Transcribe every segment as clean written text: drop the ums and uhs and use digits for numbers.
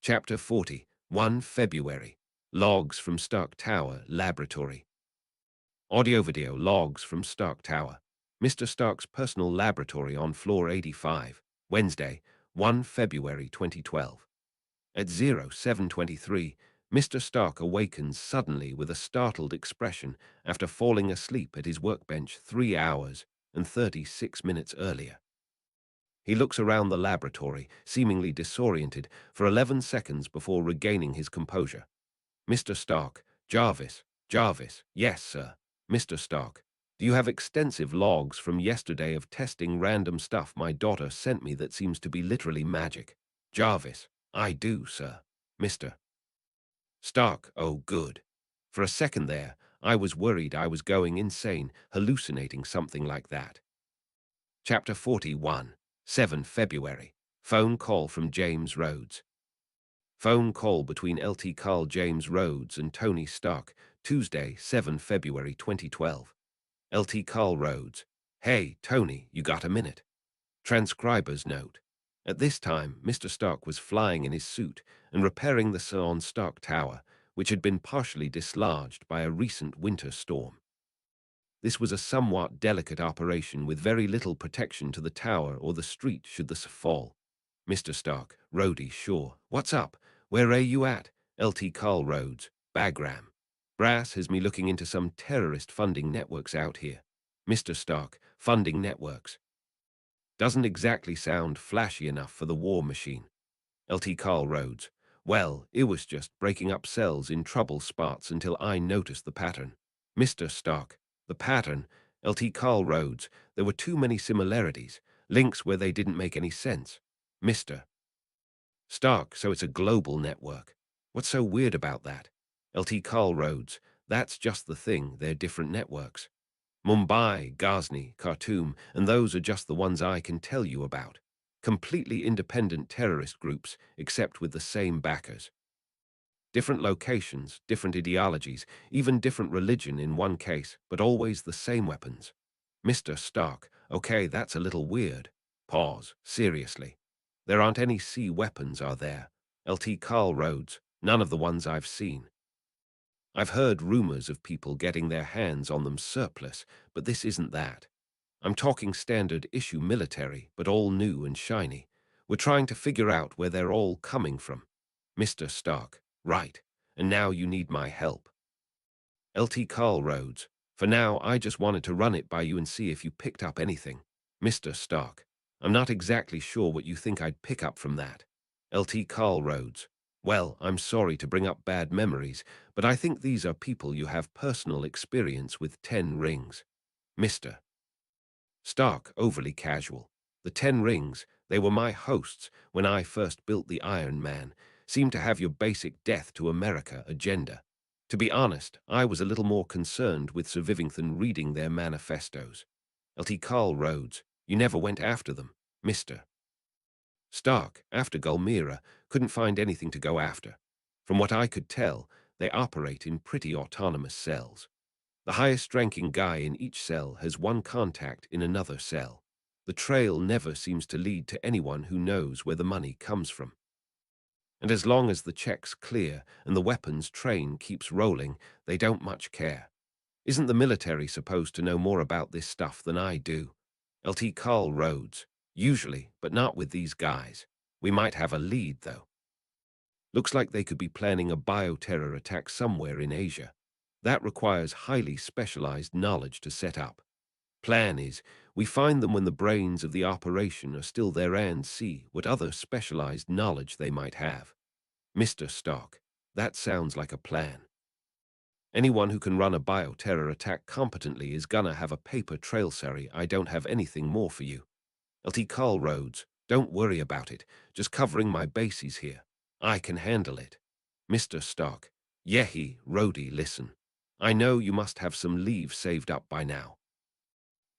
Chapter 40, 1 February. Logs from Stark Tower Laboratory. Audio-video logs from Stark Tower. Mr. Stark's personal laboratory on floor 85, Wednesday, 1 February 2012. At 07:23, Mr. Stark awakens suddenly with a startled expression after falling asleep at his workbench 3 hours and 36 minutes earlier. He looks around the laboratory, seemingly disoriented, for 11 seconds before regaining his composure. Mr. Stark, Jarvis, yes, sir. Mr. Stark, do you have extensive logs from yesterday of testing random stuff my daughter sent me that seems to be literally magic? Jarvis, I do, sir. Mr. Stark, oh good. For a second there, I was worried I was going insane, hallucinating something like that. Chapter 41, 7 February. Phone call from James Rhodes. Phone call between Lt. Carl James Rhodes and Tony Stark, Tuesday, 7 February 2012. Lt. Carl Rhodes. Hey, Tony, you got a minute? Transcriber's note. At this time, Mr. Stark was flying in his suit and repairing the on Stark Tower, which had been partially dislodged by a recent winter storm. This was a somewhat delicate operation with very little protection to the tower or the street should the fall. Mr. Stark, Rhodey, sure. What's up? Where are you at? Lt. Carl Rhodes, Bagram. Brass has me looking into some terrorist funding networks out here. Mr. Stark, funding networks. Doesn't exactly sound flashy enough for the war machine. Lt. Carl Rhodes. Well, it was just breaking up cells in trouble spots until I noticed the pattern. Mr. Stark. The pattern, Lt. Carl Rhodes, there were too many similarities, links where they didn't make any sense. Mr. Stark, so it's a global network. What's so weird about that? Lt. Carl Rhodes, that's just the thing, they're different networks. Mumbai, Ghazni, Khartoum, and those are just the ones I can tell you about. Completely independent terrorist groups, except with the same backers. Different locations, different ideologies, even different religion in one case, but always the same weapons. Mr. Stark, okay, that's a little weird. Pause, seriously. There aren't any sea weapons, are there? Lt. Carl Rhodes, none of the ones I've seen. I've heard rumors of people getting their hands on them surplus, but this isn't that. I'm talking standard issue military, but all new and shiny. We're trying to figure out where they're all coming from. Mr. Stark, right, and now you need my help. Lt. Carl Rhodes, for now I just wanted to run it by you and see if you picked up anything. Mr. Stark, I'm not exactly sure what you think I'd pick up from that. Lt. Carl Rhodes, well, I'm sorry to bring up bad memories, but I think these are people you have personal experience with 10 rings. Mr. Stark, overly casual. The 10 rings, they were my hosts when I first built the Iron Man, seem to have your basic death to America agenda. To be honest, I was a little more concerned with Sir Vivington reading their manifestos. Lt. Carl Rhodes, you never went after them, Mr. Stark, after Gulmira, couldn't find anything to go after. From what I could tell, they operate in pretty autonomous cells. The highest-ranking guy in each cell has one contact in another cell. The trail never seems to lead to anyone who knows where the money comes from. And as long as the check's clear and the weapons train keeps rolling, they don't much care. Isn't the military supposed to know more about this stuff than I do? Lt. Carl Rhodes, usually, but not with these guys. We might have a lead, though. Looks like they could be planning a bioterror attack somewhere in Asia. That requires highly specialized knowledge to set up. Plan is, we find them when the brains of the operation are still there and see what other specialized knowledge they might have. Mr. Stark, that sounds like a plan. Anyone who can run a bioterror attack competently is gonna have a paper trail. Sorry, I don't have anything more for you. Lt. Carl Rhodes, don't worry about it, just covering my bases here. I can handle it. Mr. Stark, Yehi, Rhodey, listen. I know you must have some leave saved up by now.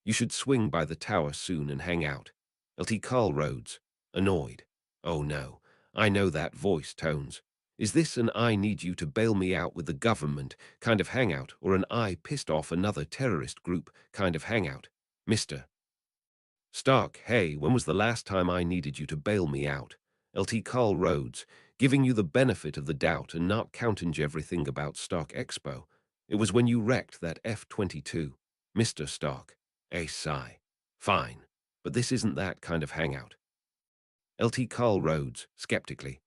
You should swing by the tower soon and hang out. Lt. Carl Rhodes, annoyed. Oh no, I know that voice tones. Is this an I need you to bail me out with the government kind of hangout or an I pissed off another terrorist group kind of hangout? Mr. Stark, hey, when was the last time I needed you to bail me out? Lt. Carl Rhodes, giving you the benefit of the doubt and not counting everything about Stark Expo. It was when you wrecked that F-22, Mr. Stark. A sigh. Fine, but this isn't that kind of hangout. LT Carl Rhodes, skeptically.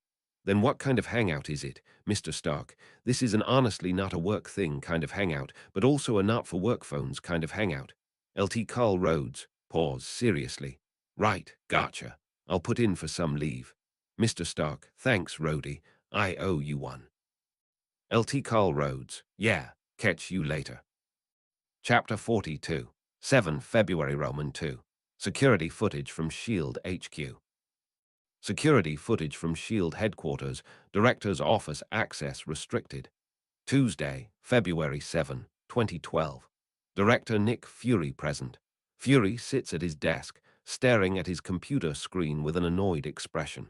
Then what kind of hangout is it, Mr. Stark? This is an honestly not a work thing kind of hangout, but also a not for work phones kind of hangout. LT Carl Rhodes, pause, seriously. Right, gotcha. I'll put in for some leave. Mr. Stark, thanks, Rhodey. I owe you one. LT Carl Rhodes, yeah, catch you later. Chapter 42, 7 February Roman 2. Security footage from SHIELD HQ. Security footage from SHIELD headquarters, Director's Office access restricted. Tuesday, February 7, 2012. Director Nick Fury present. Fury sits at his desk, staring at his computer screen with an annoyed expression.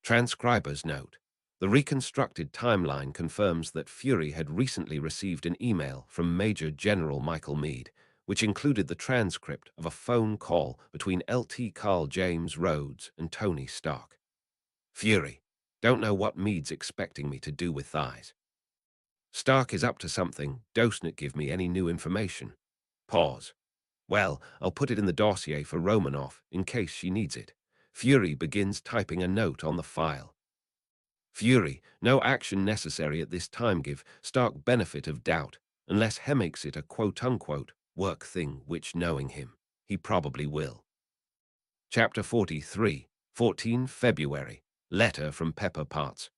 Transcriber's note. The reconstructed timeline confirms that Fury had recently received an email from Major General Michael Meade, which included the transcript of a phone call between LT Carl James Rhodes and Tony Stark. Fury. Don't know what Meade's expecting me to do with thighs. Stark is up to something. Doesn't give me any new information. Pause. Well, I'll put it in the dossier for Romanoff in case she needs it. Fury begins typing a note on the file. Fury, no action necessary at this time. Give Stark benefit of doubt, unless he makes it a quote-unquote work thing, which, knowing him, he probably will. Chapter 43, 14 February. Letter from Pepper Potts.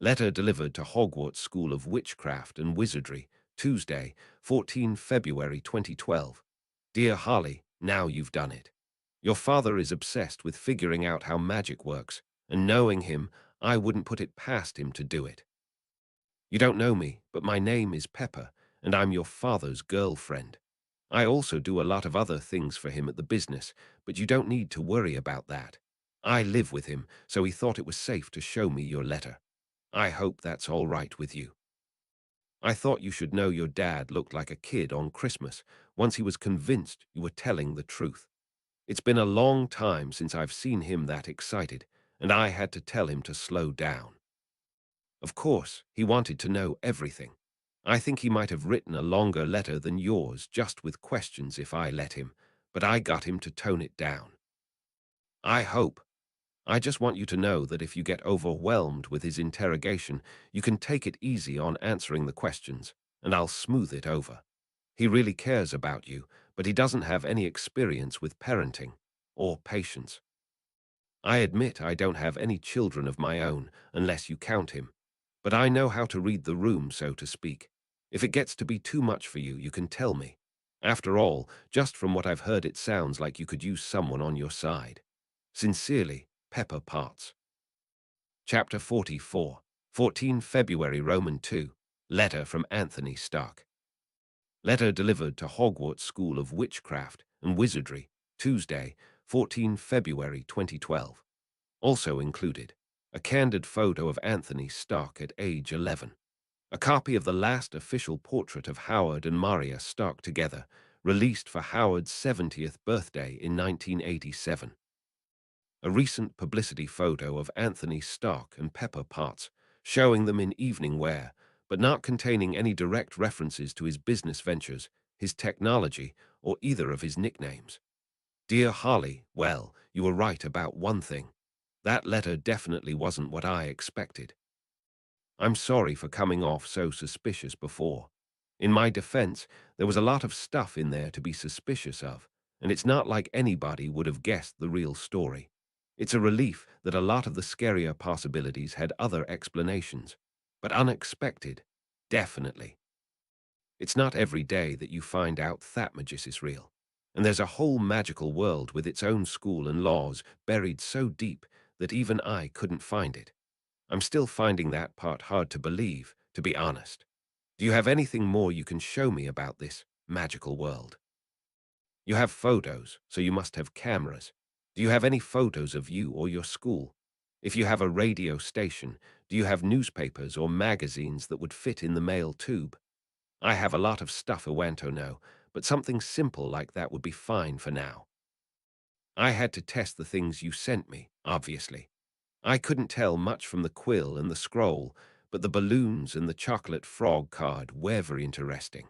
Letter delivered to Hogwarts School of Witchcraft and Wizardry, Tuesday, 14 February 2012. Dear Holly, now you've done it. Your father is obsessed with figuring out how magic works, and knowing him, I wouldn't put it past him to do it. You don't know me, but my name is Pepper, and I'm your father's girlfriend. I also do a lot of other things for him at the business, but you don't need to worry about that. I live with him, so he thought it was safe to show me your letter. I hope that's all right with you. I thought you should know your dad looked like a kid on Christmas once he was convinced you were telling the truth. It's been a long time since I've seen him that excited, and I had to tell him to slow down. Of course, he wanted to know everything. I think he might have written a longer letter than yours just with questions if I let him, but I got him to tone it down. I just want you to know that if you get overwhelmed with his interrogation, you can take it easy on answering the questions, and I'll smooth it over. He really cares about you, but he doesn't have any experience with parenting or patience. I admit I don't have any children of my own, unless you count him, but I know how to read the room, so to speak. If it gets to be too much for you, you can tell me. After all, just from what I've heard, it sounds like you could use someone on your side. Sincerely, Pepper Potts. Chapter 44, 14 February Roman 2. Letter from Anthony Stark. Letter delivered to Hogwarts School of Witchcraft and Wizardry, Tuesday, 14 February 2012. Also included a candid photo of Anthony Stark at age 11, a copy of the last official portrait of Howard and Maria Stark together, released for Howard's 70th birthday in 1987. A recent publicity photo of Anthony Stark and Pepper Potts, showing them in evening wear, but not containing any direct references to his business ventures, his technology, or either of his nicknames. Dear Holly, well, you were right about one thing. That letter definitely wasn't what I expected. I'm sorry for coming off so suspicious before. In my defense, there was a lot of stuff in there to be suspicious of, and it's not like anybody would have guessed the real story. It's a relief that a lot of the scarier possibilities had other explanations, but unexpected, definitely. It's not every day that you find out that Magus is real, and there's a whole magical world with its own school and laws buried so deep that even I couldn't find it. I'm still finding that part hard to believe, to be honest. Do you have anything more you can show me about this magical world? You have photos, so you must have cameras. Do you have any photos of you or your school? If you have a radio station, do you have newspapers or magazines that would fit in the mail tube? I have a lot of stuff I want to know, but something simple like that would be fine for now. I had to test the things you sent me, obviously. I couldn't tell much from the quill and the scroll, but the balloons and the chocolate frog card were very interesting.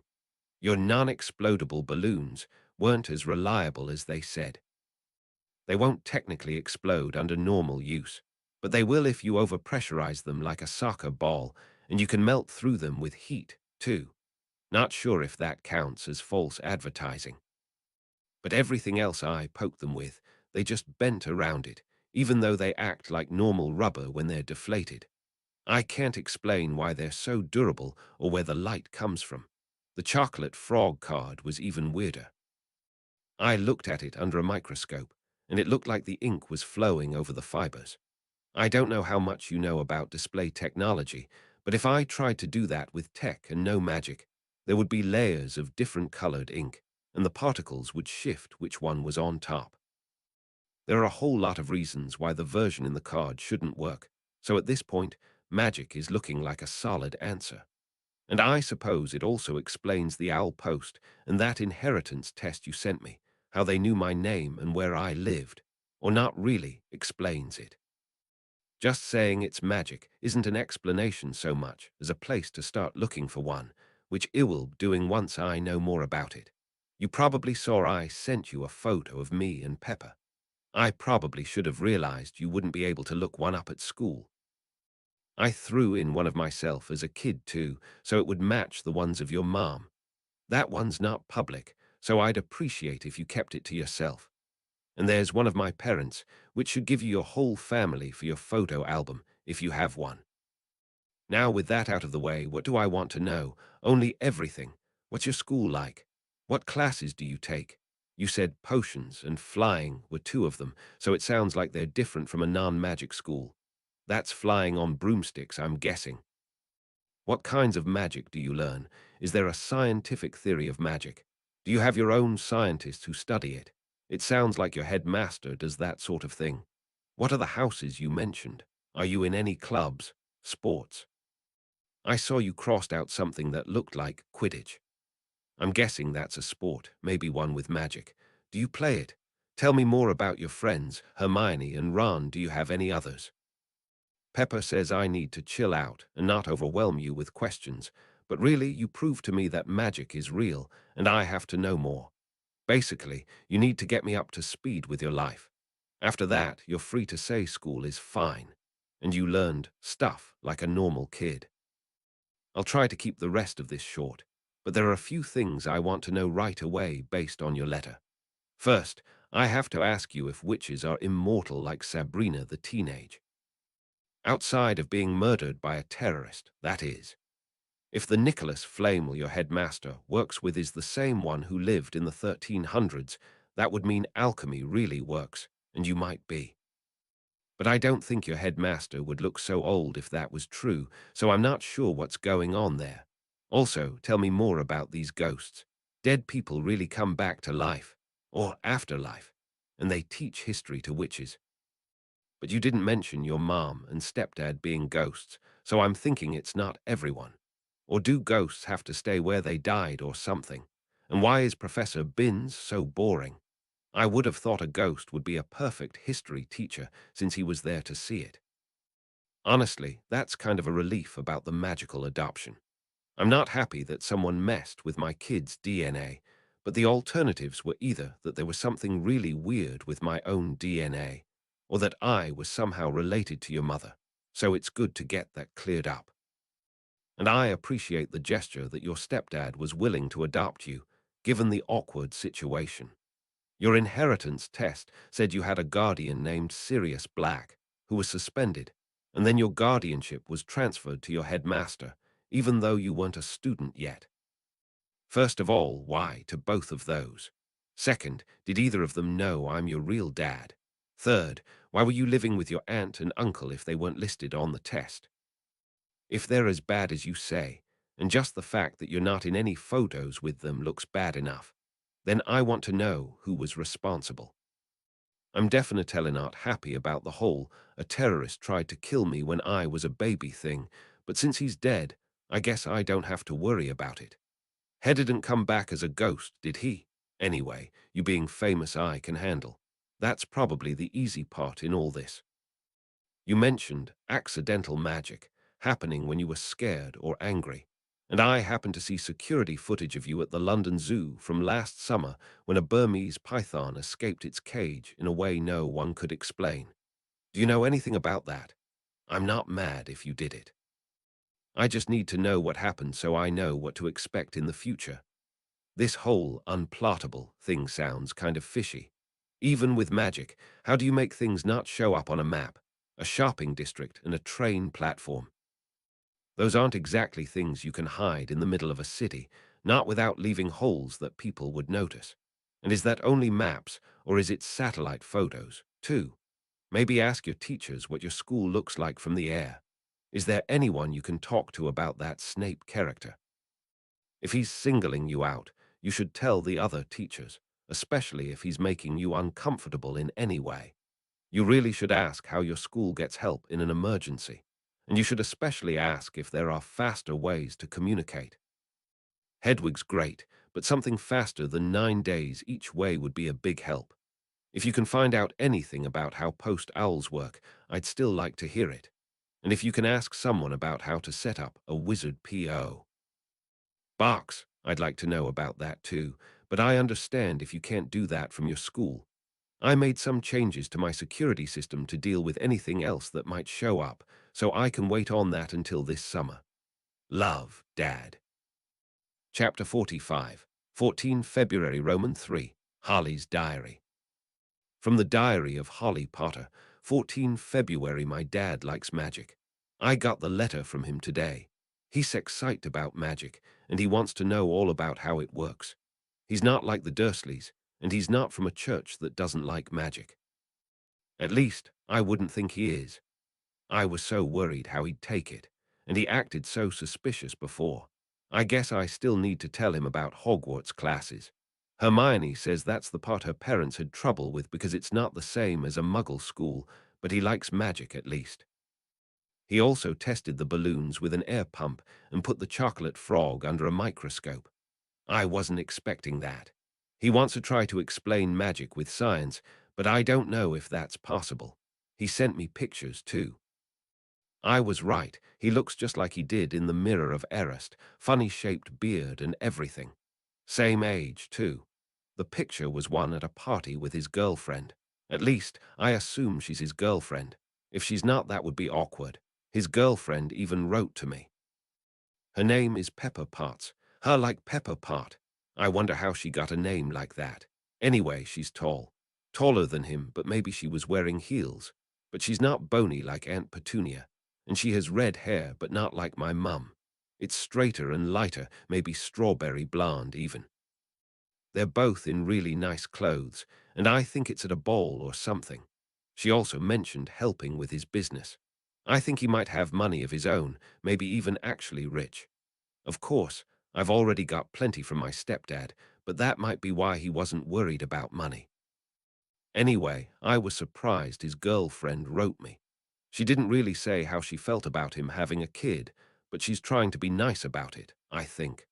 Your non-explodable balloons weren't as reliable as they said. They won't technically explode under normal use, but they will if you overpressurize them like a soccer ball, and you can melt through them with heat, too. Not sure if that counts as false advertising. But everything else I poked them with, they just bent around it, even though they act like normal rubber when they're deflated. I can't explain why they're so durable or where the light comes from. The chocolate frog card was even weirder. I looked at it under a microscope, and it looked like the ink was flowing over the fibers. I don't know how much you know about display technology, but if I tried to do that with tech and no magic, there would be layers of different colored ink, and the particles would shift which one was on top. There are a whole lot of reasons why the version in the card shouldn't work, so at this point, magic is looking like a solid answer. And I suppose it also explains the owl post and that inheritance test you sent me, how they knew my name and where I lived, or not really explains it. Just saying it's magic isn't an explanation so much as a place to start looking for one, which I will doing once I know more about it. You probably saw I sent you a photo of me and Pepper. I probably should have realized you wouldn't be able to look one up at school. I threw in one of myself as a kid too, so it would match the ones of your mom. That one's not public, so I'd appreciate if you kept it to yourself. And there's one of my parents, which should give you your whole family for your photo album, if you have one. Now with that out of the way, what do I want to know? Only everything. What's your school like? What classes do you take? You said potions and flying were two of them, so it sounds like they're different from a non-magic school. That's flying on broomsticks, I'm guessing. What kinds of magic do you learn? Is there a scientific theory of magic? Do you have your own scientists who study it? It sounds like your headmaster does that sort of thing. What are the houses you mentioned? Are you in any clubs? Sports? I saw you crossed out something that looked like Quidditch. I'm guessing that's a sport, maybe one with magic. Do you play it? Tell me more about your friends, Hermione and Ron. Do you have any others? Pepper says I need to chill out and not overwhelm you with questions, but really you prove to me that magic is real and I have to know more. Basically, you need to get me up to speed with your life. After that, you're free to say school is fine, and you learned stuff like a normal kid. I'll try to keep the rest of this short, but there are a few things I want to know right away based on your letter. First, I have to ask you if witches are immortal like Sabrina the teenage. Outside of being murdered by a terrorist, that is. If the Nicholas Flamel your headmaster works with is the same one who lived in the 1300s, that would mean alchemy really works, and you might be. But I don't think your headmaster would look so old if that was true, so I'm not sure what's going on there. Also, tell me more about these ghosts. Dead people really come back to life, or afterlife, and they teach history to witches. But you didn't mention your mom and stepdad being ghosts, so I'm thinking it's not everyone. Or do ghosts have to stay where they died or something? And why is Professor Binns so boring? I would have thought a ghost would be a perfect history teacher since he was there to see it. Honestly, that's kind of a relief about the magical adoption. I'm not happy that someone messed with my kid's DNA, but the alternatives were either that there was something really weird with my own DNA, or that I was somehow related to your mother, so it's good to get that cleared up. And I appreciate the gesture that your stepdad was willing to adopt you, given the awkward situation. Your inheritance test said you had a guardian named Sirius Black, who was suspended, and then your guardianship was transferred to your headmaster, even though you weren't a student yet. First of all, why to both of those? Second, did either of them know I'm your real dad? Third, why were you living with your aunt and uncle if they weren't listed on the test? If they're as bad as you say, and just the fact that you're not in any photos with them looks bad enough, then I want to know who was responsible. I'm definitely not happy about the whole "a terrorist tried to kill me when I was a baby" thing, but since he's dead, I guess I don't have to worry about it. Head didn't come back as a ghost, did he? Anyway, you being famous I can handle. That's probably the easy part in all this. You mentioned accidental magic happening when you were scared or angry, and I happened to see security footage of you at the London Zoo from last summer when a Burmese python escaped its cage in a way no one could explain. Do you know anything about that? I'm not mad if you did it. I just need to know what happened so I know what to expect in the future. This whole unplottable thing sounds kind of fishy. Even with magic, how do you make things not show up on a map, a shopping district, and a train platform? Those aren't exactly things you can hide in the middle of a city, not without leaving holes that people would notice. And is that only maps, or is it satellite photos, too? Maybe ask your teachers what your school looks like from the air. Is there anyone you can talk to about that Snape character? If he's singling you out, you should tell the other teachers, especially if he's making you uncomfortable in any way. You really should ask how your school gets help in an emergency, and you should especially ask if there are faster ways to communicate. Hedwig's great, but something faster than 9 days each way would be a big help. If you can find out anything about how post owls work, I'd still like to hear it. And if you can ask someone about how to set up a wizard PO box, I'd like to know about that too, but I understand if you can't do that from your school. I made some changes to my security system to deal with anything else that might show up, so I can wait on that until this summer. Love, Dad. Chapter 45, 14 February Roman 3, Holly's Diary. From the Diary of Holly Potter, 14 February. My dad likes magic. I got the letter from him today. He's excited about magic, and he wants to know all about how it works. He's not like the Dursleys, and he's not from a church that doesn't like magic. At least, I wouldn't think he is. I was so worried how he'd take it, and he acted so suspicious before. I guess I still need to tell him about Hogwarts classes. Hermione says that's the part her parents had trouble with because it's not the same as a muggle school, but he likes magic at least. He also tested the balloons with an air pump and put the chocolate frog under a microscope. I wasn't expecting that. He wants to try to explain magic with science, but I don't know if that's possible. He sent me pictures too. I was right. He looks just like he did in the Mirror of Erist, funny-shaped beard and everything. Same age, too. The picture was one at a party with his girlfriend. At least, I assume she's his girlfriend. If she's not, that would be awkward. His girlfriend even wrote to me. Her name is Pepper Potts. Her like Pepper Pot. I wonder how she got a name like that. Anyway, she's tall. Taller than him, but maybe she was wearing heels. But she's not bony like Aunt Petunia. And she has red hair, but not like my mum. It's straighter and lighter, maybe strawberry blonde even. They're both in really nice clothes, and I think it's at a ball or something. She also mentioned helping with his business. I think he might have money of his own, maybe even actually rich. Of course, I've already got plenty from my stepdad, but that might be why he wasn't worried about money. Anyway, I was surprised his girlfriend wrote me. She didn't really say how she felt about him having a kid, but she's trying to be nice about it, I think.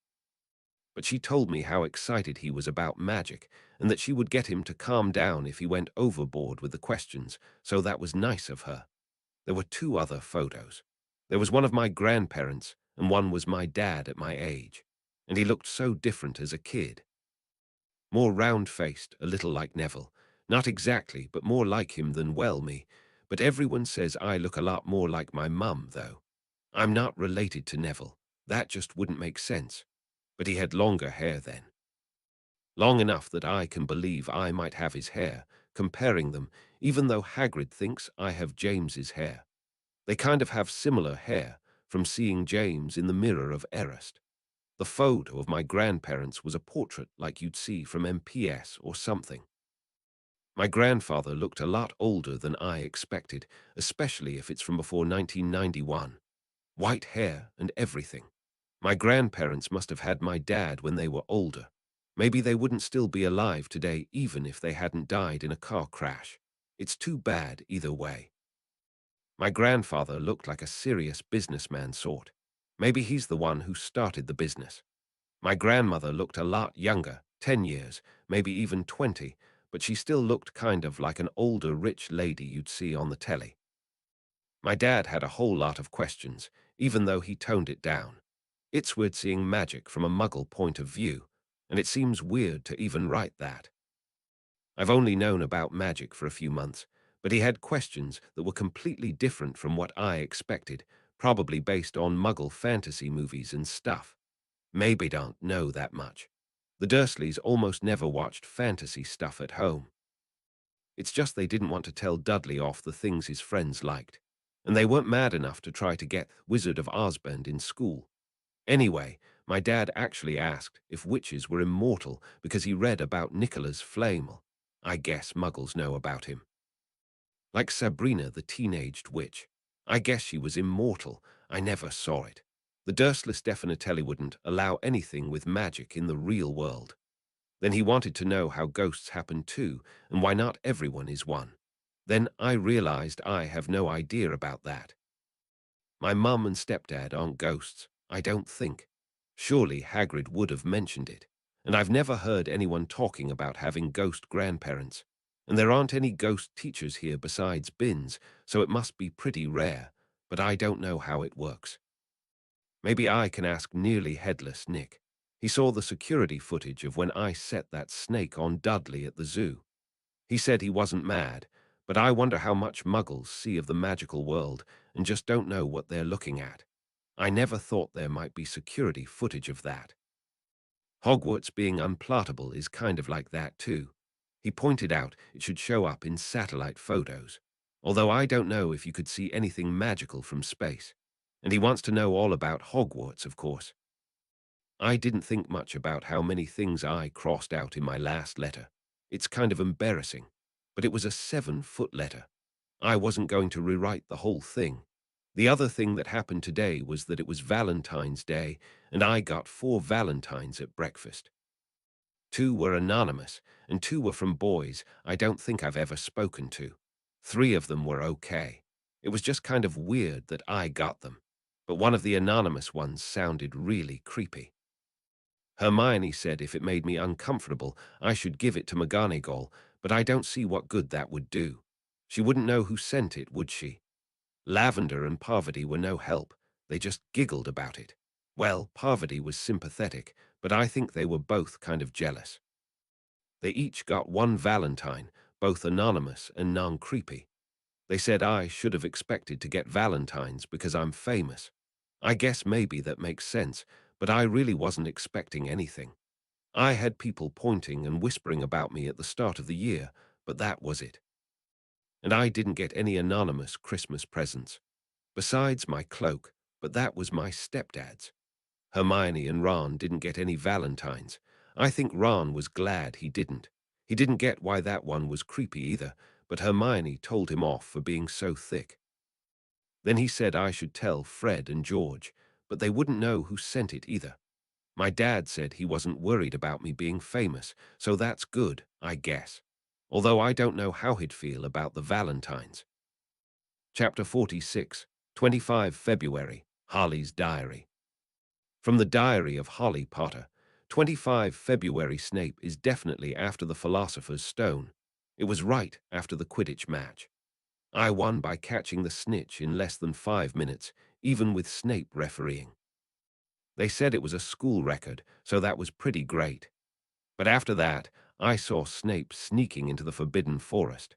But she told me how excited he was about magic, and that she would get him to calm down if he went overboard with the questions, so that was nice of her. There were two other photos. There was one of my grandparents, and one was my dad at my age, and he looked so different as a kid. More round-faced, a little like Neville. Not exactly, but more like him than me. But everyone says I look a lot more like my mum, though. I'm not related to Neville. That just wouldn't make sense. But he had longer hair then. Long enough that I can believe I might have his hair, comparing them, even though Hagrid thinks I have James's hair. They kind of have similar hair, from seeing James in the Mirror of Erist. The photo of my grandparents was a portrait like you'd see from MPS or something. My grandfather looked a lot older than I expected, especially if it's from before 1991. White hair and everything. My grandparents must have had my dad when they were older. Maybe they wouldn't still be alive today even if they hadn't died in a car crash. It's too bad either way. My grandfather looked like a serious businessman sort. Maybe he's the one who started the business. My grandmother looked a lot younger, 10 years, maybe even 20, but she still looked kind of like an older rich lady you'd see on the telly. My dad had a whole lot of questions, even though he toned it down. It's weird seeing magic from a muggle point of view, and it seems weird to even write that. I've only known about magic for a few months, but he had questions that were completely different from what I expected, probably based on muggle fantasy movies and stuff. Maybe don't know that much. The Dursleys almost never watched fantasy stuff at home. It's just they didn't want to tell Dudley off the things his friends liked, and they weren't mad enough to try to get Wizard of Ozbend in school. Anyway, my dad actually asked if witches were immortal because he read about Nicholas Flamel. I guess muggles know about him. Like Sabrina the teenaged witch. I guess she was immortal. I never saw it. The Dursleys definitely wouldn't allow anything with magic in the real world. Then he wanted to know how ghosts happen too, and why not everyone is one. Then I realized I have no idea about that. My mum and stepdad aren't ghosts, I don't think. Surely Hagrid would have mentioned it. And I've never heard anyone talking about having ghost grandparents. And there aren't any ghost teachers here besides Binns, so it must be pretty rare, but I don't know how it works. Maybe I can ask Nearly Headless Nick. He saw the security footage of when I set that snake on Dudley at the zoo. He said he wasn't mad, but I wonder how much muggles see of the magical world and just don't know what they're looking at. I never thought there might be security footage of that. Hogwarts being unplottable is kind of like that too. He pointed out it should show up in satellite photos, although I don't know if you could see anything magical from space. And he wants to know all about Hogwarts, of course. I didn't think much about how many things I crossed out in my last letter. It's kind of embarrassing, but it was a 7-foot letter. I wasn't going to rewrite the whole thing. The other thing that happened today was that it was Valentine's Day, and I got 4 Valentines at breakfast. 2 were anonymous, and 2 were from boys I don't think I've ever spoken to. 3 of them were okay. It was just kind of weird that I got them, but one of the anonymous ones sounded really creepy. Hermione said if it made me uncomfortable, I should give it to McGonagall, but I don't see what good that would do. She wouldn't know who sent it, would she? Lavender and Parvati were no help. They just giggled about it. Well, Parvati was sympathetic, but I think they were both kind of jealous. They each got 1 Valentine, both anonymous and non-creepy. They said I should have expected to get Valentines because I'm famous. I guess maybe that makes sense, but I really wasn't expecting anything. I had people pointing and whispering about me at the start of the year, but that was it. And I didn't get any anonymous Christmas presents. Besides my cloak, but that was my stepdad's. Hermione and Ron didn't get any Valentines. I think Ron was glad he didn't. He didn't get why that one was creepy either, but Hermione told him off for being so thick. Then he said I should tell Fred and George, but they wouldn't know who sent it either. My dad said he wasn't worried about me being famous, so that's good, I guess. Although I don't know how he'd feel about the Valentines. Chapter 46, 25 February, Harley's Diary. From the Diary of Holly Potter, 25 February. Snape is definitely after the Philosopher's Stone. It was right after the Quidditch match. I won by catching the snitch in less than 5 minutes, even with Snape refereeing. They said it was a school record, so that was pretty great. But after that, I saw Snape sneaking into the Forbidden Forest.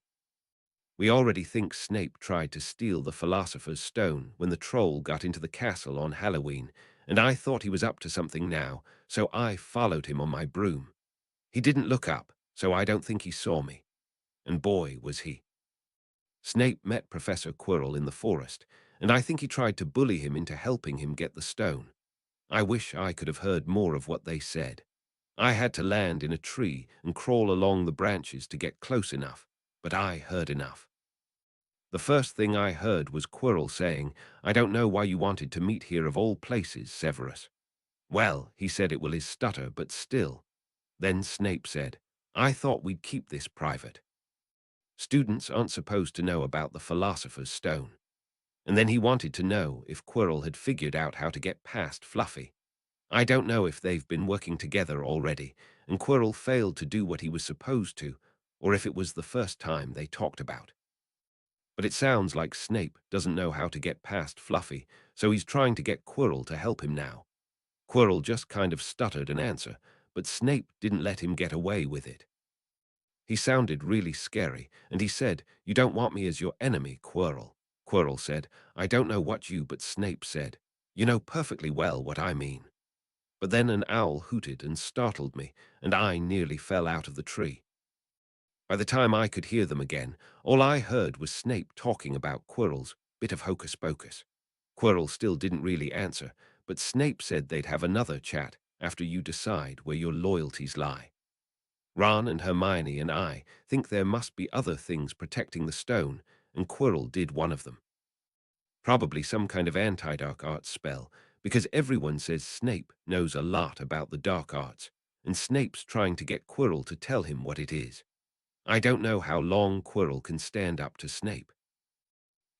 We already think Snape tried to steal the Philosopher's Stone when the troll got into the castle on Halloween, and I thought he was up to something now, so I followed him on my broom. He didn't look up, so I don't think he saw me. And boy, was he. Snape met Professor Quirrell in the forest, and I think he tried to bully him into helping him get the stone. I wish I could have heard more of what they said. I had to land in a tree and crawl along the branches to get close enough, but I heard enough. The first thing I heard was Quirrell saying, "I don't know why you wanted to meet here of all places, Severus." Well, he said it will his stutter, but still. Then Snape said, "I thought we'd keep this private. Students aren't supposed to know about the Philosopher's Stone." And then he wanted to know if Quirrell had figured out how to get past Fluffy. I don't know if they've been working together already, and Quirrell failed to do what he was supposed to, or if it was the first time they talked about. But it sounds like Snape doesn't know how to get past Fluffy, so he's trying to get Quirrell to help him now. Quirrell just kind of stuttered an answer, but Snape didn't let him get away with it. He sounded really scary, and he said, "You don't want me as your enemy, Quirrell." Quirrell said, "I don't know what you," but Snape said, "You know perfectly well what I mean." But then an owl hooted and startled me, and I nearly fell out of the tree. By the time I could hear them again, all I heard was Snape talking about Quirrell's bit of hocus-pocus. Quirrell still didn't really answer, but Snape said they'd have another chat after you decide where your loyalties lie. Ron and Hermione and I think there must be other things protecting the stone, and Quirrell did one of them. Probably some kind of anti-dark arts spell, because everyone says Snape knows a lot about the dark arts, and Snape's trying to get Quirrell to tell him what it is. I don't know how long Quirrell can stand up to Snape.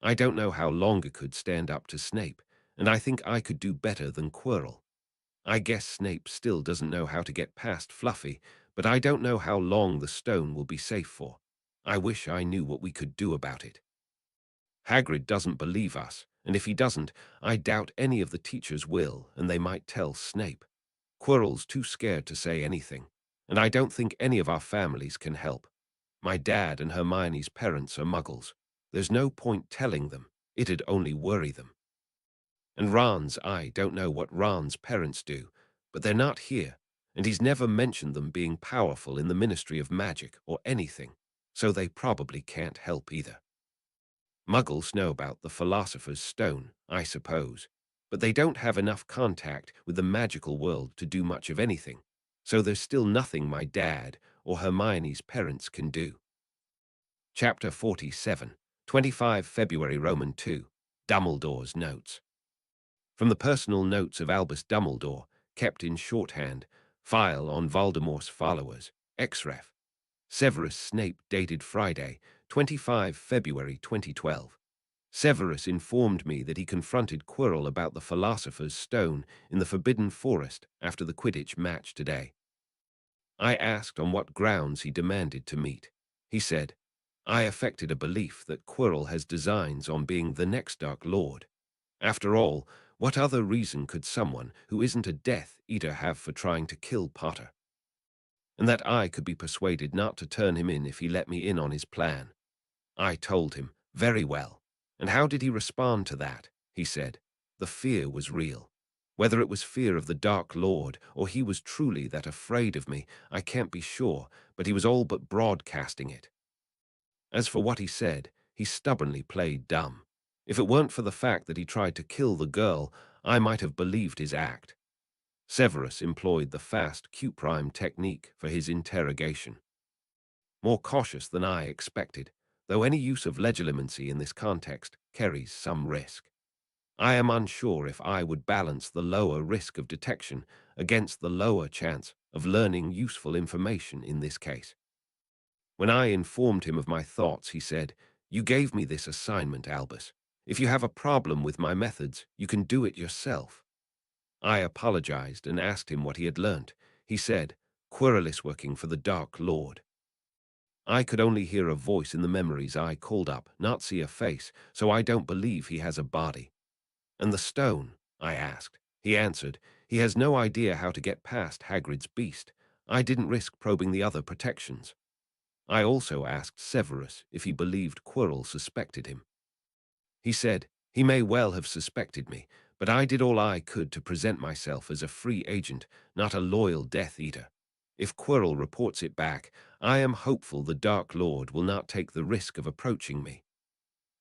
I don't know how Longer could stand up to Snape, and I think I could do better than Quirrell. I guess Snape still doesn't know how to get past Fluffy, but I don't know how long the stone will be safe for. I wish I knew what we could do about it. Hagrid doesn't believe us, and if he doesn't, I doubt any of the teachers will, and they might tell Snape. Quirrell's too scared to say anything, and I don't think any of our families can help. My dad and Hermione's parents are muggles. There's no point telling them. It'd only worry them. And I don't know what Ron's parents do, but they're not here, and he's never mentioned them being powerful in the Ministry of Magic or anything, so they probably can't help either. Muggles know about the Philosopher's Stone, I suppose, but they don't have enough contact with the magical world to do much of anything, so there's still nothing my dad or Hermione's parents can do. Chapter 47, 25 February Roman 2, Dumbledore's Notes. From the personal notes of Albus Dumbledore, kept in shorthand, file on Voldemort's followers, XREF. Severus Snape dated Friday, 25 February 2012. Severus informed me that he confronted Quirrell about the Philosopher's Stone in the Forbidden Forest after the Quidditch match today. I asked on what grounds he demanded to meet. He said, "I affected a belief that Quirrell has designs on being the next Dark Lord. After all, what other reason could someone who isn't a Death Eater have for trying to kill Potter? And that I could be persuaded not to turn him in if he let me in on his plan." I told him, "Very well." And how did he respond to that? He said, "The fear was real. Whether it was fear of the Dark Lord or he was truly that afraid of me, I can't be sure, but he was all but broadcasting it." As for what he said, he stubbornly played dumb. If it weren't for the fact that he tried to kill the girl, I might have believed his act. Severus employed the fast Q-prime technique for his interrogation. More cautious than I expected, though any use of legilimency in this context carries some risk. I am unsure if I would balance the lower risk of detection against the lower chance of learning useful information in this case. When I informed him of my thoughts, he said, "You gave me this assignment, Albus. If you have a problem with my methods, you can do it yourself." I apologized and asked him what he had learnt. He said, "Quirrell is working for the Dark Lord." I could only hear a voice in the memories I called up, not see a face, so I don't believe he has a body. "And the stone?" I asked. He answered, "He has no idea how to get past Hagrid's beast. I didn't risk probing the other protections." I also asked Severus if he believed Quirrell suspected him. He said, "He may well have suspected me, but I did all I could to present myself as a free agent, not a loyal Death Eater. If Quirrell reports it back, I am hopeful the Dark Lord will not take the risk of approaching me.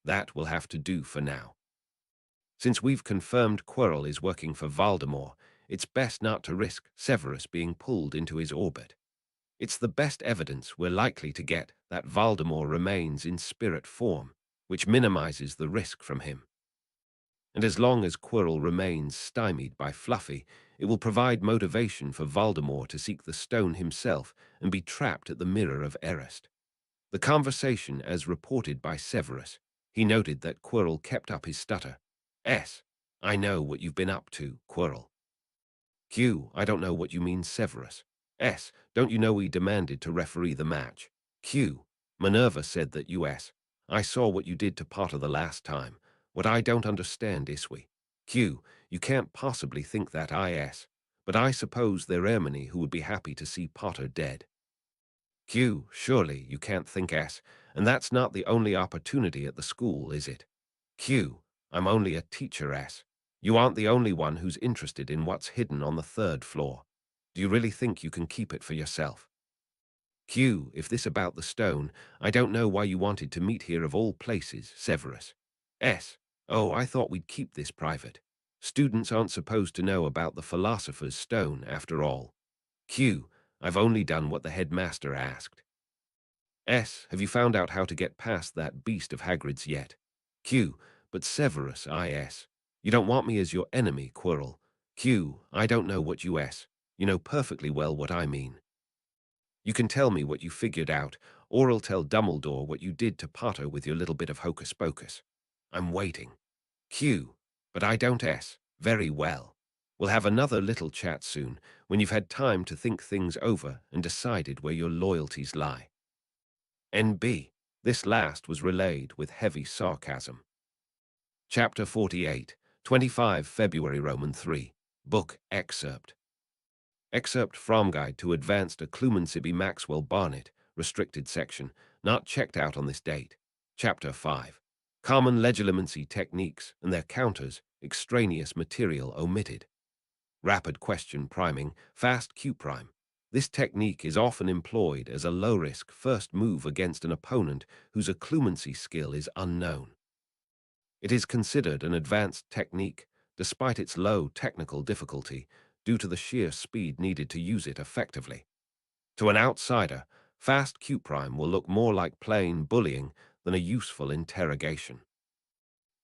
That will have to do for now. Since we've confirmed Quirrell is working for Voldemort, it's best not to risk Severus being pulled into his orbit. It's the best evidence we're likely to get that Voldemort remains in spirit form, which minimizes the risk from him. And as long as Quirrell remains stymied by Fluffy, it will provide motivation for Voldemort to seek the stone himself and be trapped at the Mirror of Erist. The conversation, as reported by Severus, he noted that Quirrell kept up his stutter. I know what you've been up to, Quirrell." I don't know what you mean, Severus." Don't you know we demanded to referee the match?" Minerva said that I saw what you did to Potter the last time. What I don't understand is Q, you can't possibly think that is. But I suppose they're Erminy who would be happy to see Potter dead. Q, surely you can't think S, and that's not the only opportunity at the school, is it? Q, I'm only a teacher S. You aren't the only one who's interested in what's hidden on the third floor. Do you really think you can keep it for yourself? Q, if this about the stone, I don't know why you wanted to meet here of all places, Severus. S, oh, I thought we'd keep this private. Students aren't supposed to know about the philosopher's stone, after all. Q, I've only done what the headmaster asked. S, have you found out how to get past that beast of Hagrid's yet? Q, but Severus, I.S. You don't want me as your enemy, Quirrell. Q, I don't know what you S. You know perfectly well what I mean. You can tell me what you figured out, or I'll tell Dumbledore what you did to Potter with your little bit of hocus-pocus. I'm waiting. Q, but I don't S. Very well. We'll have another little chat soon, when you've had time to think things over and decided where your loyalties lie. N.B. This last was relayed with heavy sarcasm. Chapter 48, 25 February Roman 3. Book Excerpt. Excerpt from Guide to Advanced Occlumency Maxwell Barnett, Restricted Section, not checked out on this date. Chapter 5. Common legilimency techniques and their counters, extraneous material omitted. Rapid question priming, fast Q prime. This technique is often employed as a low-risk first move against an opponent whose occlumency skill is unknown. It is considered an advanced technique, despite its low technical difficulty, due to the sheer speed needed to use it effectively. To an outsider, fast Q prime will look more like plain bullying than a useful interrogation.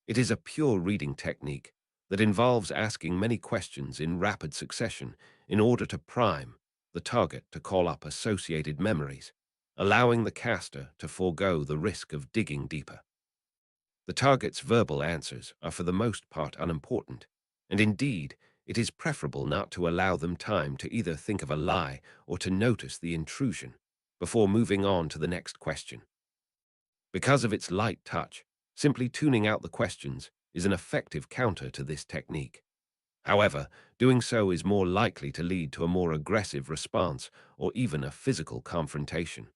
It is a pure reading technique that involves asking many questions in rapid succession in order to prime the target to call up associated memories, allowing the caster to forego the risk of digging deeper. The target's verbal answers are for the most part unimportant, and indeed, it is preferable not to allow them time to either think of a lie or to notice the intrusion before moving on to the next question. Because of its light touch, simply tuning out the questions is an effective counter to this technique. However, doing so is more likely to lead to a more aggressive response or even a physical confrontation.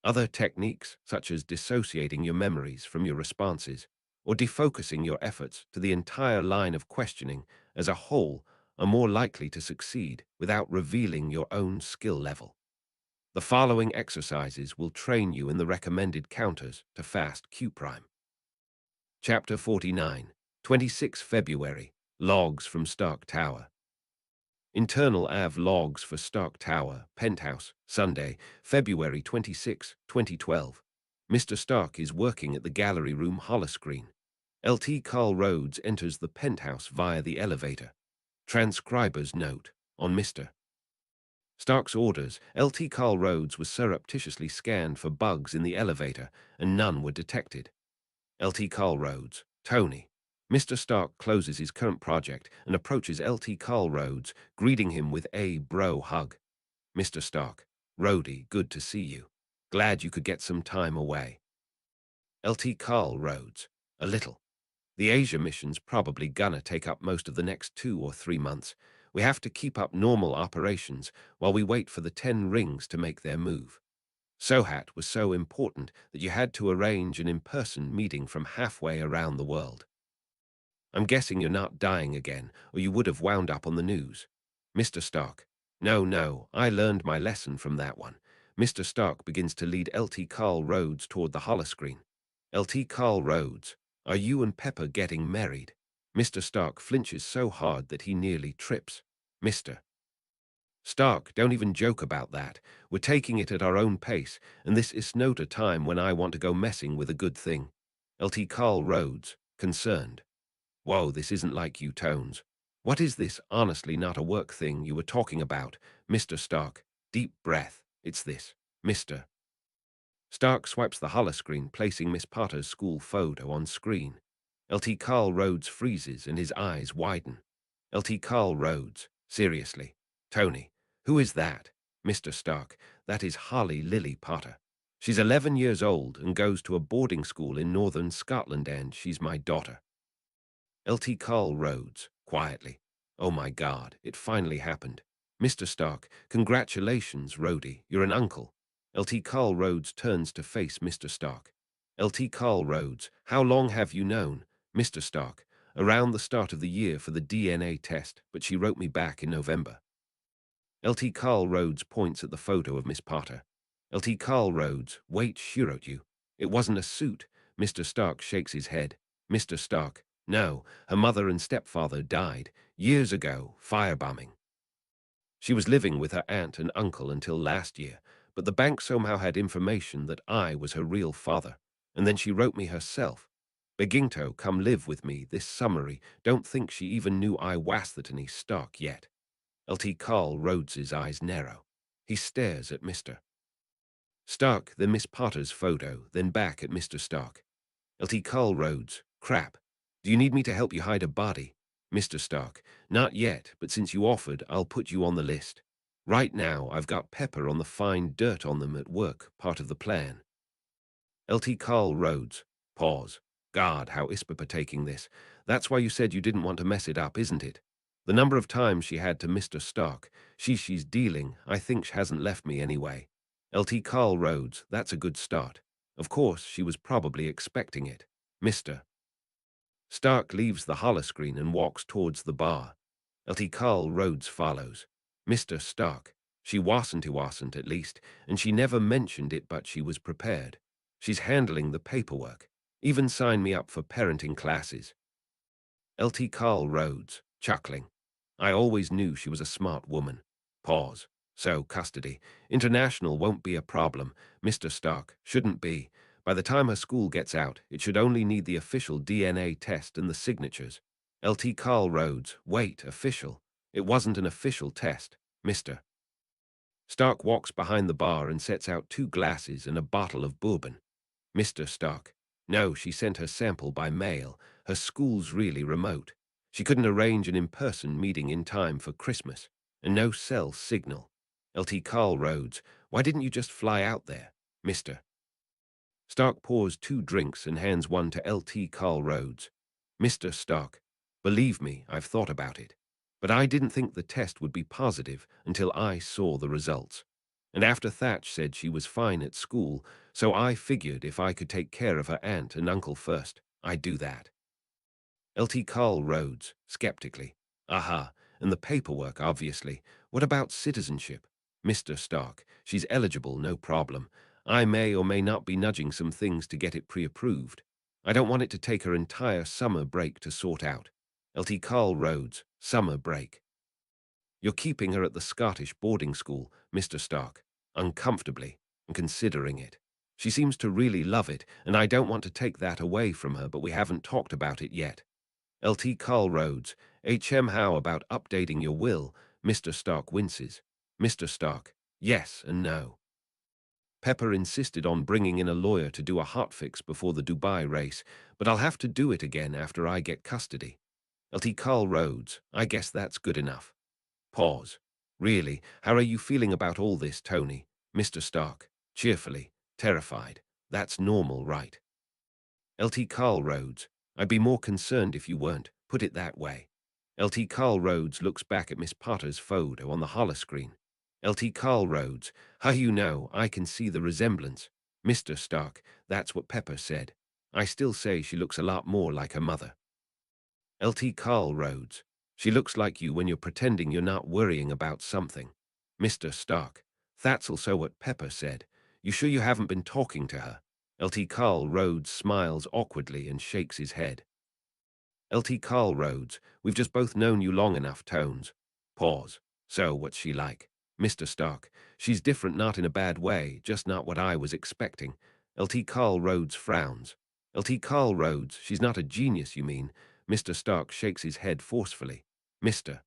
Other techniques, such as dissociating your memories from your responses or defocusing your efforts to the entire line of questioning as a whole, are more likely to succeed without revealing your own skill level. The following exercises will train you in the recommended counters to fast Q prime. Chapter 49, 26 February, Logs from Stark Tower. Internal AV logs for Stark Tower, Penthouse, Sunday, February 26, 2012. Mr. Stark is working at the gallery room holoscreen. LT Carl Rhodes enters the penthouse via the elevator. Transcriber's note on Mr. Stark's orders, LT Carl Rhodes was surreptitiously scanned for bugs in the elevator, and none were detected. LT Carl Rhodes, Tony. Mr. Stark closes his current project and approaches LT Carl Rhodes, greeting him with a bro hug. Mr. Stark, Rhodey, good to see you. Glad you could get some time away. LT Carl Rhodes, a little. The Asia mission's probably gonna take up most of the next 2 or 3 months. We have to keep up normal operations while we wait for the 10 rings to make their move. Sohat was so important that you had to arrange an in-person meeting from halfway around the world. I'm guessing you're not dying again, or you would have wound up on the news. Mr. Stark. No, I learned my lesson from that one. Mr. Stark begins to lead LT Carl Rhodes toward the holoscreen. LT Carl Rhodes, are you and Pepper getting married? Mr. Stark flinches so hard that he nearly trips. Mr. Stark, don't even joke about that. We're taking it at our own pace, and this is not a time when I want to go messing with a good thing. LT Carl Rhodes, concerned. Whoa, this isn't like you tones. What is this honestly not a work thing you were talking about, Mr. Stark? Deep breath. It's this, Mr. Stark swipes the holoscreen, placing Miss Potter's school photo on screen. LT Carl Rhodes freezes and his eyes widen. LT Carl Rhodes, seriously. Tony, who is that? Mr. Stark, that is Holly Lily Potter. She's 11 years old and goes to a boarding school in northern Scotland, and she's my daughter. Lt. Carl Rhodes, quietly. Oh my God, it finally happened. Mr. Stark, congratulations, Rhodey, you're an uncle. Lt. Carl Rhodes turns to face Mr. Stark. Lt. Carl Rhodes, how long have you known? Mr. Stark, around the start of the year for the DNA test, but she wrote me back in November. Lt. Carl Rhodes points at the photo of Miss Potter. Lt. Carl Rhodes, wait, she wrote you. It wasn't a suit. Mr. Stark shakes his head. Mr. Stark, no, her mother and stepfather died years ago, firebombing. She was living with her aunt and uncle until last year, but the bank somehow had information that I was her real father, and then she wrote me herself. Beginto, come live with me, this summary, don't think she even knew I was Anthony Stark yet. Lt. Carl Rhodes's eyes narrow. He stares at Mr. Stark, then Miss Potter's photo, then back at Mr. Stark. Lt. Carl Rhodes, crap. Do you need me to help you hide a body? Mr. Stark, not yet, but since you offered, I'll put you on the list. Right now, I've got Pepper on the fine dirt on them at work, part of the plan. Lt. Carl Rhodes, pause. God, how Ispaper taking this. That's why you said you didn't want to mess it up, isn't it? The number of times she had to Mr. Stark, she's dealing, I think she hasn't left me anyway. Lt. Carl Rhodes, that's a good start. Of course, she was probably expecting it. Mr. Stark leaves the holoscreen and walks towards the bar. Lt. Carl Rhodes follows. Mr. Stark, she wasn't at least, and she never mentioned it, but she was prepared. She's handling the paperwork. Even signed me up for parenting classes. Lt. Carl Rhodes, chuckling. I always knew she was a smart woman. Pause. So, custody. International won't be a problem. Mr. Stark, shouldn't be. By the time her school gets out, it should only need the official DNA test and the signatures. Lt. Carl Rhodes, wait, official. It wasn't an official test, Mr. Stark walks behind the bar and sets out 2 glasses and a bottle of bourbon. Mr. Stark, no, she sent her sample by mail. Her school's really remote. She couldn't arrange an in-person meeting in time for Christmas. And no cell signal. Lt. Carl Rhodes, why didn't you just fly out there, Mr. Stark pours 2 drinks and hands one to Lt. Carl Rhodes. Mr. Stark, believe me, I've thought about it. But I didn't think the test would be positive until I saw the results. And after Thatch said she was fine at school, so I figured if I could take care of her aunt and uncle first, I'd do that. Lt. Carl Rhodes, skeptically. Aha, and the paperwork, obviously. What about citizenship? Mr. Stark, she's eligible, no problem. I may or may not be nudging some things to get it pre-approved. I don't want it to take her entire summer break to sort out. Lt. Carl Rhodes, summer break. You're keeping her at the Scottish boarding school, Mr. Stark, uncomfortably, and considering it. She seems to really love it, and I don't want to take that away from her, but we haven't talked about it yet. Lt. Carl Rhodes, how about updating your will? Mr. Stark winces. Mr. Stark, yes and no. Pepper insisted on bringing in a lawyer to do a hotfix before the Dubai race, but I'll have to do it again after I get custody. Lt. Carl Rhodes, I guess that's good enough. Pause. Really, how are you feeling about all this, Tony? Mr. Stark, cheerfully, terrified. That's normal, right? Lt. Carl Rhodes, I'd be more concerned if you weren't, put it that way. Lt. Carl Rhodes looks back at Miss Potter's photo on the holoscreen. Lt. Carl Rhodes, how you know, I can see the resemblance. Mr. Stark, that's what Pepper said. I still say she looks a lot more like her mother. Lt. Carl Rhodes, she looks like you when you're pretending you're not worrying about something. Mr. Stark, that's also what Pepper said. You sure you haven't been talking to her? Lt. Carl Rhodes smiles awkwardly and shakes his head. Lt. Carl Rhodes, we've just both known you long enough, Tones. Pause. So, what's she like? Mr. Stark, she's different, not in a bad way, just not what I was expecting. Lt. Carl Rhodes frowns. Lt. Carl Rhodes, she's not a genius, you mean? Mr. Stark shakes his head forcefully. Mr.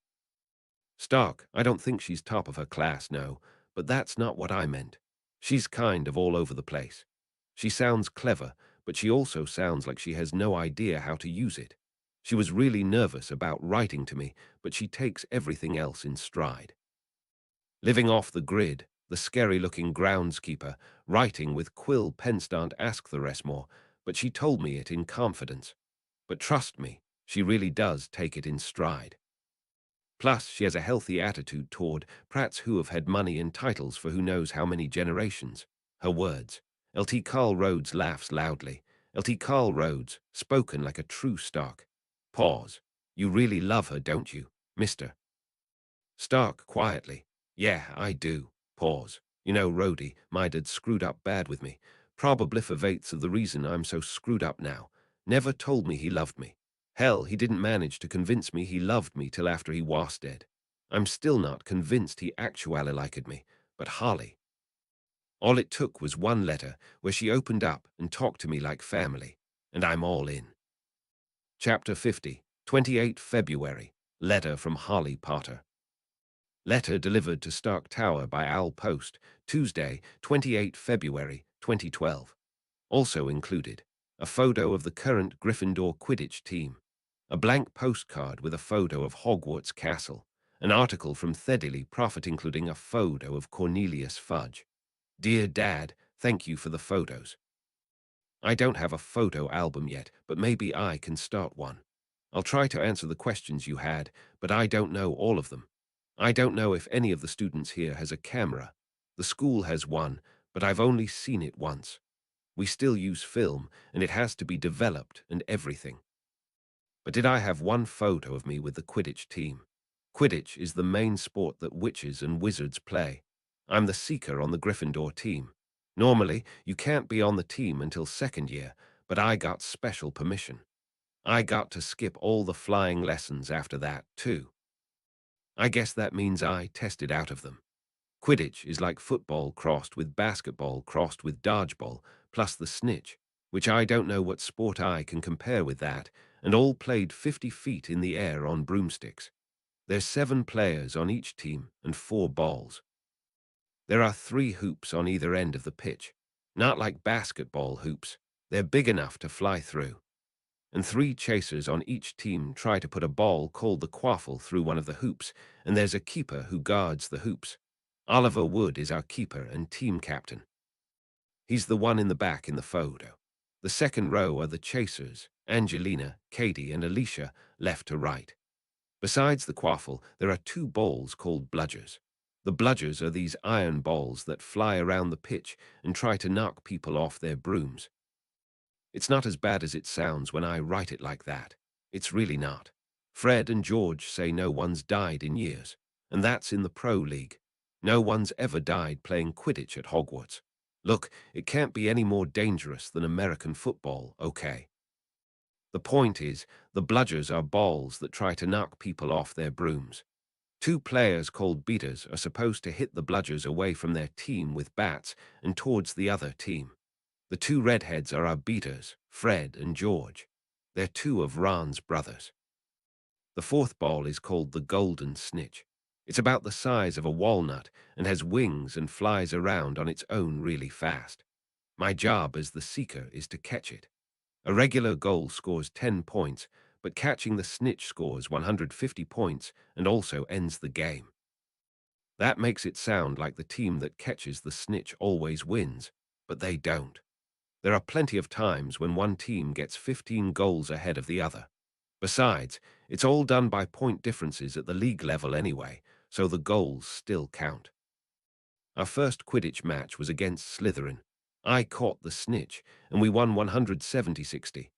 Stark, I don't think she's top of her class, no, but that's not what I meant. She's kind of all over the place. She sounds clever, but she also sounds like she has no idea how to use it. She was really nervous about writing to me, but she takes everything else in stride. Living off the grid, the scary-looking groundskeeper, writing with quill pens. Don't ask the rest more, but she told me it in confidence. But trust me, she really does take it in stride. Plus, she has a healthy attitude toward prats who have had money and titles for who knows how many generations. Her words. Lt. Carl Rhodes laughs loudly. Lt. Carl Rhodes, spoken like a true Stark. Pause. You really love her, don't you, Mr. Stark, quietly. Yeah, I do. Pause. You know, Rhodey, my dad screwed up bad with me. Probably for vates of the reason I'm so screwed up now. Never told me he loved me. Hell, he didn't manage to convince me he loved me till after he was dead. I'm still not convinced he actually liked me, but Harley. All it took was one letter where she opened up and talked to me like family, and I'm all in. Chapter 50, 28 February. Letter from Harley Potter. Letter delivered to Stark Tower by Owl Post, Tuesday, 28 February, 2012. Also included a photo of the current Gryffindor Quidditch team, a blank postcard with a photo of Hogwarts Castle, an article from Thedley Prophet including a photo of Cornelius Fudge. Dear Dad, thank you for the photos. I don't have a photo album yet, but maybe I can start one. I'll try to answer the questions you had, but I don't know all of them. I don't know if any of the students here has a camera. The school has one, but I've only seen it once. We still use film, and it has to be developed and everything. But did I have one photo of me with the Quidditch team? Quidditch is the main sport that witches and wizards play. I'm the seeker on the Gryffindor team. Normally, you can't be on the team until second year, but I got special permission. I got to skip all the flying lessons after that, too. I guess that means I tested out of them. Quidditch is like football crossed with basketball crossed with dodgeball, plus the snitch, which I don't know what sport I can compare with that, and all played 50 feet in the air on broomsticks. There's 7 players on each team and 4 balls. There are 3 hoops on either end of the pitch, not like basketball hoops. They're big enough to fly through. And 3 chasers on each team try to put a ball called the quaffle through one of the hoops, and there's a keeper who guards the hoops. Oliver Wood is our keeper and team captain. He's the one in the back in the photo. The second row are the chasers, Angelina, Katie, and Alicia, left to right. Besides the quaffle, there are 2 balls called bludgers. The bludgers are these iron balls that fly around the pitch and try to knock people off their brooms. It's not as bad as it sounds when I write it like that. It's really not. Fred and George say no one's died in years, and that's in the Pro League. No one's ever died playing Quidditch at Hogwarts. Look, it can't be any more dangerous than American football, okay? The point is, the bludgers are balls that try to knock people off their brooms. 2 players called beaters are supposed to hit the bludgers away from their team with bats and towards the other team. The 2 redheads are our beaters, Fred and George. They're 2 of Ron's brothers. The 4th ball is called the Golden Snitch. It's about the size of a walnut and has wings and flies around on its own really fast. My job as the seeker is to catch it. A regular goal scores 10 points, but catching the snitch scores 150 points and also ends the game. That makes it sound like the team that catches the snitch always wins, but they don't. There are plenty of times when one team gets 15 goals ahead of the other. Besides, it's all done by point differences at the league level anyway, so the goals still count. Our first Quidditch match was against Slytherin. I caught the snitch, and we won 170-60.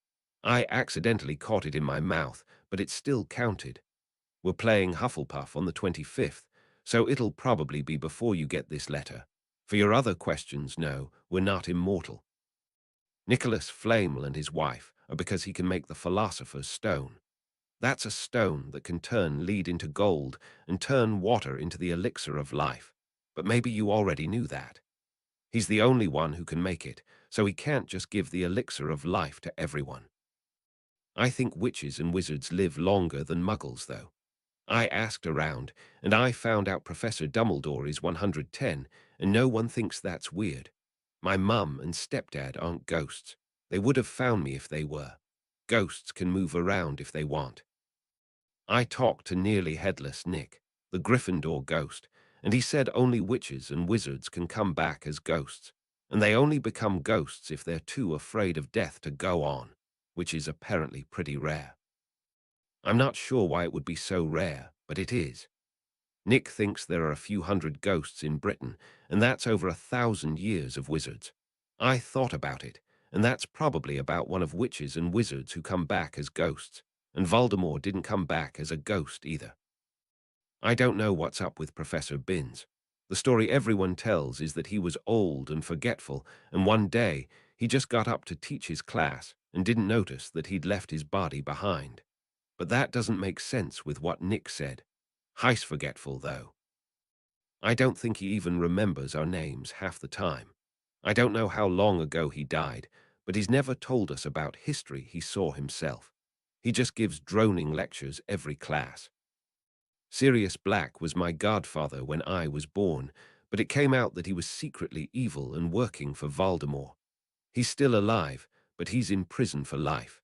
I accidentally caught it in my mouth, but it still counted. We're playing Hufflepuff on the 25th, so it'll probably be before you get this letter. For your other questions, no, we're not immortal. Nicholas Flamel and his wife are because he can make the Philosopher's Stone. That's a stone that can turn lead into gold and turn water into the elixir of life. But maybe you already knew that. He's the only one who can make it, so he can't just give the elixir of life to everyone. I think witches and wizards live longer than muggles, though. I asked around, and I found out Professor Dumbledore is 110, and no one thinks that's weird. My mum and stepdad aren't ghosts. They would have found me if they were. Ghosts can move around if they want. I talked to nearly headless Nick, the Gryffindor ghost, and he said only witches and wizards can come back as ghosts, and they only become ghosts if they're too afraid of death to go on, which is apparently pretty rare. I'm not sure why it would be so rare, but it is. Nick thinks there are a few hundred ghosts in Britain, and that's over 1,000 years of wizards. I thought about it, and that's probably about one of witches and wizards who come back as ghosts, and Voldemort didn't come back as a ghost either. I don't know what's up with Professor Binns. The story everyone tells is that he was old and forgetful, and one day he just got up to teach his class and didn't notice that he'd left his body behind. But that doesn't make sense with what Nick said. He's forgetful, though. I don't think he even remembers our names half the time. I don't know how long ago he died, but he's never told us about history he saw himself. He just gives droning lectures every class. Sirius Black was my godfather when I was born, but it came out that he was secretly evil and working for Voldemort. He's still alive, but he's in prison for life.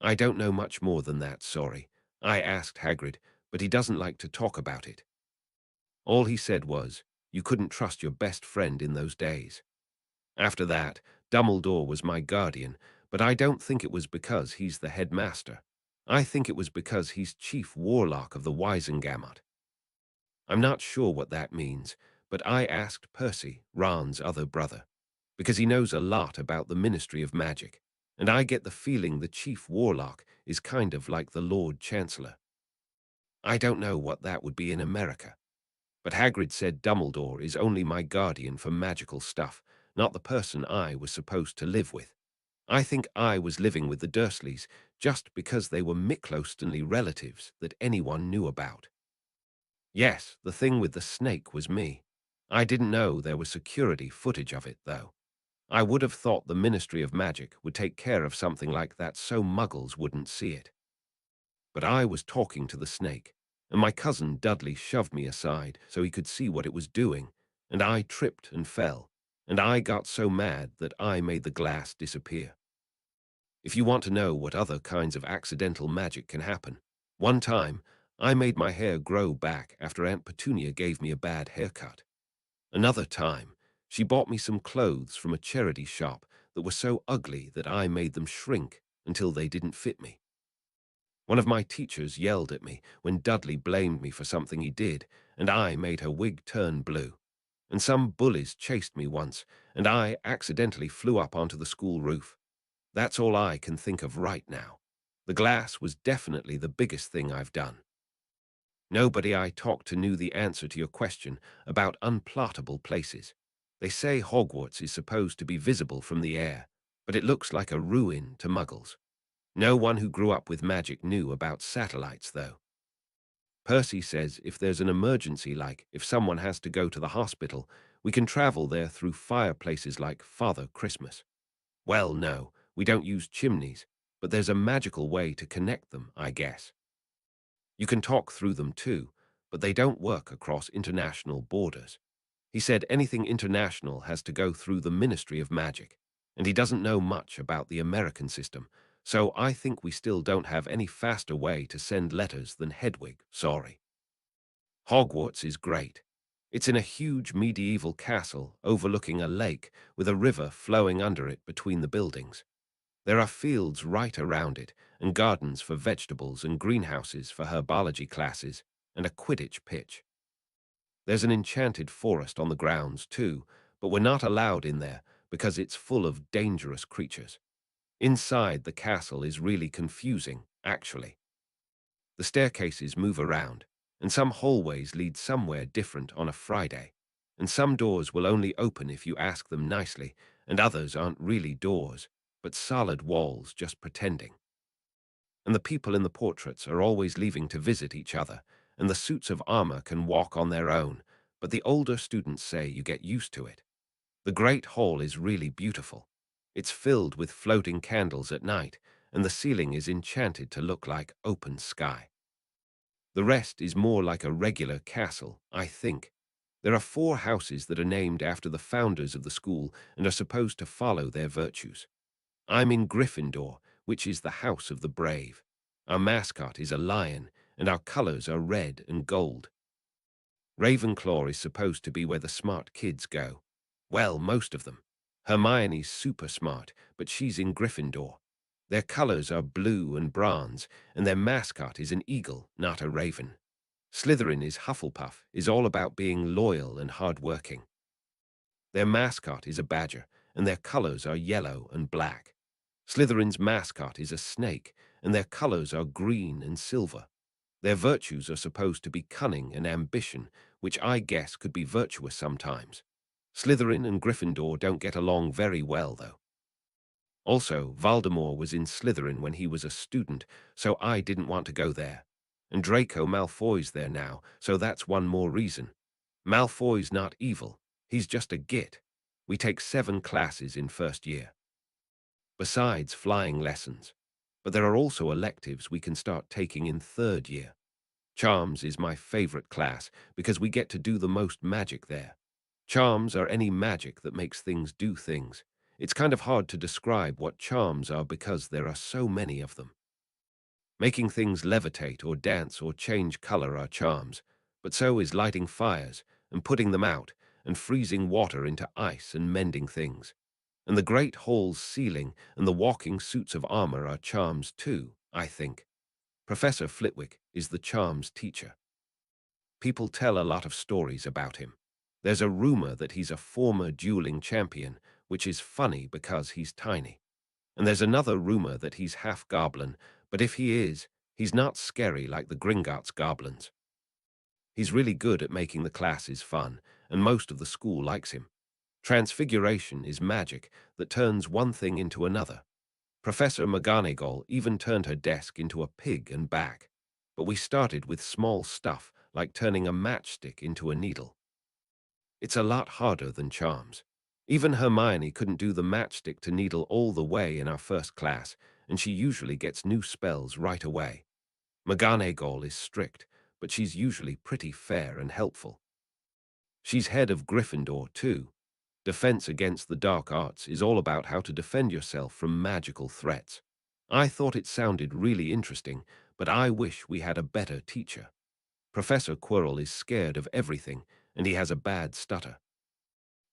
I don't know much more than that, sorry. I asked Hagrid, but he doesn't like to talk about it. All he said was, you couldn't trust your best friend in those days. After that, Dumbledore was my guardian, but I don't think it was because he's the headmaster. I think it was because he's chief warlock of the Wisengamot. I'm not sure what that means, but I asked Percy, Ron's other brother, because he knows a lot about the Ministry of Magic, and I get the feeling the chief warlock is kind of like the Lord Chancellor. I don't know what that would be in America, but Hagrid said Dumbledore is only my guardian for magical stuff, not the person I was supposed to live with. I think I was living with the Dursleys just because they were Micklostonly relatives that anyone knew about. Yes, the thing with the snake was me. I didn't know there was security footage of it, though. I would have thought the Ministry of Magic would take care of something like that so muggles wouldn't see it. But I was talking to the snake, and my cousin Dudley shoved me aside so he could see what it was doing, and I tripped and fell, and I got so mad that I made the glass disappear. If you want to know what other kinds of accidental magic can happen, one time I made my hair grow back after Aunt Petunia gave me a bad haircut. Another time, she bought me some clothes from a charity shop that were so ugly that I made them shrink until they didn't fit me. One of my teachers yelled at me when Dudley blamed me for something he did, and I made her wig turn blue. And some bullies chased me once, and I accidentally flew up onto the school roof. That's all I can think of right now. The glass was definitely the biggest thing I've done. Nobody I talked to knew the answer to your question about unplottable places. They say Hogwarts is supposed to be visible from the air, but it looks like a ruin to muggles. No one who grew up with magic knew about satellites, though. Percy says if there's an emergency, like if someone has to go to the hospital, we can travel there through fireplaces like Father Christmas. Well, no, we don't use chimneys, but there's a magical way to connect them, I guess. You can talk through them too, but they don't work across international borders. He said anything international has to go through the Ministry of Magic, and he doesn't know much about the American system, so I think we still don't have any faster way to send letters than Hedwig, sorry. Hogwarts is great. It's in a huge medieval castle overlooking a lake with a river flowing under it between the buildings. There are fields right around it, and gardens for vegetables and greenhouses for herbology classes, and a Quidditch pitch. There's an enchanted forest on the grounds, too, but we're not allowed in there because it's full of dangerous creatures. Inside the castle is really confusing, actually. The staircases move around, and some hallways lead somewhere different on a Friday, and some doors will only open if you ask them nicely, and others aren't really doors, but solid walls just pretending. And the people in the portraits are always leaving to visit each other, and the suits of armor can walk on their own, but the older students say you get used to it. The Great Hall is really beautiful. It's filled with floating candles at night, and the ceiling is enchanted to look like open sky. The rest is more like a regular castle, I think. There are 4 houses that are named after the founders of the school and are supposed to follow their virtues. I'm in Gryffindor, which is the house of the brave. Our mascot is a lion, and our colors are red and gold. Ravenclaw is supposed to be where the smart kids go. Well, most of them. Hermione's super smart, but she's in Gryffindor. Their colors are blue and bronze, and their mascot is an eagle, not a raven. Slytherin is Hufflepuff, is all about being loyal and hard-working. Their mascot is a badger, and their colors are yellow and black. Slytherin's mascot is a snake, and their colors are green and silver. Their virtues are supposed to be cunning and ambition, which I guess could be virtuous sometimes. Slytherin and Gryffindor don't get along very well, though. Also, Voldemort was in Slytherin when he was a student, so I didn't want to go there. And Draco Malfoy's there now, so that's one more reason. Malfoy's not evil, he's just a git. We take 7 classes in first year. Besides flying lessons. But there are also electives we can start taking in third year. Charms is my favorite class because we get to do the most magic there. Charms are any magic that makes things do things. It's kind of hard to describe what charms are because there are so many of them. Making things levitate or dance or change color are charms, but so is lighting fires and putting them out and freezing water into ice and mending things. And the great hall's ceiling and the walking suits of armor are charms too, I think. Professor Flitwick is the charms teacher. People tell a lot of stories about him. There's a rumor that he's a former dueling champion, which is funny because he's tiny. And there's another rumor that he's half goblin, but if he is, he's not scary like the Gringotts goblins. He's really good at making the classes fun, and most of the school likes him. Transfiguration is magic that turns one thing into another. Professor McGonagall even turned her desk into a pig and back. But we started with small stuff, like turning a matchstick into a needle. It's a lot harder than charms. Even Hermione couldn't do the matchstick to needle all the way in our first class, and she usually gets new spells right away. McGonagall is strict, but she's usually pretty fair and helpful. She's head of Gryffindor, too. Defense against the dark arts is all about how to defend yourself from magical threats. I thought it sounded really interesting, but I wish we had a better teacher. Professor Quirrell is scared of everything, and he has a bad stutter.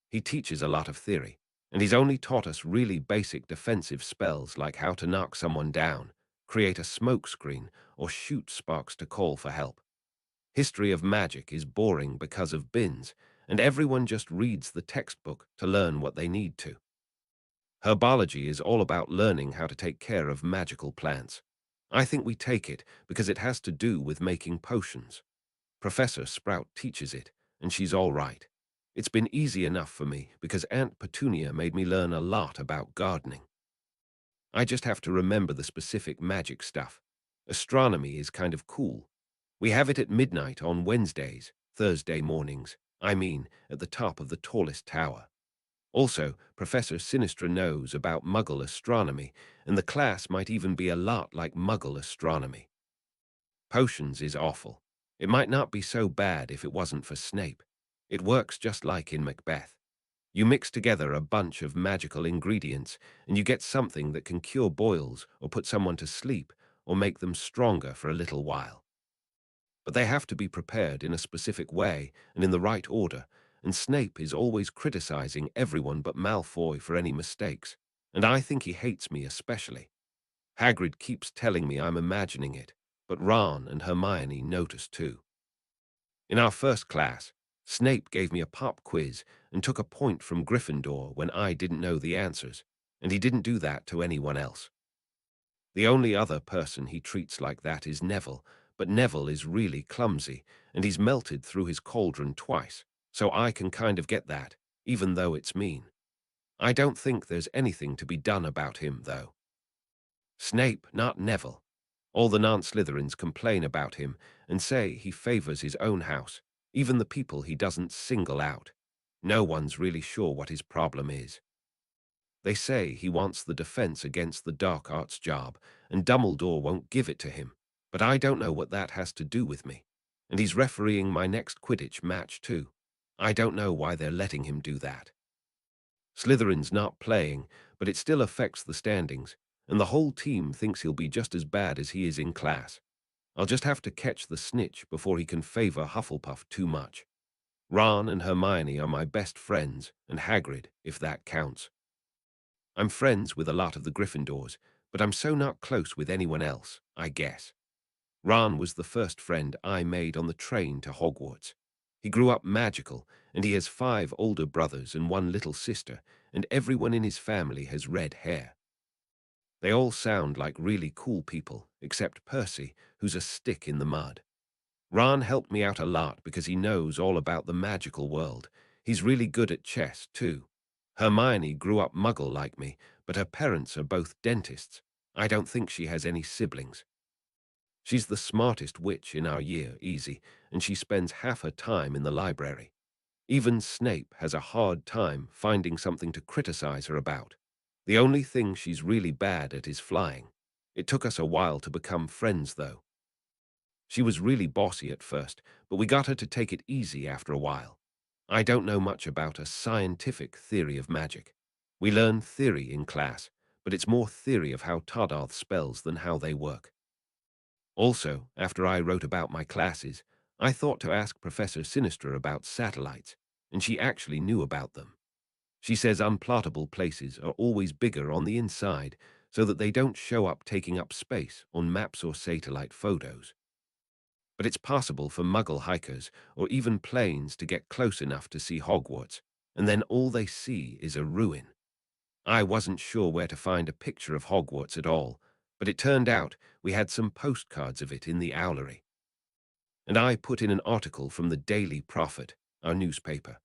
He teaches a lot of theory, and he's only taught us really basic defensive spells like how to knock someone down, create a smoke screen, or shoot sparks to call for help. History of magic is boring because of bins, and everyone just reads the textbook to learn what they need to. Herbology is all about learning how to take care of magical plants. I think we take it because it has to do with making potions. Professor Sprout teaches it, and she's all right. It's been easy enough for me because Aunt Petunia made me learn a lot about gardening. I just have to remember the specific magic stuff. Astronomy is kind of cool. We have it at midnight on Wednesdays, Thursday mornings, at the top of the tallest tower. Also, Professor Sinistra knows about Muggle astronomy, and the class might even be a lot like Muggle astronomy. Potions is awful. It might not be so bad if it wasn't for Snape. It works just like in Macbeth. You mix together a bunch of magical ingredients, and you get something that can cure boils or put someone to sleep or make them stronger for a little while. But they have to be prepared in a specific way and in the right order, and Snape is always criticizing everyone but Malfoy for any mistakes, and I think he hates me especially. Hagrid keeps telling me I'm imagining it, but Ron and Hermione notice too. In our first class, Snape gave me a pop quiz and took a point from Gryffindor when I didn't know the answers, and he didn't do that to anyone else. The only other person he treats like that is Neville, but Neville is really clumsy, and he's melted through his cauldron twice, so I can kind of get that, even though it's mean. I don't think there's anything to be done about him, though. Snape, not Neville. All the non-Slytherins complain about him and say he favors his own house, even the people he doesn't single out. No one's really sure what his problem is. They say he wants the defense against the dark arts job, and Dumbledore won't give it to him. But I don't know what that has to do with me. And he's refereeing my next Quidditch match, too. I don't know why they're letting him do that. Slytherin's not playing, but it still affects the standings, and the whole team thinks he'll be just as bad as he is in class. I'll just have to catch the snitch before he can favor Hufflepuff too much. Ron and Hermione are my best friends, and Hagrid, if that counts. I'm friends with a lot of the Gryffindors, but I'm so not close with anyone else, I guess. Ron was the first friend I made on the train to Hogwarts. He grew up magical, and he has 5 older brothers and 1 little sister, and everyone in his family has red hair. They all sound like really cool people, except Percy, who's a stick in the mud. Ron helped me out a lot because he knows all about the magical world. He's really good at chess, too. Hermione grew up muggle like me, but her parents are both dentists. I don't think she has any siblings. She's the smartest witch in our year, easy, and she spends half her time in the library. Even Snape has a hard time finding something to criticize her about. The only thing she's really bad at is flying. It took us a while to become friends, though. She was really bossy at first, but we got her to take it easy after a while. I don't know much about a scientific theory of magic. We learn theory in class, but it's more theory of how Toddarth spells than how they work. Also, after I wrote about my classes, I thought to ask Professor Sinistra about satellites, and she actually knew about them. She says unplottable places are always bigger on the inside so that they don't show up taking up space on maps or satellite photos. But it's possible for Muggle hikers or even planes to get close enough to see Hogwarts, and then all they see is a ruin. I wasn't sure where to find a picture of Hogwarts at all, but it turned out we had some postcards of it in the owlery. And I put in an article from the Daily Prophet, our newspaper.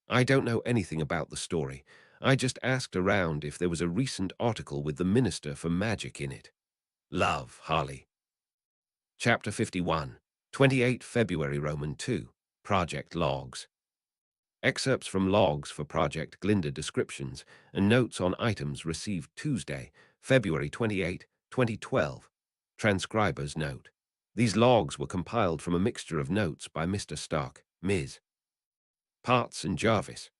I don't know anything about the story. I just asked around if there was a recent article with the Minister for Magic in it. Love, Harley. Chapter 51, 28 February Roman 2, Project Logs. Excerpts from logs for Project Glinda descriptions and notes on items received Tuesday, February 28, 2012. Transcriber's note. These logs were compiled from a mixture of notes by Mr. Stark, Ms. Parts and Jarvis.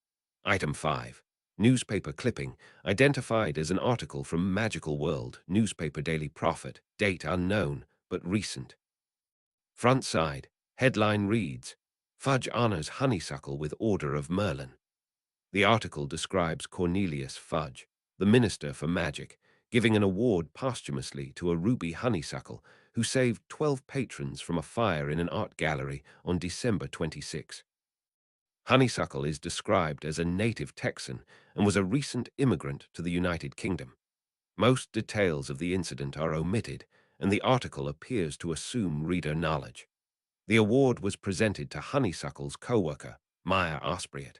Item 5. Newspaper clipping, identified as an article from Magical World, Newspaper Daily Prophet, date unknown, but recent. Front side, headline reads, Fudge honors honeysuckle with Order of Merlin. The article describes Cornelius Fudge, the Minister for Magic, giving an award posthumously to a ruby honeysuckle who saved 12 patrons from a fire in an art gallery on December 26. Honeysuckle is described as a native Texan and was a recent immigrant to the United Kingdom. Most details of the incident are omitted, and the article appears to assume reader knowledge. The award was presented to Honeysuckle's co-worker, Maya Ospriet.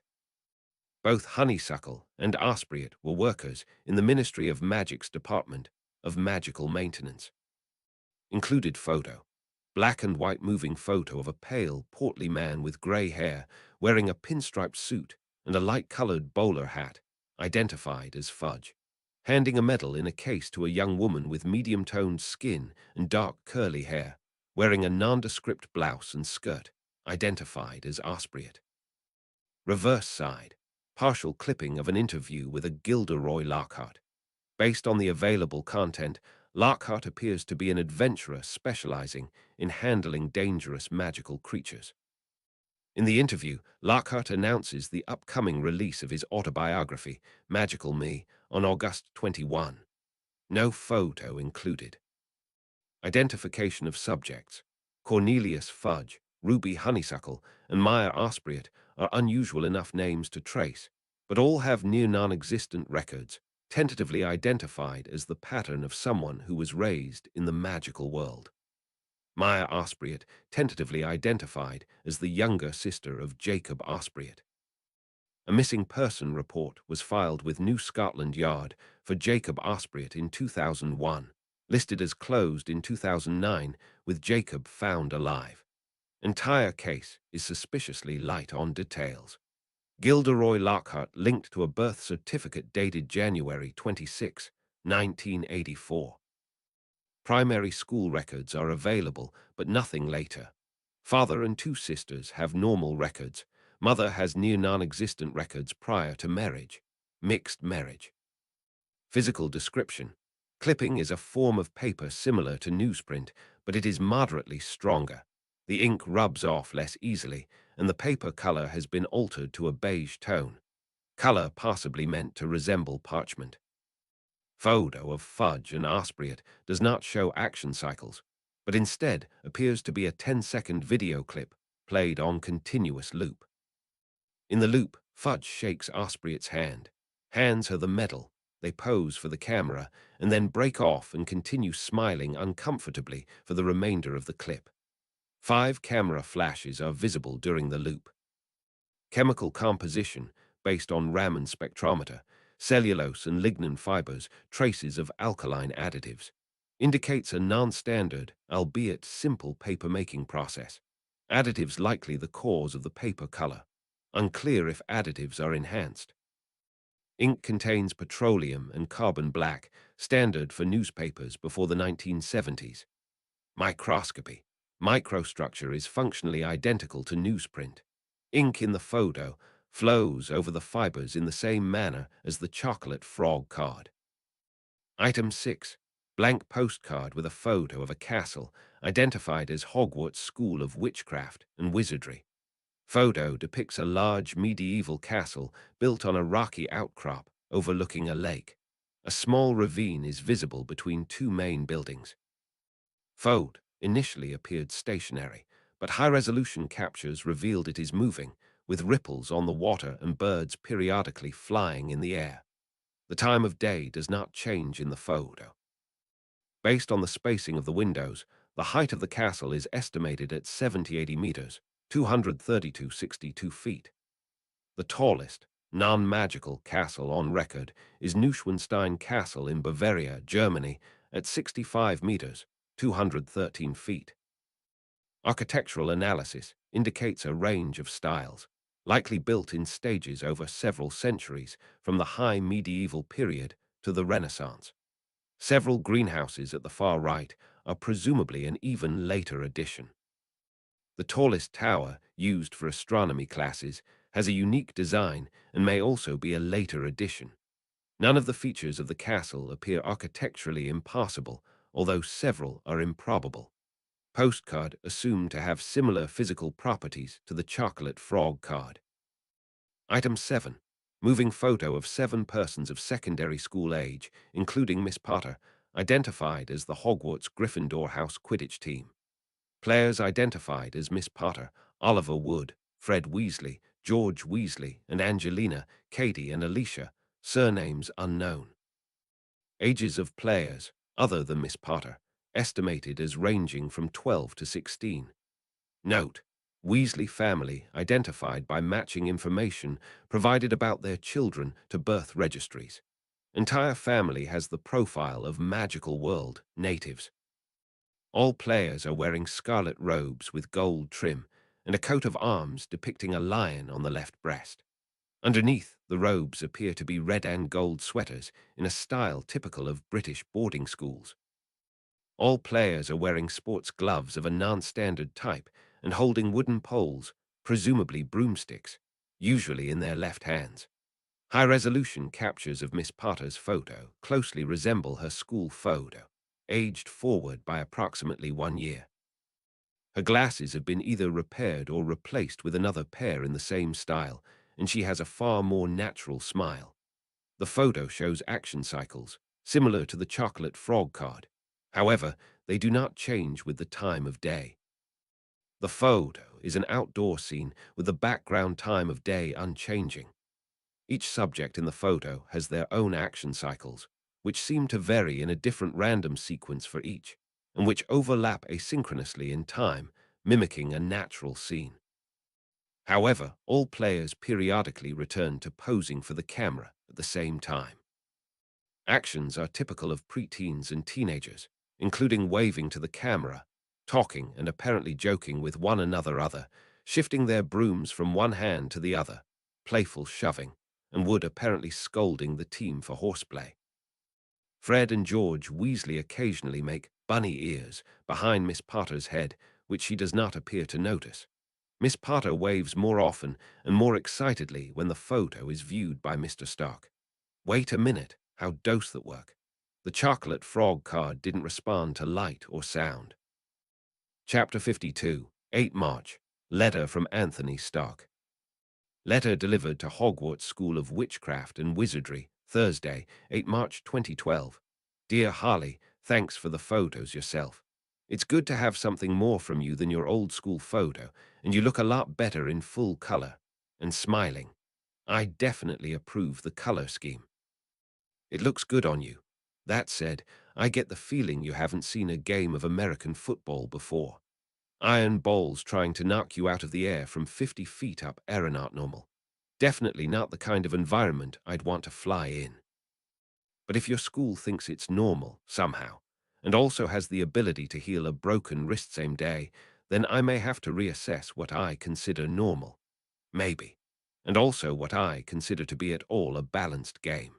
Both Honeysuckle and Ospriet were workers in the Ministry of Magic's Department of Magical Maintenance. Included photo. Black and white moving photo of a pale, portly man with gray hair wearing a pinstriped suit and a light-colored bowler hat, identified as Fudge, handing a medal in a case to a young woman with medium-toned skin and dark curly hair, wearing a nondescript blouse and skirt, identified as Ospriet. Reverse side. Partial clipping of an interview with a Gilderoy Lockhart. Based on the available content, Lockhart appears to be an adventurer specializing in handling dangerous magical creatures. In the interview, Lockhart announces the upcoming release of his autobiography, Magical Me, on August 21. No photo included. Identification of subjects. Cornelius Fudge, Ruby Honeysuckle, and Maya Ospriet are unusual enough names to trace, but all have near non-existent records, tentatively identified as the pattern of someone who was raised in the magical world. Maya Ospriet, tentatively identified as the younger sister of Jacob Ospriet. A missing person report was filed with New Scotland Yard for Jacob Ospriet in 2001, listed as closed in 2009, with Jacob found alive. Entire case is suspiciously light on details. Gilderoy Lockhart linked to a birth certificate dated January 26, 1984. Primary school records are available, but nothing later. Father and 2 sisters have normal records. Mother has near non-existent records prior to marriage. Mixed marriage. Physical description. Clipping is a form of paper similar to newsprint, but it is moderately stronger. The ink rubs off less easily, and the paper color has been altered to a beige tone, color possibly meant to resemble parchment. Photo of Fudge and Aspriot does not show action cycles, but instead appears to be a 10-second video clip played on continuous loop. In the loop, Fudge shakes Aspriot's hand. Hands are the metal. They pose for the camera and then break off and continue smiling uncomfortably for the remainder of the clip. 5 camera flashes are visible during the loop. Chemical composition, based on Raman spectrometer, cellulose and lignin fibers, traces of alkaline additives, indicates a non-standard, albeit simple paper-making process. Additives likely the cause of the paper color. Unclear if additives are enhanced. Ink contains petroleum and carbon black, standard for newspapers before the 1970s. Microscopy. Microstructure is functionally identical to newsprint. Ink in the photo flows over the fibers in the same manner as the chocolate frog card. Item 6. Blank postcard with a photo of a castle identified as Hogwarts School of Witchcraft and Wizardry. Photo depicts a large medieval castle built on a rocky outcrop overlooking a lake. A small ravine is visible between 2 main buildings. Photo initially appeared stationary, but high-resolution captures revealed it is moving, with ripples on the water and birds periodically flying in the air. The time of day does not change in the photo. Based on the spacing of the windows, the height of the castle is estimated at 70-80 meters, 232-62 feet. The tallest, non-magical castle on record is Neuschwanstein Castle in Bavaria, Germany, at 65 meters, 213 feet. Architectural analysis indicates a range of styles, likely built in stages over several centuries, from the high medieval period to the Renaissance. Several greenhouses at the far right are presumably an even later addition. The tallest tower, used for astronomy classes, has a unique design and may also be a later addition. None of the features of the castle appear architecturally impossible, although several are improbable. Postcard assumed to have similar physical properties to the chocolate frog card. Item 7. Moving photo of 7 persons of secondary school age, including Miss Potter, identified as the Hogwarts Gryffindor House Quidditch team. Players identified as Miss Potter, Oliver Wood, Fred Weasley, George Weasley, and Angelina, Katie, and Alicia, surnames unknown. Ages of players, other than Miss Potter, estimated as ranging from 12 to 16. Note: Weasley family identified by matching information provided about their children to birth registries. Entire family has the profile of magical world natives. All players are wearing scarlet robes with gold trim and a coat of arms depicting a lion on the left breast. Underneath, the robes appear to be red and gold sweaters in a style typical of British boarding schools. All players are wearing sports gloves of a non-standard type and holding wooden poles, presumably broomsticks, usually in their left hands. High-resolution captures of Miss Potter's photo closely resemble her school photo, aged forward by approximately 1 year. Her glasses have been either repaired or replaced with another pair in the same style, and she has a far more natural smile. The photo shows action cycles, similar to the chocolate frog card. However, they do not change with the time of day. The photo is an outdoor scene with the background time of day unchanging. Each subject in the photo has their own action cycles, which seem to vary in a different random sequence for each, and which overlap asynchronously in time, mimicking a natural scene. However, all players periodically return to posing for the camera at the same time. Actions are typical of preteens and teenagers, including waving to the camera, talking and apparently joking with one another, shifting their brooms from one hand to the other, playful shoving, and Wood apparently scolding the team for horseplay. Fred and George Weasley occasionally make bunny ears behind Miss Potter's head, which she does not appear to notice. Miss Potter waves more often and more excitedly when the photo is viewed by Mr. Stark. Wait a minute, how does that work? The chocolate frog card didn't respond to light or sound. Chapter 52, 8 March. Letter from Anthony Stark. Letter delivered to Hogwarts School of Witchcraft and Wizardry, Thursday, 8 March 2012. Dear Harley, thanks for the photos yourself. It's good to have something more from you than your old school photo, and you look a lot better in full color. And smiling. I definitely approve the color scheme. It looks good on you. That said, I get the feeling you haven't seen a game of American football before. Iron balls trying to knock you out of the air from 50 feet up are not normal. Definitely not the kind of environment I'd want to fly in. But if your school thinks it's normal, somehow, and also has the ability to heal a broken wrist same day, then I may have to reassess what I consider normal. Maybe. And also what I consider to be at all a balanced game.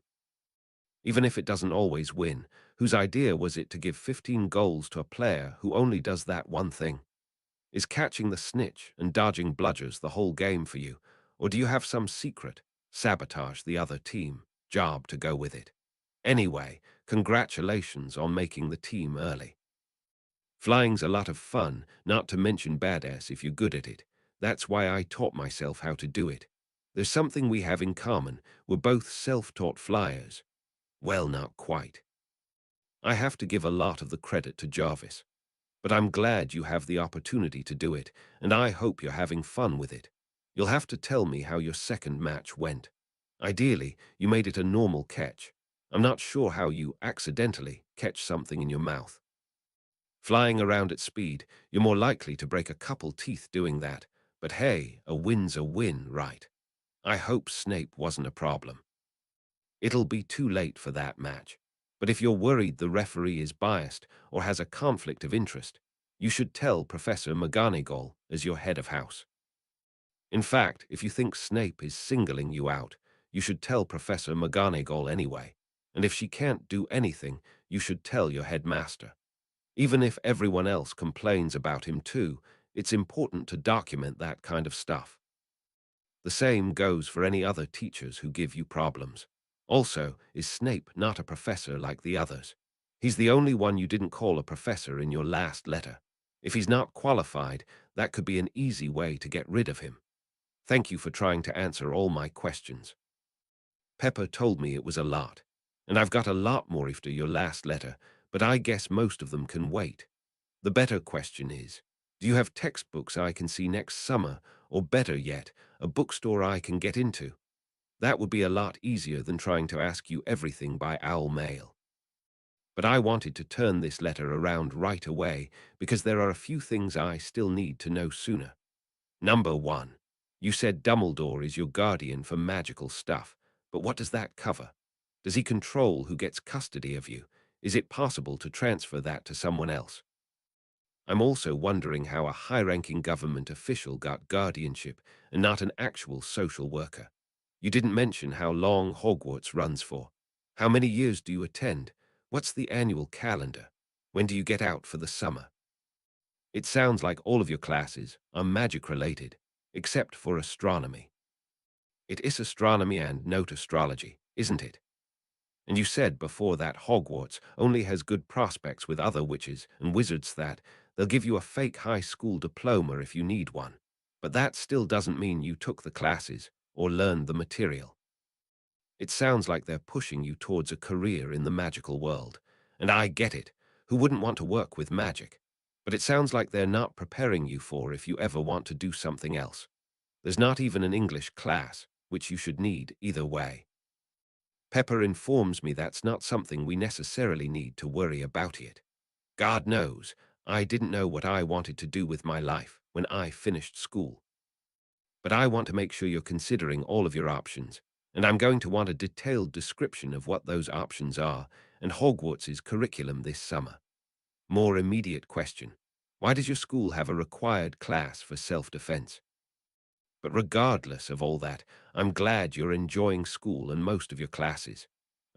Even if it doesn't always win, whose idea was it to give 15 goals to a player who only does that one thing? Is catching the snitch and dodging bludgers the whole game for you, or do you have some secret, sabotage the other team, job to go with it? Anyway, congratulations on making the team early. Flying's a lot of fun, not to mention badass if you're good at it. That's why I taught myself how to do it. There's something we have in common. We're both self-taught flyers. Well, not quite. I have to give a lot of the credit to Jarvis. But I'm glad you have the opportunity to do it, and I hope you're having fun with it. You'll have to tell me how your second match went. Ideally, you made it a normal catch. I'm not sure how you accidentally catch something in your mouth. Flying around at speed, you're more likely to break a couple teeth doing that. But hey, a win's a win, right? I hope Snape wasn't a problem. It'll be too late for that match. But if you're worried the referee is biased or has a conflict of interest, you should tell Professor McGonagall as your head of house. In fact, if you think Snape is singling you out, you should tell Professor McGonagall anyway. And if she can't do anything, you should tell your headmaster. Even if everyone else complains about him too, it's important to document that kind of stuff. The same goes for any other teachers who give you problems. Also, is Snape not a professor like the others? He's the only one you didn't call a professor in your last letter. If he's not qualified, that could be an easy way to get rid of him. Thank you for trying to answer all my questions. Pepper told me it was a lot, and I've got a lot more after your last letter, but I guess most of them can wait. The better question is, do you have textbooks I can see next summer, or better yet, a bookstore I can get into? That would be a lot easier than trying to ask you everything by owl mail. But I wanted to turn this letter around right away because there are a few things I still need to know sooner. Number 1. You said Dumbledore is your guardian for magical stuff, but what does that cover? Does he control who gets custody of you? Is it possible to transfer that to someone else? I'm also wondering how a high-ranking government official got guardianship and not an actual social worker. You didn't mention how long Hogwarts runs for. How many years do you attend? What's the annual calendar? When do you get out for the summer? It sounds like all of your classes are magic-related, except for astronomy. It is astronomy and not astrology, isn't it? And you said before that Hogwarts only has good prospects with other witches and wizards that they'll give you a fake high school diploma if you need one. But that still doesn't mean you took the classes or learned the material. It sounds like they're pushing you towards a career in the magical world. And I get it. Who wouldn't want to work with magic? But it sounds like they're not preparing you for if you ever want to do something else. There's not even an English class, which you should need either way. Pepper informs me that's not something we necessarily need to worry about yet. God knows, I didn't know what I wanted to do with my life when I finished school. But I want to make sure you're considering all of your options, and I'm going to want a detailed description of what those options are and Hogwarts' curriculum this summer. More immediate question. Why does your school have a required class for self-defense? But regardless of all that, I'm glad you're enjoying school and most of your classes.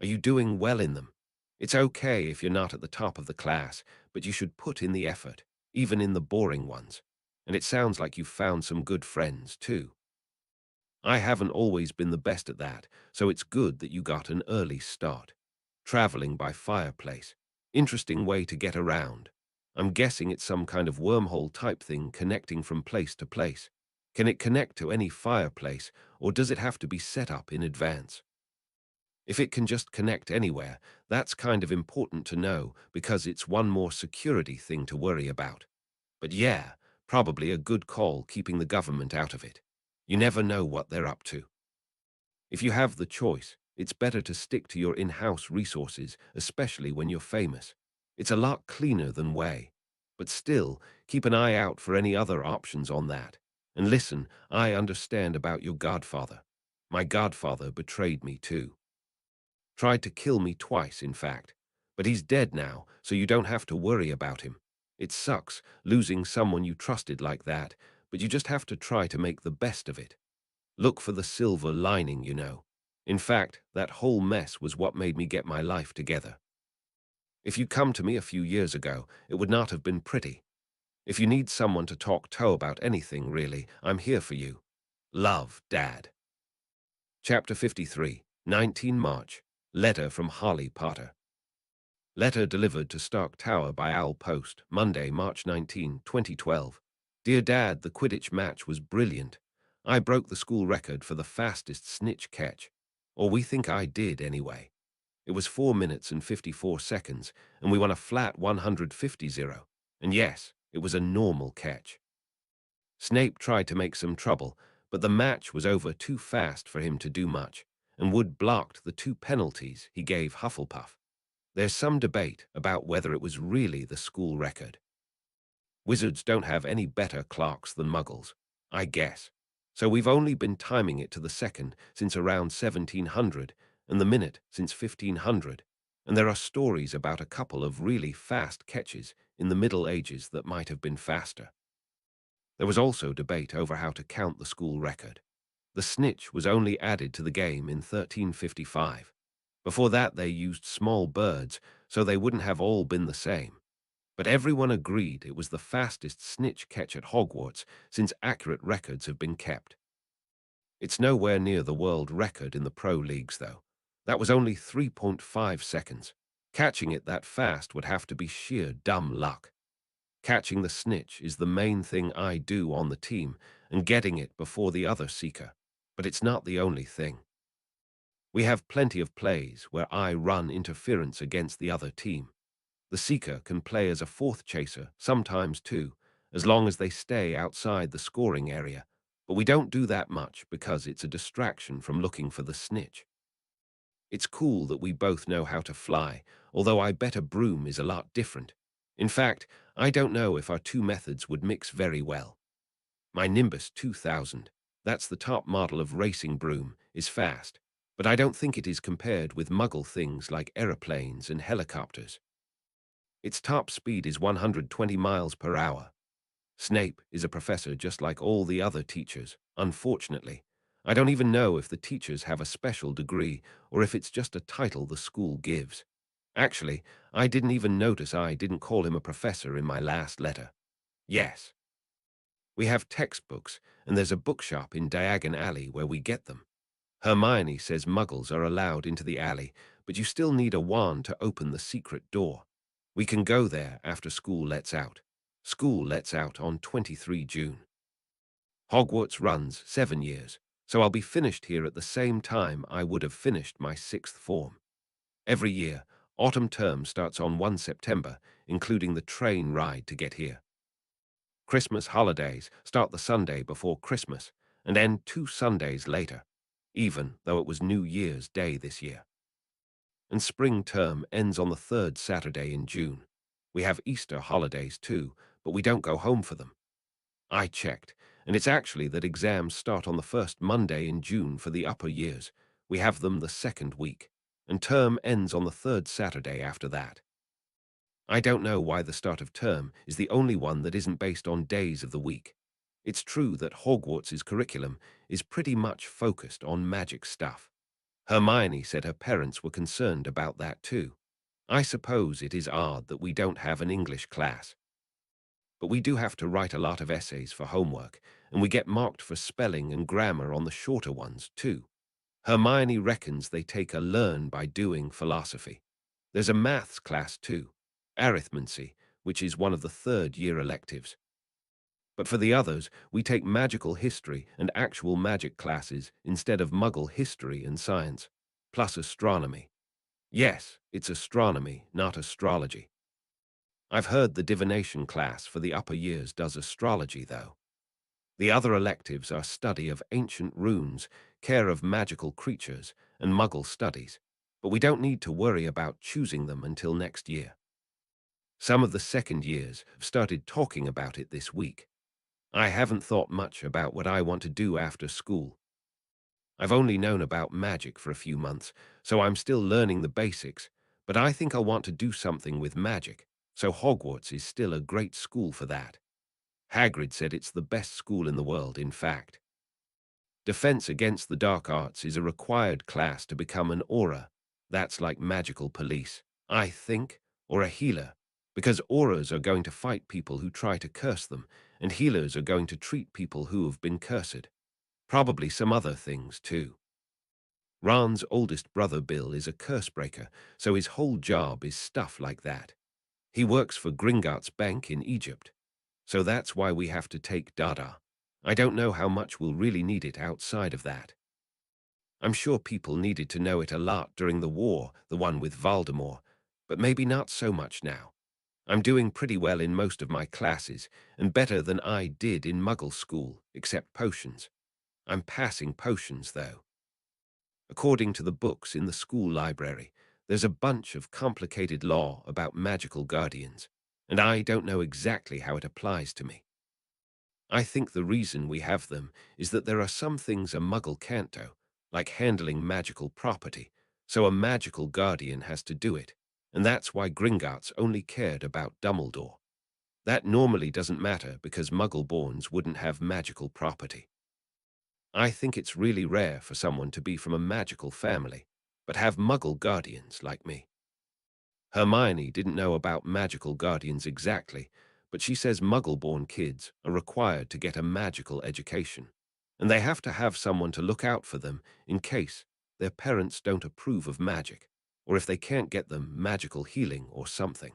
Are you doing well in them? It's okay if you're not at the top of the class, but you should put in the effort, even in the boring ones. And it sounds like you've found some good friends, too. I haven't always been the best at that, so it's good that you got an early start. Traveling by fireplace. Interesting way to get around. I'm guessing it's some kind of wormhole type thing connecting from place to place. Can it connect to any fireplace, or does it have to be set up in advance? If it can just connect anywhere, that's kind of important to know because it's one more security thing to worry about. But yeah, probably a good call keeping the government out of it. You never know what they're up to. If you have the choice, it's better to stick to your in-house resources, especially when you're famous. It's a lot cleaner than way. But still, keep an eye out for any other options on that. And listen, I understand about your godfather. My godfather betrayed me too. Tried to kill me twice, in fact. But he's dead now, so you don't have to worry about him. It sucks, losing someone you trusted like that, but you just have to try to make the best of it. Look for the silver lining, you know. In fact, that whole mess was what made me get my life together. If you come to me a few years ago, it would not have been pretty. If you need someone to talk to about anything, really, I'm here for you. Love, Dad. Chapter 53, 19 March. Letter from Harley Potter. Letter delivered to Stark Tower by Owl Post, Monday, March 19, 2012. Dear Dad, the Quidditch match was brilliant. I broke the school record for the fastest snitch catch. Or we think I did, anyway. It was 4 minutes and 54 seconds, and we won a flat 150-0. And yes, it was a normal catch. Snape tried to make some trouble, but the match was over too fast for him to do much, and Wood blocked the 2 penalties he gave Hufflepuff. There's some debate about whether it was really the school record. Wizards don't have any better clocks than Muggles, I guess. So we've only been timing it to the second since around 1700 and the minute since 1500. And there are stories about a couple of really fast catches in the Middle Ages that might have been faster. There was also debate over how to count the school record. The snitch was only added to the game in 1355. Before that, they used small birds, so they wouldn't have all been the same. But everyone agreed it was the fastest snitch catch at Hogwarts since accurate records have been kept. It's nowhere near the world record in the pro leagues, though. That was only 3.5 seconds. Catching it that fast would have to be sheer dumb luck. Catching the snitch is the main thing I do on the team, and getting it before the other seeker. But it's not the only thing. We have plenty of plays where I run interference against the other team. The seeker can play as a fourth chaser, sometimes two, as long as they stay outside the scoring area, but we don't do that much because it's a distraction from looking for the snitch. It's cool that we both know how to fly, although I bet a broom is a lot different. In fact, I don't know if our 2 methods would mix very well. My Nimbus 2000, that's the top model of racing broom, is fast, but I don't think it is compared with Muggle things like aeroplanes and helicopters. Its top speed is 120 miles per hour. Snape is a professor just like all the other teachers, unfortunately. I don't even know if the teachers have a special degree or if it's just a title the school gives. Actually, I didn't even notice I didn't call him a professor in my last letter. Yes. We have textbooks, and there's a bookshop in Diagon Alley where we get them. Hermione says Muggles are allowed into the alley, but you still need a wand to open the secret door. We can go there after school lets out. School lets out on 23 June. Hogwarts runs 7 years, so I'll be finished here at the same time I would have finished my 6th form. Every year, autumn term starts on 1 September, including the train ride to get here. Christmas holidays start the Sunday before Christmas and end 2 Sundays later, even though it was New Year's Day this year. And spring term ends on the 3rd Saturday in June. We have Easter holidays too, but we don't go home for them. I checked, and it's actually that exams start on the 1st Monday in June for the upper years. We have them the 2nd week, and term ends on the 3rd Saturday after that. I don't know why the start of term is the only one that isn't based on days of the week. It's true that Hogwarts' curriculum is pretty much focused on magic stuff. Hermione said her parents were concerned about that too. I suppose it is odd that we don't have an English class. But we do have to write a lot of essays for homework, and we get marked for spelling and grammar on the shorter ones too. Hermione reckons they take a learn by doing philosophy. There's a maths class too, Arithmancer, which is one of the 3rd-year electives. But for the others, we take magical history and actual magic classes instead of muggle history and science, plus astronomy. Yes, it's astronomy, not astrology. I've heard the divination class for the upper years does astrology, though. The other electives are study of ancient runes, care of magical creatures, and muggle studies, but we don't need to worry about choosing them until next year. Some of the second years have started talking about it this week. I haven't thought much about what I want to do after school. I've only known about magic for a few months, so I'm still learning the basics, but I think I'll want to do something with magic, so Hogwarts is still a great school for that. Hagrid said it's the best school in the world, in fact. Defense against the dark arts is a required class to become an aura. That's like magical police, I think, or a healer, because auras are going to fight people who try to curse them, and healers are going to treat people who have been cursed. Probably some other things, too. Ron's oldest brother Bill is a curse breaker, so his whole job is stuff like that. He works for Gringotts Bank in Egypt, so that's why we have to take Dada. I don't know how much we'll really need it outside of that. I'm sure people needed to know it a lot during the war, the one with Voldemort, but maybe not so much now. I'm doing pretty well in most of my classes, and better than I did in Muggle school, except potions. I'm passing potions, though. According to the books in the school library, there's a bunch of complicated law about magical guardians, and I don't know exactly how it applies to me. I think the reason we have them is that there are some things a muggle can't do, like handling magical property, so a magical guardian has to do it, and that's why Gringotts only cared about Dumbledore. That normally doesn't matter because muggle-borns wouldn't have magical property. I think it's really rare for someone to be from a magical family, but have muggle guardians like me. Hermione didn't know about magical guardians exactly, but she says muggle-born kids are required to get a magical education, and they have to have someone to look out for them in case their parents don't approve of magic, or if they can't get them magical healing or something.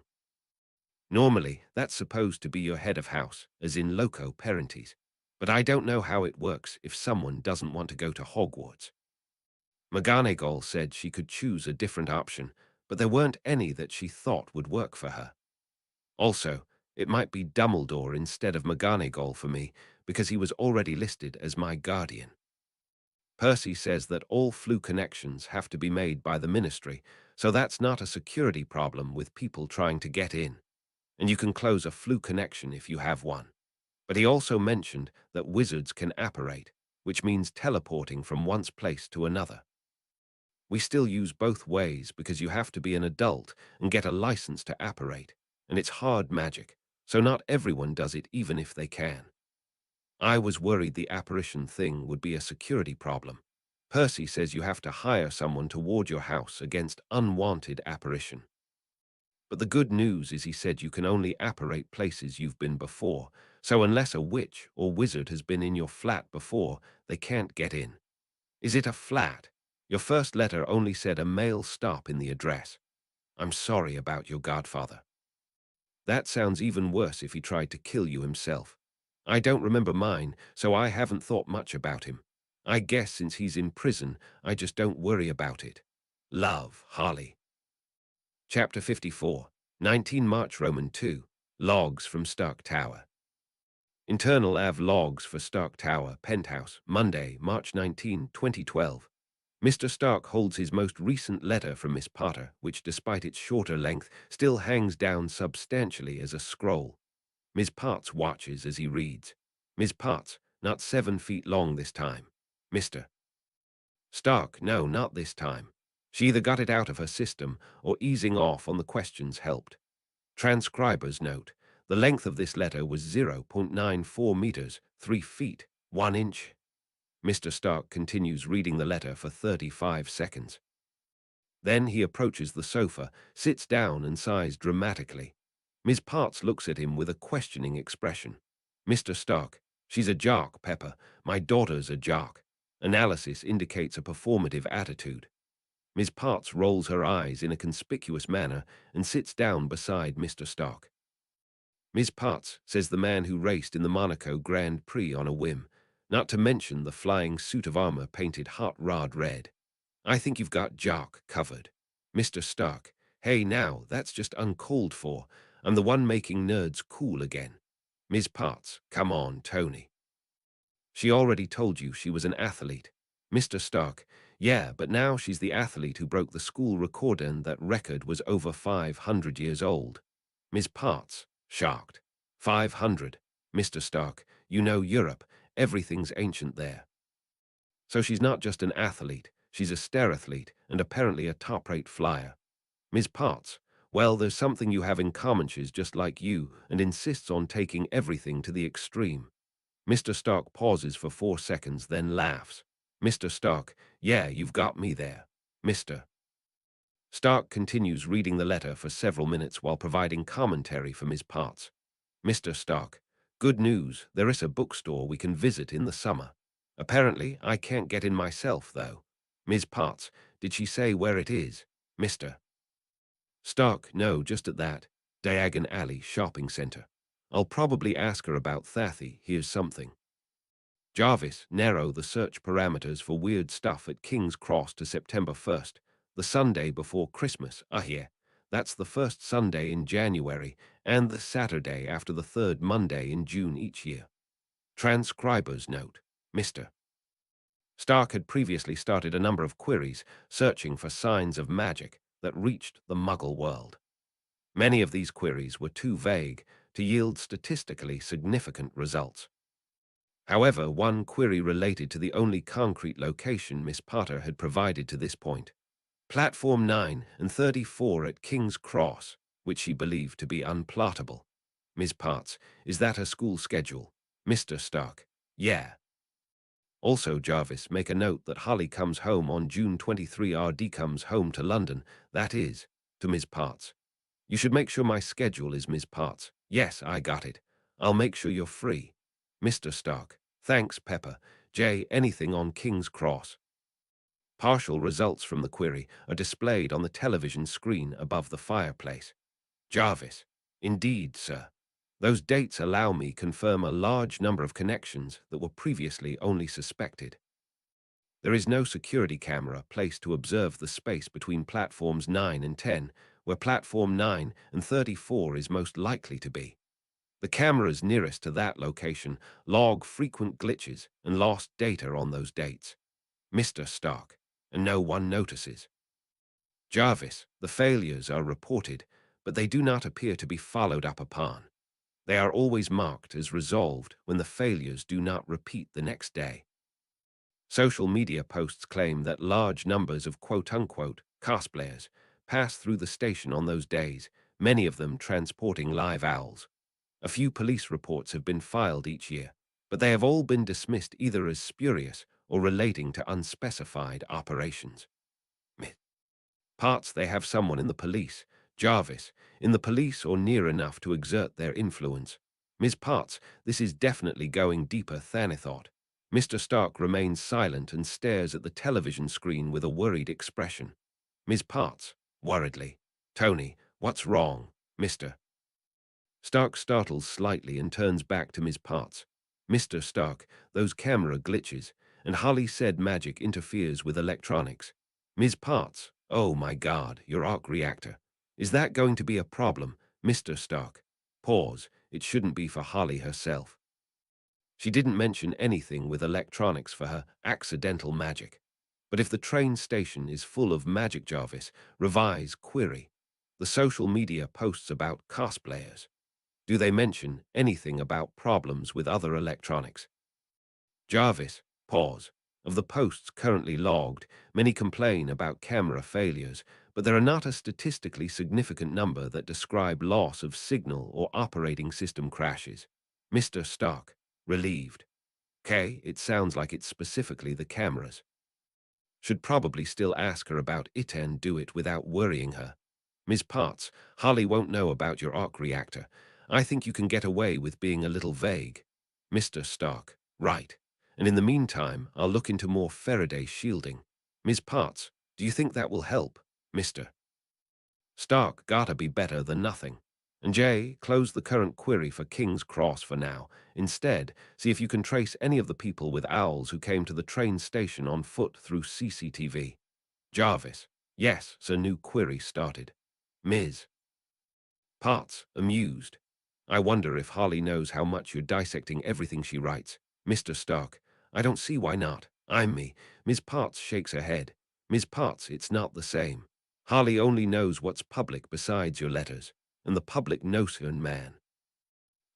Normally, that's supposed to be your head of house, as in loco parentis, but I don't know how it works if someone doesn't want to go to Hogwarts. McGonagall said she could choose a different option, but there weren't any that she thought would work for her. Also, it might be Dumbledore instead of McGonagall for me, because he was already listed as my guardian. Percy says that all flu connections have to be made by the Ministry, so that's not a security problem with people trying to get in, and you can close a flu connection if you have one. But he also mentioned that wizards can apparate, which means teleporting from one's place to another. We still use both ways because you have to be an adult and get a license to apparate, and it's hard magic, so not everyone does it even if they can. I was worried the apparition thing would be a security problem. Percy says you have to hire someone to ward your house against unwanted apparition. But the good news is he said you can only apparate places you've been before, so unless a witch or wizard has been in your flat before, they can't get in. Is it a flat? Your first letter only said a mail stop in the address. I'm sorry about your godfather. That sounds even worse if he tried to kill you himself. I don't remember mine, so I haven't thought much about him. I guess since he's in prison, I just don't worry about it. Love, Harley. Chapter 54, 19 March Roman 2, Logs from Stark Tower. Internal AV logs for Stark Tower, Penthouse, Monday, March 19, 2012. Mr. Stark holds his most recent letter from Miss Potter, which, despite its shorter length, still hangs down substantially as a scroll. Miss Potts watches as he reads. Miss Potts, not 7 feet long this time. Mr. Stark, no, not this time. She either got it out of her system or easing off on the questions helped. Transcriber's note. The length of this letter was 0.94 meters, 3 feet, 1 inch. Mr. Stark continues reading the letter for 35 seconds. Then he approaches the sofa, sits down and sighs dramatically. Miss Potts looks at him with a questioning expression. Mr. Stark, she's a jock, Pepper. My daughter's a jock. Analysis indicates a performative attitude. Miss Potts rolls her eyes in a conspicuous manner and sits down beside Mr. Stark. Ms. Potts, says the man who raced in the Monaco Grand Prix on a whim, not to mention the flying suit of armor painted hot rod red. I think you've got Jock covered. Mr. Stark, hey now, that's just uncalled for. I'm the one making nerds cool again. Ms. Potts, come on, Tony. She already told you she was an athlete. Mr. Stark, yeah, but now she's the athlete who broke the school record and that record was over 500 years old. Ms. Potts, shocked. 500. Mr. Stark, you know Europe, everything's ancient there. So she's not just an athlete, she's a sterathlete and apparently a top-rate flyer. Ms. Potts, well, there's something you have in common. She's just like you and insists on taking everything to the extreme. Mr. Stark pauses for 4 seconds, then laughs. Mr. Stark, yeah, you've got me there. Mr. Stark continues reading the letter for several minutes while providing commentary for Ms. Potts. Mr. Stark, good news, there is a bookstore we can visit in the summer. Apparently, I can't get in myself, though. Ms. Potts, did she say where it is? Mr. Stark, no, just at that Diagon Alley shopping center. I'll probably ask her about Thathy. Here's something. Jarvis, narrow the search parameters for weird stuff at King's Cross to September 1st, the Sunday before Christmas. Here. That's the first Sunday in January and the Saturday after the third Monday in June each year. Transcriber's note. Mr. Stark had previously started a number of queries searching for signs of magic that reached the Muggle world. Many of these queries were too vague to yield statistically significant results. However, one query related to the only concrete location Miss Potter had provided to this point, Platform 9 and 34 at King's Cross, which she believed to be unplottable. Ms. Potts, is that her school schedule? Mr. Stark, yeah. Also, Jarvis, make a note that Holly comes home on June 23. RD comes home to London, that is, to Ms. Potts. You should make sure my schedule is Ms. Potts. Yes, I got it. I'll make sure you're free. Mr. Stark, thanks, Pepper. J, anything on King's Cross? Partial results from the query are displayed on the television screen above the fireplace. Jarvis, indeed, sir. Those dates allow me confirm a large number of connections that were previously only suspected. There is no security camera placed to observe the space between platforms 9 and 10, where platform 9 and 34 is most likely to be. The cameras nearest to that location log frequent glitches and lost data on those dates. Mr. Stark, and no one notices. Jarvis, the failures are reported, but they do not appear to be followed up upon. They are always marked as resolved when the failures do not repeat the next day. Social media posts claim that large numbers of quote-unquote cosplayers pass through the station on those days, many of them transporting live owls. A few police reports have been filed each year, but they have all been dismissed either as spurious or relating to unspecified operations. Parts they have someone in the police, Jarvis, in the police or near enough to exert their influence. Ms. Potts, this is definitely going deeper than I thought. Mr. Stark remains silent and stares at the television screen with a worried expression. Ms. Potts, worriedly, Tony, what's wrong, Mr. Stark startles slightly and turns back to Ms. Potts. Mr. Stark, those camera glitches, and Holly said magic interferes with electronics. Ms. Potts, oh my God, your arc reactor. Is that going to be a problem, Mr. Stark? Pause, it shouldn't be for Holly herself. She didn't mention anything with electronics for her accidental magic. But if the train station is full of magic, Jarvis, revise query. The social media posts about cosplayers. Do they mention anything about problems with other electronics? Jarvis, pause. Of the posts currently logged, many complain about camera failures, but there are not a statistically significant number that describe loss of signal or operating system crashes. Mr. Stark, relieved. Okay, it sounds like it's specifically the cameras. Should probably still ask her about it and do it without worrying her. Ms. Potts, Holly won't know about your arc reactor. I think you can get away with being a little vague. Mr. Stark, right. And in the meantime, I'll look into more Faraday shielding. Ms. Potts, do you think that will help? Mr. Stark, gotta be better than nothing. And J, close the current query for King's Cross for now. Instead, see if you can trace any of the people with owls who came to the train station on foot through CCTV. Jarvis. Yes, so new query started. Ms. Parts, amused. I wonder if Harley knows how much you're dissecting everything she writes. Mr. Stark. I don't see why not. I'm me. Ms. Parts shakes her head. Ms. Parts, it's not the same. Harley only knows what's public besides your letters, and the public knows her, man.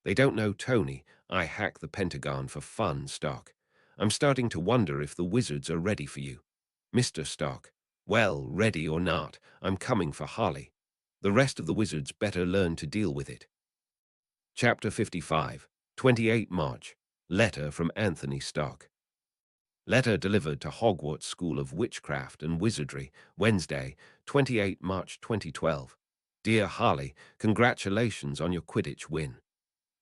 They don't know Tony. I hack the Pentagon for fun, Stark. I'm starting to wonder if the wizards are ready for you. Mr. Stark. Well, ready or not, I'm coming for Harley. The rest of the wizards better learn to deal with it. Chapter 55, 28 March. Letter from Anthony Stark. Letter delivered to Hogwarts School of Witchcraft and Wizardry, Wednesday, 28 March 2012. Dear Harley, congratulations on your Quidditch win.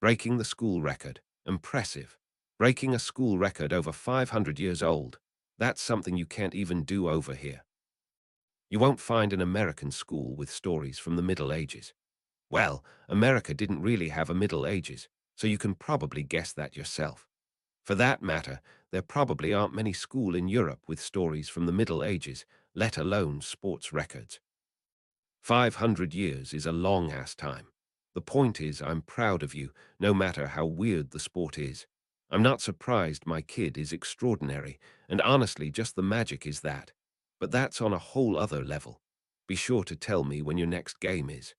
Breaking the school record. Impressive. Breaking a school record over 500 years old. That's something you can't even do over here. You won't find an American school with stories from the Middle Ages. Well, America didn't really have a Middle Ages, so you can probably guess that yourself. For that matter, there probably aren't many schools in Europe with stories from the Middle Ages, let alone sports records. 500 years is a long-ass time. The point is, I'm proud of you, no matter how weird the sport is. I'm not surprised my kid is extraordinary, and honestly, just the magic is that. But that's on a whole other level. Be sure to tell me when your next game is.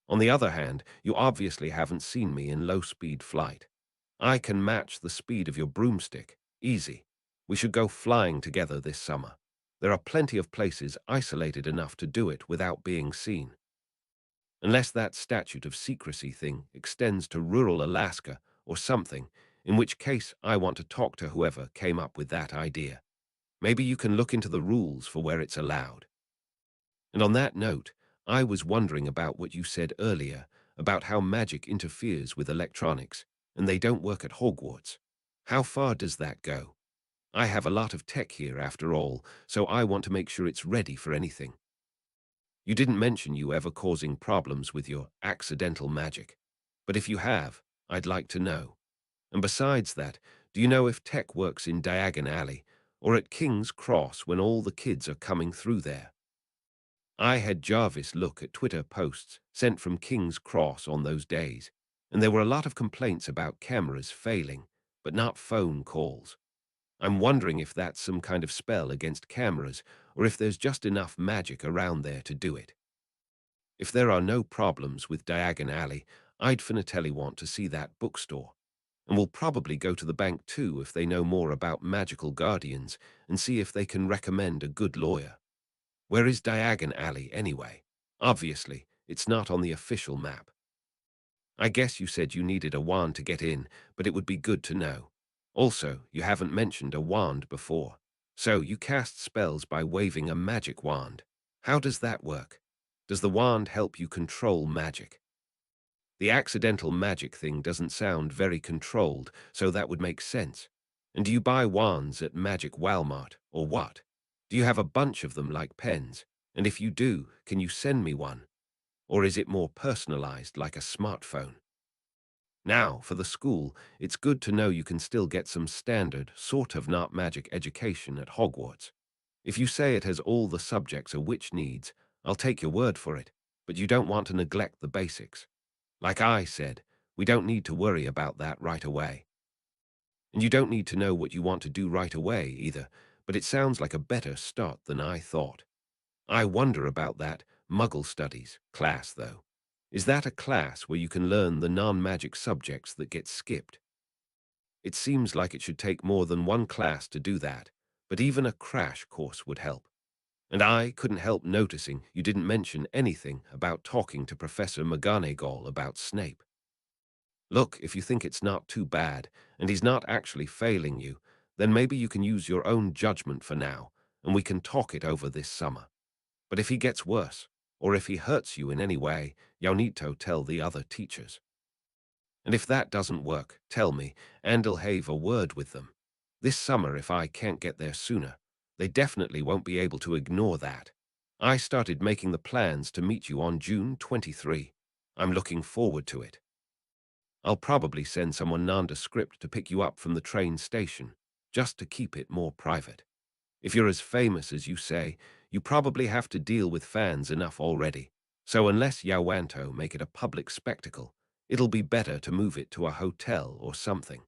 On the other hand, you obviously haven't seen me in low-speed flight. I can match the speed of your broomstick. Easy. We should go flying together this summer. There are plenty of places isolated enough to do it without being seen. Unless that statute of secrecy thing extends to rural Alaska or something, in which case I want to talk to whoever came up with that idea. Maybe you can look into the rules for where it's allowed. And on that note, I was wondering about what you said earlier about how magic interferes with electronics, and they don't work at Hogwarts. How far does that go? I have a lot of tech here after all, so I want to make sure it's ready for anything. You didn't mention you ever causing problems with your accidental magic, but if you have, I'd like to know. And besides that, do you know if tech works in Diagon Alley or at King's Cross when all the kids are coming through there? I had Jarvis look at Twitter posts sent from King's Cross on those days, and there were a lot of complaints about cameras failing, but not phone calls. I'm wondering if that's some kind of spell against cameras, or if there's just enough magic around there to do it. If there are no problems with Diagon Alley, I'd finitelli want to see that bookstore. And we'll probably go to the bank too if they know more about magical guardians and see if they can recommend a good lawyer. Where is Diagon Alley anyway? Obviously, it's not on the official map. I guess you said you needed a wand to get in, but it would be good to know. Also, you haven't mentioned a wand before. So you cast spells by waving a magic wand. How does that work? Does the wand help you control magic? The accidental magic thing doesn't sound very controlled, so that would make sense. And do you buy wands at Magic Walmart, or what? Do you have a bunch of them like pens? And if you do, can you send me one? Or is it more personalized like a smartphone? Now, for the school, it's good to know you can still get some standard, sort of not magic education at Hogwarts. If you say it has all the subjects a witch needs, I'll take your word for it, but you don't want to neglect the basics. Like I said, we don't need to worry about that right away. And you don't need to know what you want to do right away either, but it sounds like a better start than I thought. I wonder about that Muggle Studies class, though. Is that a class where you can learn the non-magic subjects that get skipped? It seems like it should take more than one class to do that, but even a crash course would help. And I couldn't help noticing you didn't mention anything about talking to Professor McGonagall about Snape. Look, if you think it's not too bad, and he's not actually failing you, then maybe you can use your own judgment for now, and we can talk it over this summer. But if he gets worse, or if he hurts you in any way, you'll need to tell the other teachers. And if that doesn't work, tell me, and I'll have a word with them. This summer, if I can't get there sooner, they definitely won't be able to ignore that. I started making the plans to meet you on June 23. I'm looking forward to it. I'll probably send someone nondescript to pick you up from the train station, just to keep it more private. If you're as famous as you say, you probably have to deal with fans enough already. So unless Yawanto make it a public spectacle, it'll be better to move it to a hotel or something.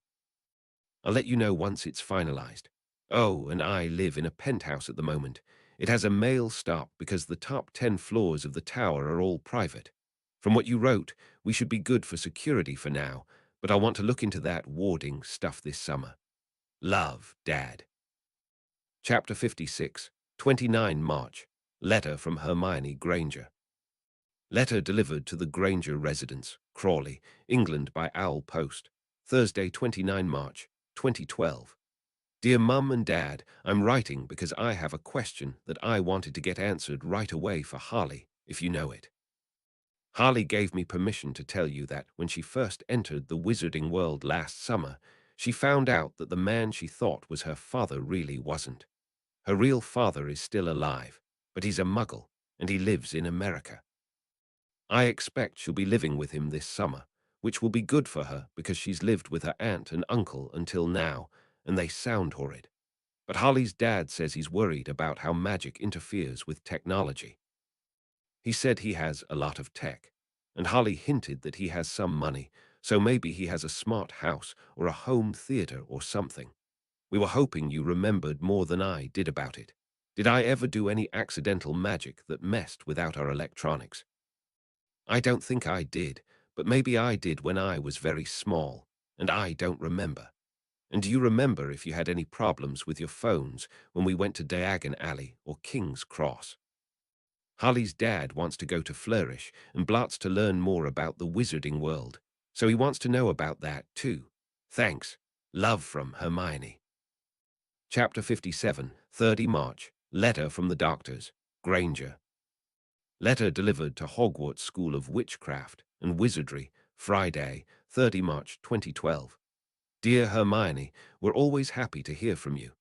I'll let you know once it's finalized. Oh, and I live in a penthouse at the moment. It has a male stop because the top 10 floors of the tower are all private. From what you wrote, we should be good for security for now, but I'll want to look into that warding stuff this summer. Love, Dad. Chapter 56, 29 March. Letter from Hermione Granger. Letter delivered to the Granger residence, Crawley, England by Owl Post. Thursday, 29 March, 2012. Dear Mum and Dad, I'm writing because I have a question that I wanted to get answered right away for Harley, if you know it. Harley gave me permission to tell you that when she first entered the wizarding world last summer, she found out that the man she thought was her father really wasn't. Her real father is still alive, but he's a muggle, and he lives in America. I expect she'll be living with him this summer, which will be good for her because she's lived with her aunt and uncle until now, and they sound horrid. But Harley's dad says he's worried about how magic interferes with technology. He said he has a lot of tech, and Harley hinted that he has some money, so maybe he has a smart house or a home theater or something. We were hoping you remembered more than I did about it. Did I ever do any accidental magic that messed without our electronics? I don't think I did, but maybe I did when I was very small, and I don't remember. And do you remember if you had any problems with your phones when we went to Diagon Alley or King's Cross? Harley's dad wants to go to Flourish and Blart's to learn more about the wizarding world, so he wants to know about that too. Thanks. Love from Hermione. Chapter 57, 30 March. Letter from the Doctors. Granger. Letter delivered to Hogwarts School of Witchcraft and Wizardry, Friday, 30 March 2012. Dear Hermione, we're always happy to hear from you.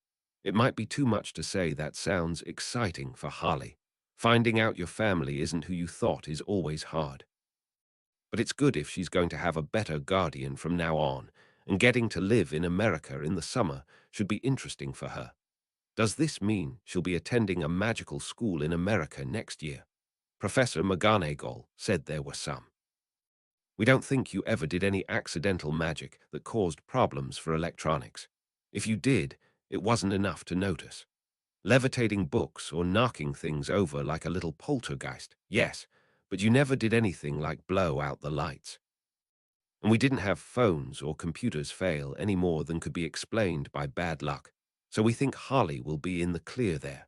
It might be too much to say that sounds exciting for Harley. Finding out your family isn't who you thought is always hard. But it's good if she's going to have a better guardian from now on, and getting to live in America in the summer should be interesting for her. Does this mean she'll be attending a magical school in America next year? Professor McGonagall said there were some. We don't think you ever did any accidental magic that caused problems for electronics. If you did, it wasn't enough to notice. Levitating books or knocking things over like a little poltergeist, yes, but you never did anything like blow out the lights. And we didn't have phones or computers fail any more than could be explained by bad luck, so we think Harley will be in the clear there.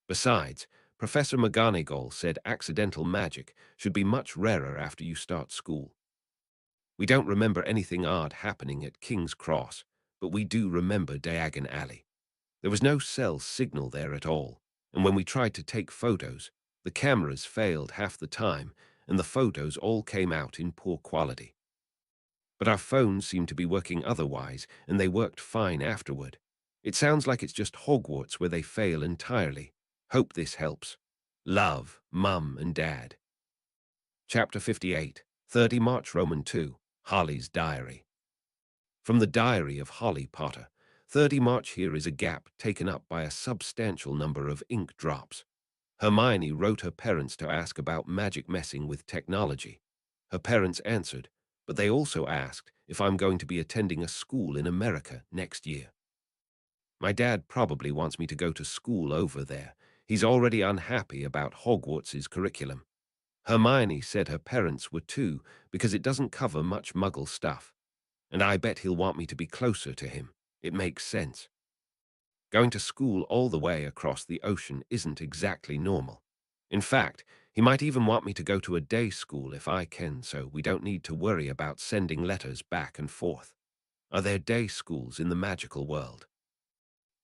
Besides, Professor McGonagall said accidental magic should be much rarer after you start school. We don't remember anything odd happening at King's Cross, but we do remember Diagon Alley. There was no cell signal there at all, and when we tried to take photos, the cameras failed half the time, and the photos all came out in poor quality. But our phones seemed to be working otherwise, and they worked fine afterward. It sounds like it's just Hogwarts where they fail entirely. Hope this helps. Love, Mum and Dad. Chapter 58, 30 March Roman 2, Harley's Diary. From the Diary of Harley Potter, 30 March here is a gap taken up by a substantial number of ink drops. Hermione wrote her parents to ask about magic messing with technology. Her parents answered, but they also asked if I'm going to be attending a school in America next year. My dad probably wants me to go to school over there. He's already unhappy about Hogwarts' curriculum. Hermione said her parents were too, because it doesn't cover much Muggle stuff. And I bet he'll want me to be closer to him. It makes sense. Going to school all the way across the ocean isn't exactly normal. In fact, he might even want me to go to a day school if I can, so we don't need to worry about sending letters back and forth. Are there day schools in the magical world?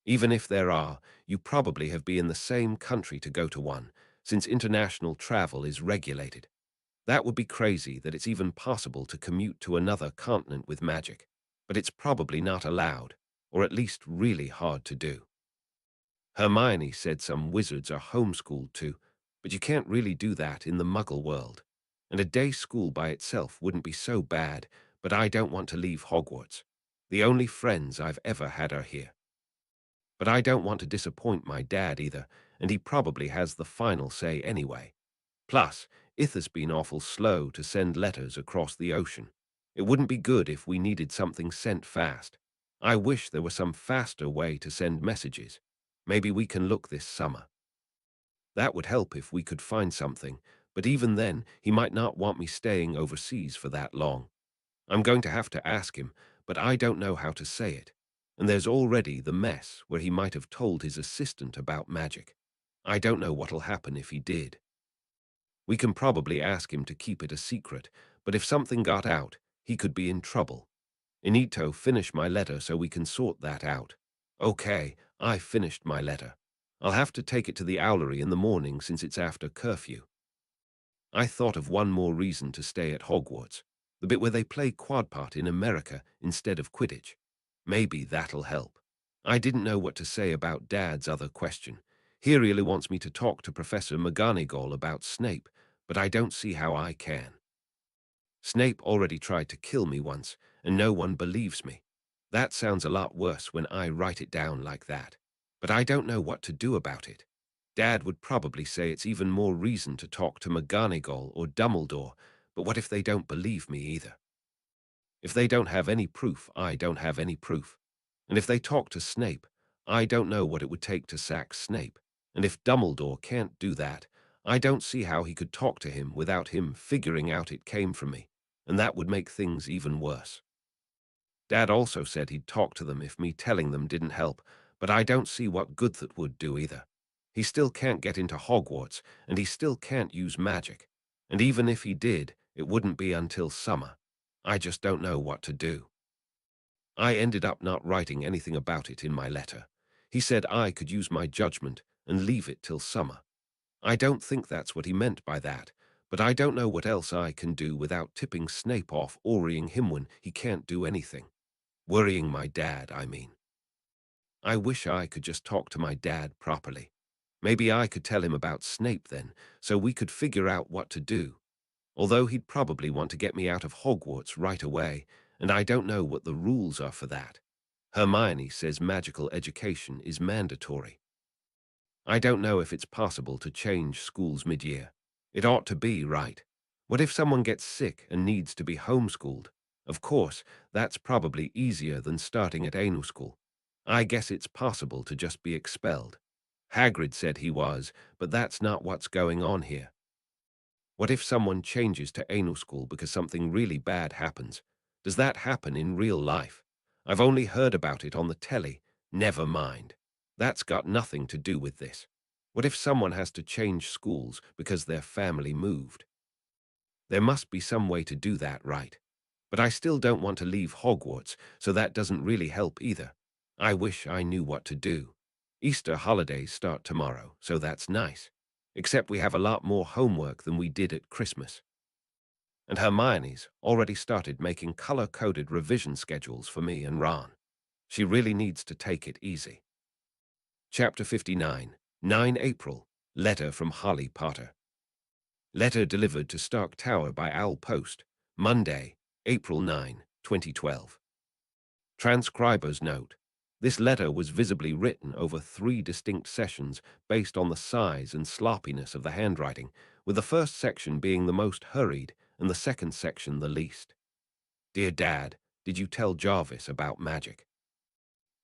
Even if there are, you probably have been in the same country to go to one, since international travel is regulated. That would be crazy that it's even possible to commute to another continent with magic, but it's probably not allowed, or at least really hard to do. Hermione said some wizards are homeschooled too, but you can't really do that in the Muggle world. and a day school by itself wouldn't be so bad, but I don't want to leave Hogwarts. The only friends I've ever had are here. But I don't want to disappoint my dad either, and he probably has the final say anyway. Plus, Itha's been awful slow to send letters across the ocean. It wouldn't be good if we needed something sent fast. I wish there was some faster way to send messages. Maybe we can look this summer. That would help if we could find something, but even then, he might not want me staying overseas for that long. I'm going to have to ask him, but I don't know how to say it. And there's already the mess where he might have told his assistant about magic. I don't know what'll happen if he did. We can probably ask him to keep it a secret, but if something got out, he could be in trouble. Inito, finish my letter so we can sort that out. Okay, I finished my letter. I'll have to take it to the owlery in the morning since it's after curfew. I thought of one more reason to stay at Hogwarts, the bit where they play quadpart in America instead of Quidditch. Maybe that'll help. I didn't know what to say about Dad's other question. He really wants me to talk to Professor McGonagall about Snape, but I don't see how I can. Snape already tried to kill me once, and no one believes me. That sounds a lot worse when I write it down like that. But I don't know what to do about it. Dad would probably say it's even more reason to talk to McGonagall or Dumbledore, but what if they don't believe me either? If they don't have any proof, I don't have any proof. And if they talk to Snape, I don't know what it would take to sack Snape. And if Dumbledore can't do that, I don't see how he could talk to him without him figuring out it came from me, and that would make things even worse. Dad also said he'd talk to them if me telling them didn't help, but I don't see what good that would do either. He still can't get into Hogwarts, and he still can't use magic. And even if he did, it wouldn't be until summer. I just don't know what to do. I ended up not writing anything about it in my letter. He said I could use my judgment and leave it till summer. I don't think that's what he meant by that, but I don't know what else I can do without tipping Snape off or worrying him when he can't do anything. Worrying my dad, I mean. I wish I could just talk to my dad properly. Maybe I could tell him about Snape then, so we could figure out what to do. Although he'd probably want to get me out of Hogwarts right away, and I don't know what the rules are for that. Hermione says magical education is mandatory. I don't know if it's possible to change schools mid-year. It ought to be, right? What if someone gets sick and needs to be homeschooled? Of course, that's probably easier than starting at Ainu school. I guess it's possible to just be expelled. Hagrid said he was, but that's not what's going on here. What if someone changes to Ainu school because something really bad happens? Does that happen in real life? I've only heard about it on the telly. Never mind. That's got nothing to do with this. What if someone has to change schools because their family moved? There must be some way to do that, right? But I still don't want to leave Hogwarts, so that doesn't really help either. I wish I knew what to do. Easter holidays start tomorrow, so that's nice. Except we have a lot more homework than we did at Christmas. And Hermione's already started making color-coded revision schedules for me and Ron. She really needs to take it easy. Chapter 59, 9 April, Letter from Holly Potter. Letter delivered to Stark Tower by Owl Post, Monday, April 9, 2012. Transcriber's note. This letter was visibly written over 3 distinct sessions based on the size and sloppiness of the handwriting, with the first section being the most hurried and the second section the least. Dear Dad, did you tell Jarvis about magic?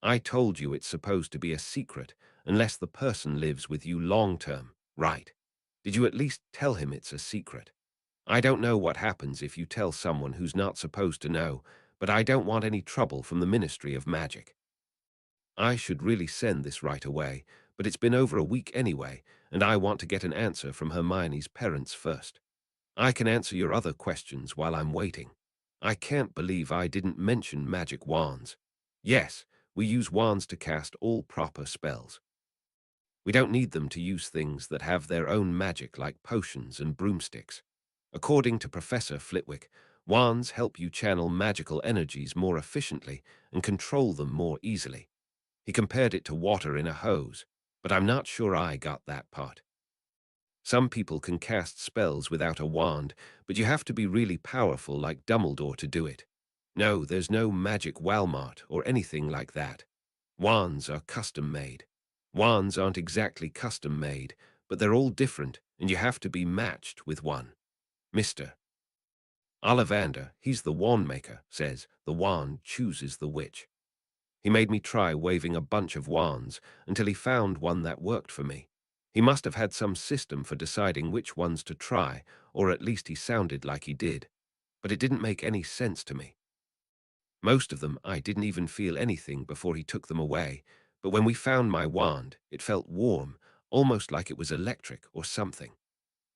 I told you it's supposed to be a secret unless the person lives with you long-term, right? Did you at least tell him it's a secret? I don't know what happens if you tell someone who's not supposed to know, but I don't want any trouble from the Ministry of Magic. I should really send this right away, but it's been over a week anyway, and I want to get an answer from Hermione's parents first. I can answer your other questions while I'm waiting. I can't believe I didn't mention magic wands. Yes, we use wands to cast all proper spells. We don't need them to use things that have their own magic like potions and broomsticks. According to Professor Flitwick, wands help you channel magical energies more efficiently and control them more easily. He compared it to water in a hose, but I'm not sure I got that part. Some people can cast spells without a wand, but you have to be really powerful like Dumbledore to do it. No, there's no magic Walmart or anything like that. Wands are custom made. Wands aren't exactly custom made, but they're all different, and you have to be matched with one. Mr. Ollivander, he's the wand maker, says the wand chooses the witch. He made me try waving a bunch of wands until he found one that worked for me. He must have had some system for deciding which ones to try, or at least he sounded like he did. But it didn't make any sense to me. Most of them I didn't even feel anything before he took them away, but when we found my wand, it felt warm, almost like it was electric or something.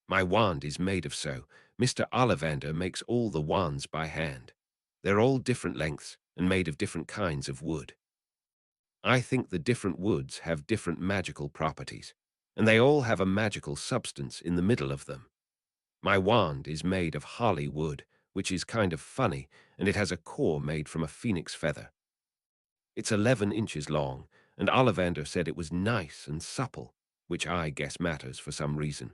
My wand is made of so. Mr. Ollivander makes all the wands by hand. They're all different lengths and made of different kinds of wood. I think the different woods have different magical properties, and they all have a magical substance in the middle of them. My wand is made of holly wood, which is kind of funny, and it has a core made from a phoenix feather. It's 11 inches long, and Ollivander said it was nice and supple, which I guess matters for some reason.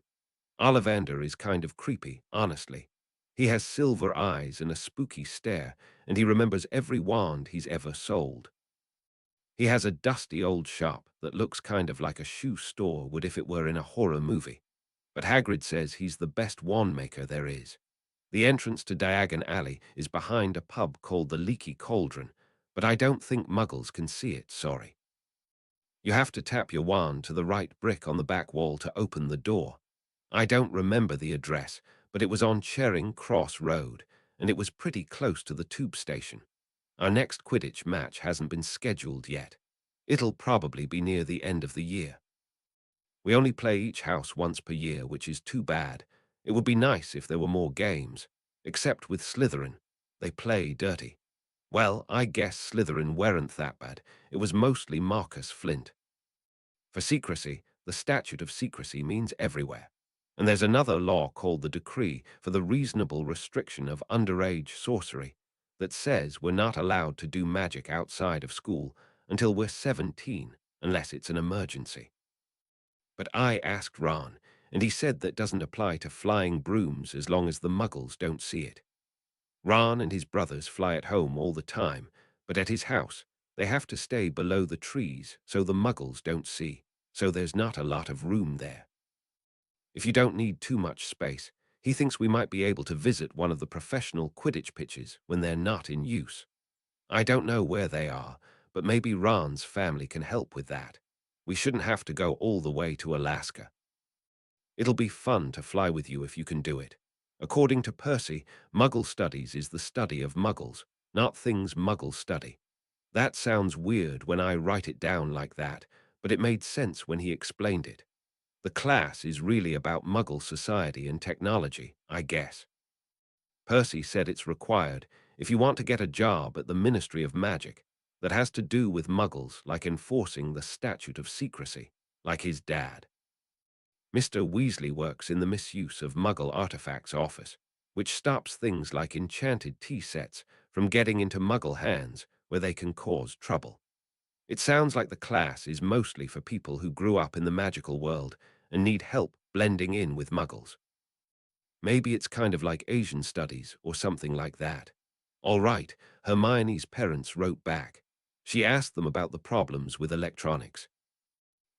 Ollivander is kind of creepy, honestly. He has silver eyes and a spooky stare, and he remembers every wand he's ever sold. He has a dusty old shop that looks kind of like a shoe store would if it were in a horror movie. But Hagrid says he's the best wand maker there is. The entrance to Diagon Alley is behind a pub called the Leaky Cauldron, but I don't think Muggles can see it, sorry. You have to tap your wand to the right brick on the back wall to open the door. I don't remember the address, but it was on Charing Cross Road, and it was pretty close to the tube station. Our next Quidditch match hasn't been scheduled yet. It'll probably be near the end of the year. We only play each house once per year, which is too bad. It would be nice if there were more games, except with Slytherin. They play dirty. Well, I guess Slytherin weren't that bad. It was mostly Marcus Flint. For secrecy, the statute of secrecy means everywhere. And there's another law called the Decree for the Reasonable Restriction of Underage Sorcery that says we're not allowed to do magic outside of school until we're 17, unless it's an emergency. But I asked Ron, and he said that doesn't apply to flying brooms as long as the Muggles don't see it. Ron and his brothers fly at home all the time, but at his house, they have to stay below the trees so the Muggles don't see, so there's not a lot of room there. If you don't need too much space, he thinks we might be able to visit one of the professional Quidditch pitches when they're not in use. I don't know where they are, but maybe Ron's family can help with that. We shouldn't have to go all the way to Alaska. It'll be fun to fly with you if you can do it. According to Percy, Muggle studies is the study of Muggles, not things Muggles study. That sounds weird when I write it down like that, but it made sense when he explained it. The class is really about Muggle society and technology, I guess. Percy said it's required if you want to get a job at the Ministry of Magic that has to do with Muggles, like enforcing the statute of secrecy, like his dad. Mr. Weasley works in the misuse of Muggle artifacts office, which stops things like enchanted tea sets from getting into Muggle hands where they can cause trouble. It sounds like the class is mostly for people who grew up in the magical world and need help blending in with Muggles. Maybe it's kind of like Asian studies or something like that. All right, Hermione's parents wrote back. She asked them about the problems with electronics.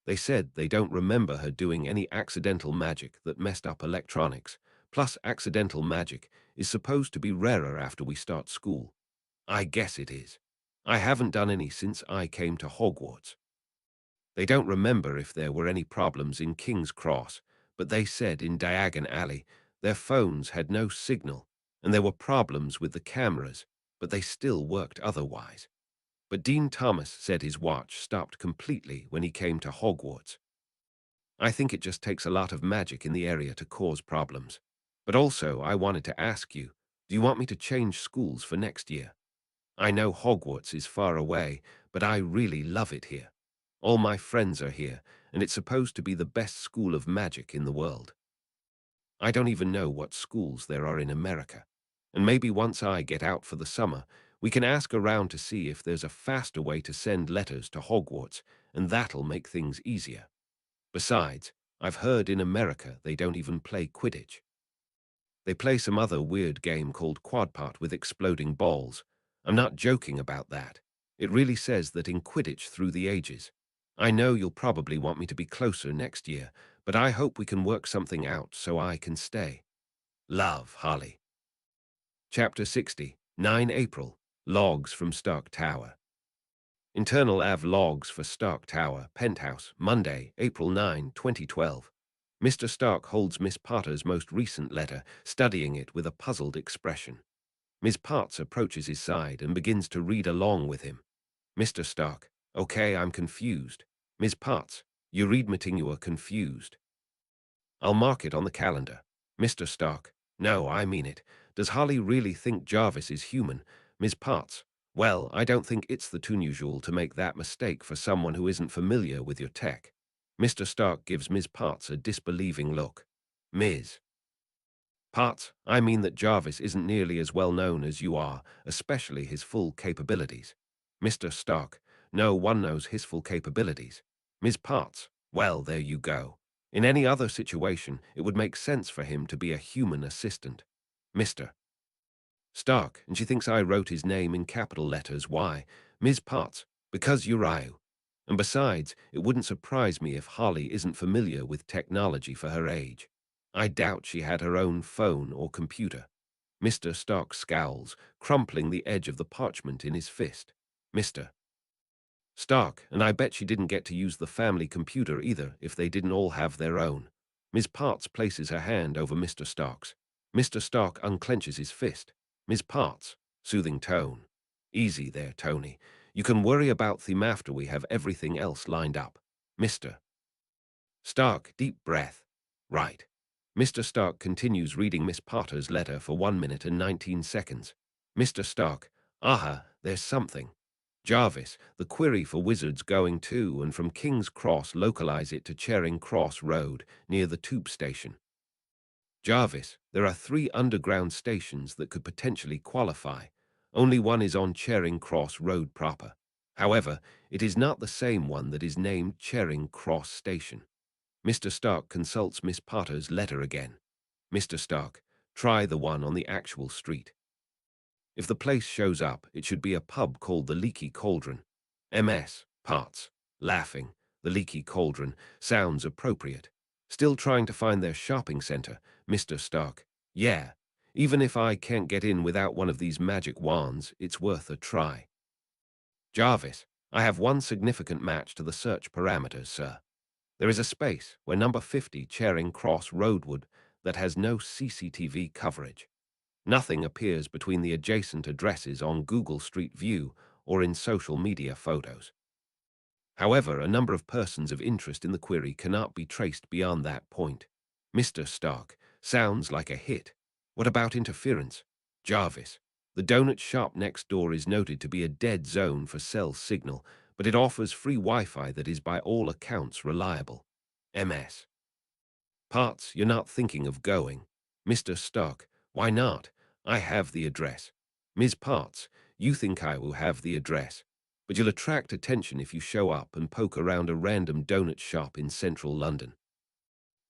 They said they don't remember her doing any accidental magic that messed up electronics, plus accidental magic is supposed to be rarer after we start school. I guess it is. I haven't done any since I came to Hogwarts. They don't remember if there were any problems in King's Cross, but they said in Diagon Alley their phones had no signal and there were problems with the cameras, but they still worked otherwise. But Dean Thomas said his watch stopped completely when he came to Hogwarts. I think it just takes a lot of magic in the area to cause problems. But also, I wanted to ask you, do you want me to change schools for next year? I know Hogwarts is far away, but I really love it here. All my friends are here, and it's supposed to be the best school of magic in the world. I don't even know what schools there are in America. And maybe once I get out for the summer, we can ask around to see if there's a faster way to send letters to Hogwarts, and that'll make things easier. Besides, I've heard in America they don't even play Quidditch. They play some other weird game called quadpart with exploding balls. I'm not joking about that. It really says that in Quidditch through the ages. I know you'll probably want me to be closer next year, but I hope we can work something out so I can stay. Love, Holly. Chapter 60, 9 April. Logs from Stark Tower. Internal AV logs for Stark Tower, Penthouse, Monday, April 9, 2012. Mr. Stark holds Miss Potter's most recent letter, studying it with a puzzled expression. Miss Potts approaches his side and begins to read along with him. Mr. Stark, okay, I'm confused. Miss Potts, you read meeting you are confused. I'll mark it on the calendar. Mr. Stark, no, I mean it. Does Holly really think Jarvis is human? Miss Potts, well, I don't think it's the too unusual to make that mistake for someone who isn't familiar with your tech. Mr. Stark gives Ms. Potts a disbelieving look. Ms. Potts, I mean that Jarvis isn't nearly as well known as you are, especially his full capabilities. Mr. Stark, no one knows his full capabilities. Ms. Potts, well, there you go. In any other situation, it would make sense for him to be a human assistant. Mr. Stark, and she thinks I wrote his name in capital letters. Why? Ms. Potts, because Uriah. And besides, it wouldn't surprise me if Holly isn't familiar with technology for her age. I doubt she had her own phone or computer. Mr. Stark scowls, crumpling the edge of the parchment in his fist. Mr. Stark, and I bet she didn't get to use the family computer either if they didn't all have their own. Ms. Potts places her hand over Mr. Stark's. Mr. Stark unclenches his fist. Ms. Potts, soothing tone. Easy there, Tony. You can worry about them after we have everything else lined up. Mr. Stark, deep breath. Right. Mr. Stark continues reading Miss Potter's letter for 1 minute and 19 seconds. Mr. Stark, aha, there's something. Jarvis, the query for wizards going to and from King's Cross, localize it to Charing Cross Road, near the tube station. Jarvis, there are 3 underground stations that could potentially qualify. Only one is on Charing Cross Road proper. However, it is not the same one that is named Charing Cross Station. Mr. Stark consults Miss Potter's letter again. Mr. Stark, try the one on the actual street. If the place shows up, it should be a pub called the Leaky Cauldron. MS. Potts, laughing. The Leaky Cauldron sounds appropriate. Still trying to find their shopping center, Mr. Stark. Yeah, even if I can't get in without one of these magic wands, it's worth a try. Jarvis, I have one significant match to the search parameters, sir. There is a space where number 50 Charing Cross Roadwood that has no CCTV coverage. Nothing appears between the adjacent addresses on Google Street View or in social media photos. However, a number of persons of interest in the query cannot be traced beyond that point. Mr. Stark, sounds like a hit. What about interference? Jarvis, the donut shop next door is noted to be a dead zone for cell signal, but it offers free Wi-Fi that is by all accounts reliable. MS. Potts, you're not thinking of going. Mr. Stark, why not? I have the address. Ms. Potts, you think I will have the address, but you'll attract attention if you show up and poke around a random donut shop in central London.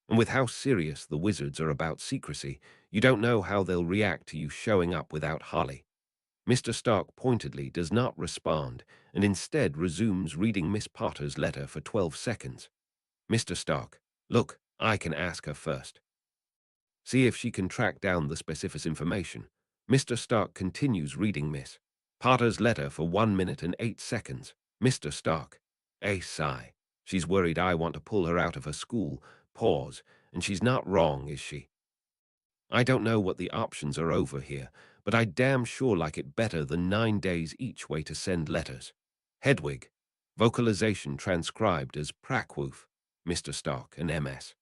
And with how serious the wizards are about secrecy, you don't know how they'll react to you showing up without Holly. Mr. Stark pointedly does not respond and instead resumes reading Miss Potter's letter for 12 seconds. Mr. Stark, look, I can ask her first. See if she can track down the specific information. Mr. Stark continues reading Miss Potter's letter for 1 minute and 8 seconds. Mr. Stark, a sigh. She's worried I want to pull her out of her school. Pause. And she's not wrong, is she? I don't know what the options are over here, but I damn sure like it better than 9 days each way to send letters. Hedwig. Vocalization transcribed as Prackwoof. Mr. Stark and MS.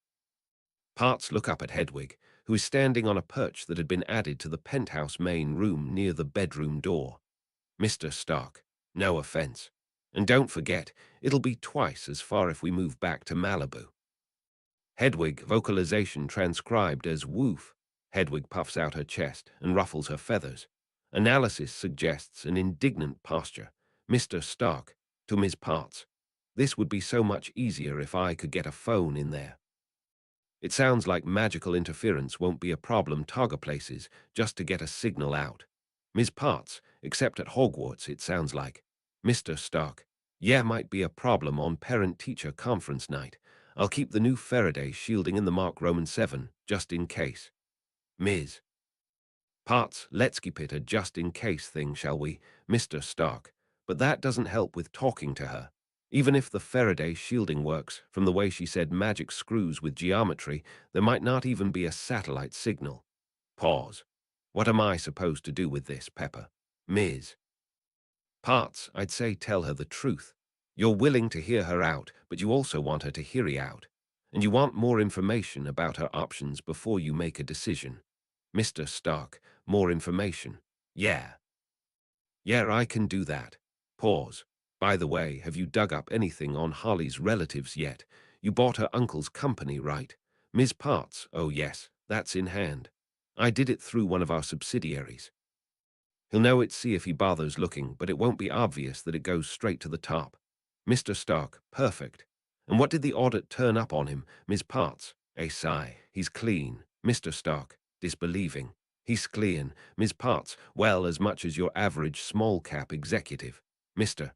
Potts look up at Hedwig, who is standing on a perch that had been added to the penthouse main room near the bedroom door. Mr. Stark, no offense. And don't forget, it'll be twice as far if we move back to Malibu. Hedwig, vocalization transcribed as woof. Hedwig puffs out her chest and ruffles her feathers. Analysis suggests an indignant posture. Mr. Stark, to Ms. Potts. This would be so much easier if I could get a phone in there. It sounds like magical interference won't be a problem Targa places just to get a signal out. Ms. Parts, except at Hogwarts, it sounds like. Mr. Stark, yeah, might be a problem on parent-teacher conference night. I'll keep the new Faraday shielding in the Mark Roman 7, just in case. Ms. Parts, let's keep it a just-in-case thing, shall we, Mr. Stark? But that doesn't help with talking to her. Even if the Faraday shielding works, from the way she said magic screws with geometry, there might not even be a satellite signal. Pause. What am I supposed to do with this, Pepper? Ms. Parts, I'd say tell her the truth. You're willing to hear her out, but you also want her to hear you out. And you want more information about her options before you make a decision. Mr. Stark, more information. Yeah. Yeah, I can do that. Pause. By the way, have you dug up anything on Harley's relatives yet? You bought her uncle's company, right? Ms. Parts, oh yes, that's in hand. I did it through one of our subsidiaries. He'll know it, see if he bothers looking, but it won't be obvious that it goes straight to the top. Mr. Stark, perfect. And what did the audit turn up on him, Ms. Parts? A sigh. He's clean. Mr. Stark, disbelieving. He's clean. Ms. Parts, well, as much as your average small-cap executive. Mr.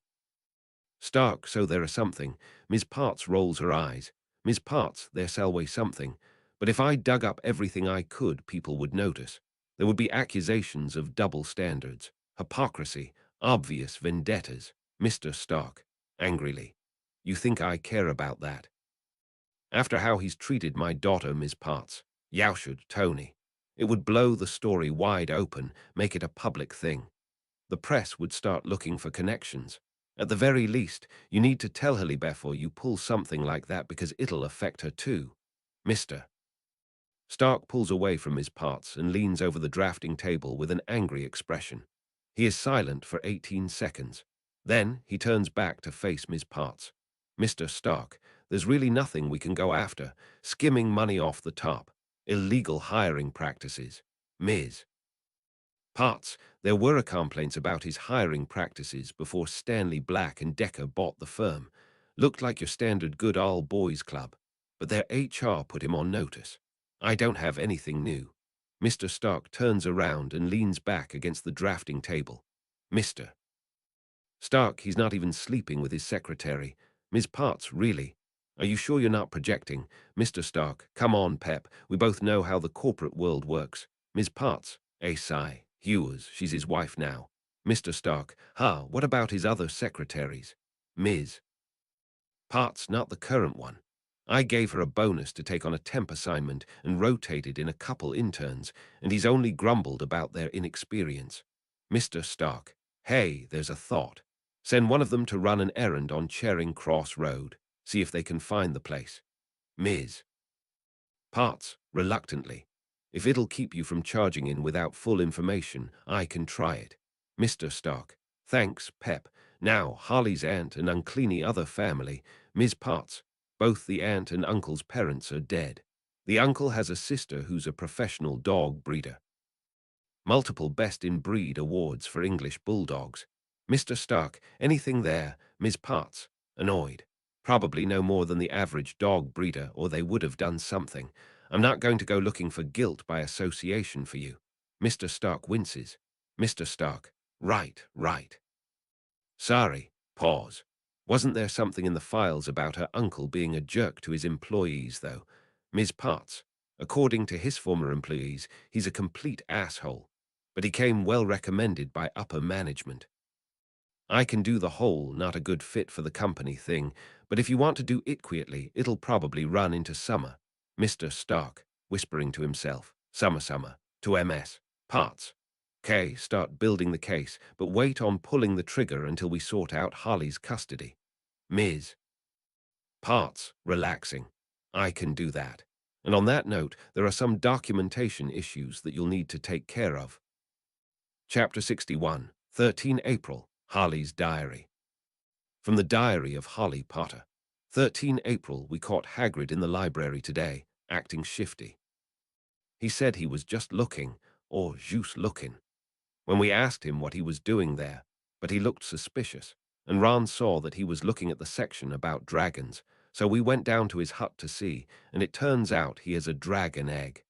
Stark, so there are something. Ms. Parts rolls her eyes. Ms. Parts, there's always something. But if I dug up everything I could, people would notice. There would be accusations of double standards, hypocrisy, obvious vendettas. Mr. Stark, angrily. You think I care about that? After how he's treated my daughter, Ms. Parts. Youshould, Tony. It would blow the story wide open, make it a public thing. The press would start looking for connections. At the very least, you need to tell her before you pull something like that because it'll affect her too. Mr. Stark pulls away from his Parts and leans over the drafting table with an angry expression. He is silent for 18 seconds. Then he turns back to face Ms. Parts. Mr. Stark, there's really nothing we can go after. Skimming money off the top. Illegal hiring practices. Ms. Parts, there were complaints about his hiring practices before Stanley Black and Decker bought the firm. Looked like your standard good old boys club. But their HR put him on notice. I don't have anything new. Mr. Stark turns around and leans back against the drafting table. Mr. Stark, he's not even sleeping with his secretary. Ms. Parts, really? Are you sure you're not projecting? Mr. Stark, come on, Pep. We both know how the corporate world works. Ms. Parts, a sigh. Hewers, she's his wife now. Mr. Stark, what about his other secretaries? Ms. Parts, not the current one. I gave her a bonus to take on a temp assignment and rotated in a couple interns, and he's only grumbled about their inexperience. Mr. Stark, hey, there's a thought. Send one of them to run an errand on Charing Cross Road. See if they can find the place. Ms. Parts, reluctantly. If it'll keep you from charging in without full information, I can try it. Mr. Stark, thanks, Pep. Now, Harley's aunt and uncleany other family, Ms. Parts, both the aunt and uncle's parents are dead. The uncle has a sister who's a professional dog breeder. Multiple Best in Breed awards for English bulldogs. Mr. Stark, anything there? Ms. Parts, annoyed. Probably no more than the average dog breeder, or they would have done something. I'm not going to go looking for guilt by association for you. Mr. Stark winces. Mr. Stark, right. Sorry, pause. Wasn't there something in the files about her uncle being a jerk to his employees, though? Ms. Parts, according to his former employees, he's a complete asshole. But he came well recommended by upper management. I can do the whole not a good fit for the company thing, but if you want to do it quietly, it'll probably run into summer. Mr. Stark, whispering to himself, summer, to MS. Parts. Okay, start building the case, but wait on pulling the trigger until we sort out Harley's custody. Ms. Parts, relaxing. I can do that. And on that note, there are some documentation issues that you'll need to take care of. Chapter 61, 13 April, Harley's Diary. From the Diary of Harley Potter. 13 April, we caught Hagrid in the library today, acting shifty. He said he was just looking, or juste looking, when we asked him what he was doing there, but he looked suspicious, and Ron saw that he was looking at the section about dragons, So we went down to his hut to see, and it turns out he has a dragon egg.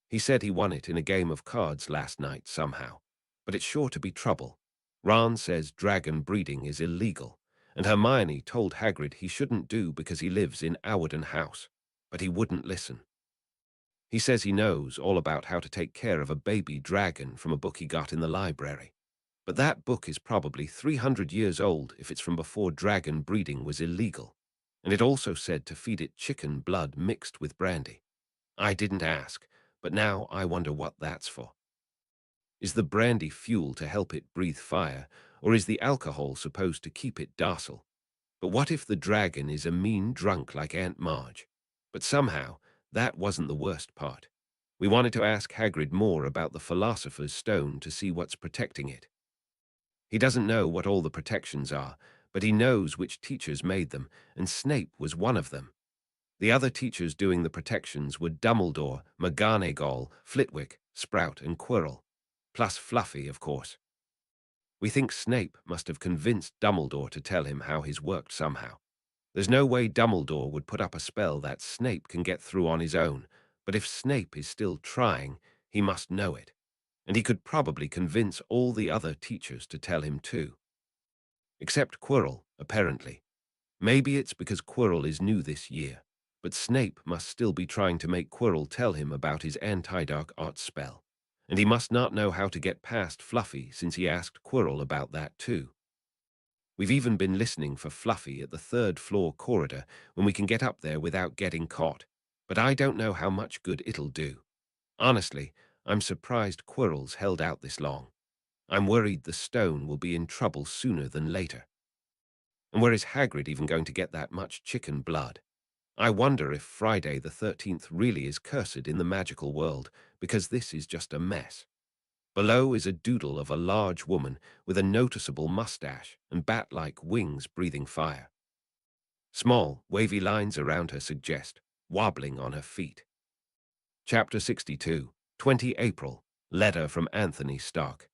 He said he won it in a game of cards last night somehow, but it's sure to be trouble. Ron says dragon breeding is illegal, and Hermione told Hagrid he shouldn't do because he lives in Awarden House, but he wouldn't listen. He says he knows all about how to take care of a baby dragon from a book he got in the library. But that book is probably 300 years old if it's from before dragon breeding was illegal, and it also said to feed it chicken blood mixed with brandy. I didn't ask, but now I wonder what that's for. Is the brandy fuel to help it breathe fire, or is the alcohol supposed to keep it docile? But what if the dragon is a mean drunk like Aunt Marge? But somehow, that wasn't the worst part. We wanted to ask Hagrid more about the Philosopher's Stone to see what's protecting it. He doesn't know what all the protections are, but he knows which teachers made them, and Snape was one of them. The other teachers doing the protections were Dumbledore, McGonagall, Flitwick, Sprout, and Quirrell, plus Fluffy, of course. We think Snape must have convinced Dumbledore to tell him how his worked somehow. There's no way Dumbledore would put up a spell that Snape can get through on his own, but if Snape is still trying, he must know it. And he could probably convince all the other teachers to tell him too. Except Quirrell, apparently. Maybe it's because Quirrell is new this year, but Snape must still be trying to make Quirrell tell him about his anti-dark arts spell, and he must not know how to get past Fluffy since he asked Quirrell about that too. We've even been listening for Fluffy at the third-floor corridor when we can get up there without getting caught, but I don't know how much good it'll do. Honestly, I'm surprised Quirrell's held out this long. I'm worried the stone will be in trouble sooner than later. And where is Hagrid even going to get that much chicken blood? I wonder if Friday the 13th really is cursed in the magical world, because this is just a mess. Below is a doodle of a large woman with a noticeable mustache and bat-like wings breathing fire. Small, wavy lines around her suggest wobbling on her feet. Chapter 62, 20 April, letter from Anthony Stark.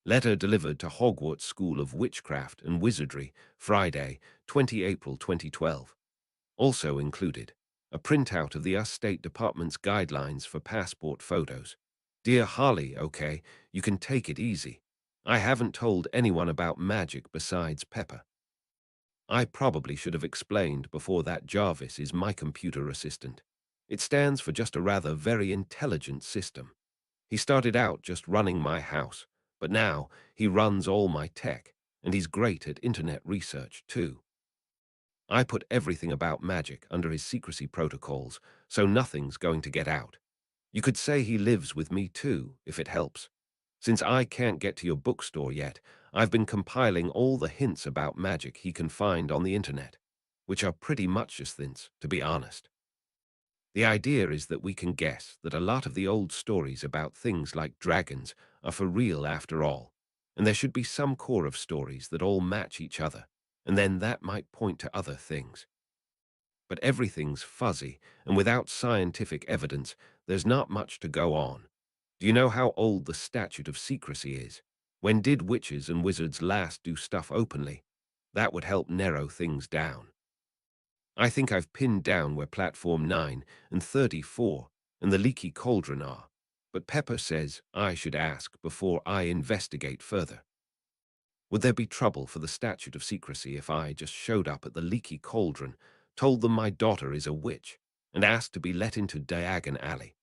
Letter delivered to Hogwarts School of Witchcraft and Wizardry, Friday, 20 April 2012. Also included, a printout of the US State Department's guidelines for passport photos. Dear Harley, okay, you can take it easy. I haven't told anyone about magic besides Pepper. I probably should have explained before that Jarvis is my computer assistant. It stands for just a rather very intelligent system. He started out just running my house, but now he runs all my tech, and he's great at internet research too. I put everything about magic under his secrecy protocols, so nothing's going to get out. You could say he lives with me too, if it helps. Since I can't get to your bookstore yet, I've been compiling all the hints about magic he can find on the internet, which are pretty much just hints, to be honest. The idea is that we can guess that a lot of the old stories about things like dragons are for real after all, and there should be some core of stories that all match each other, and then that might point to other things. But everything's fuzzy, and without scientific evidence, there's not much to go on. Do you know how old the statute of secrecy is? When did witches and wizards last do stuff openly? That would help narrow things down. I think I've pinned down where Platform 9 and 34 and the leaky cauldron are, but Pepper says I should ask before I investigate further. Would there be trouble for the statute of secrecy if I just showed up at the leaky cauldron, told them my daughter is a witch, and asked to be let into Diagon Alley?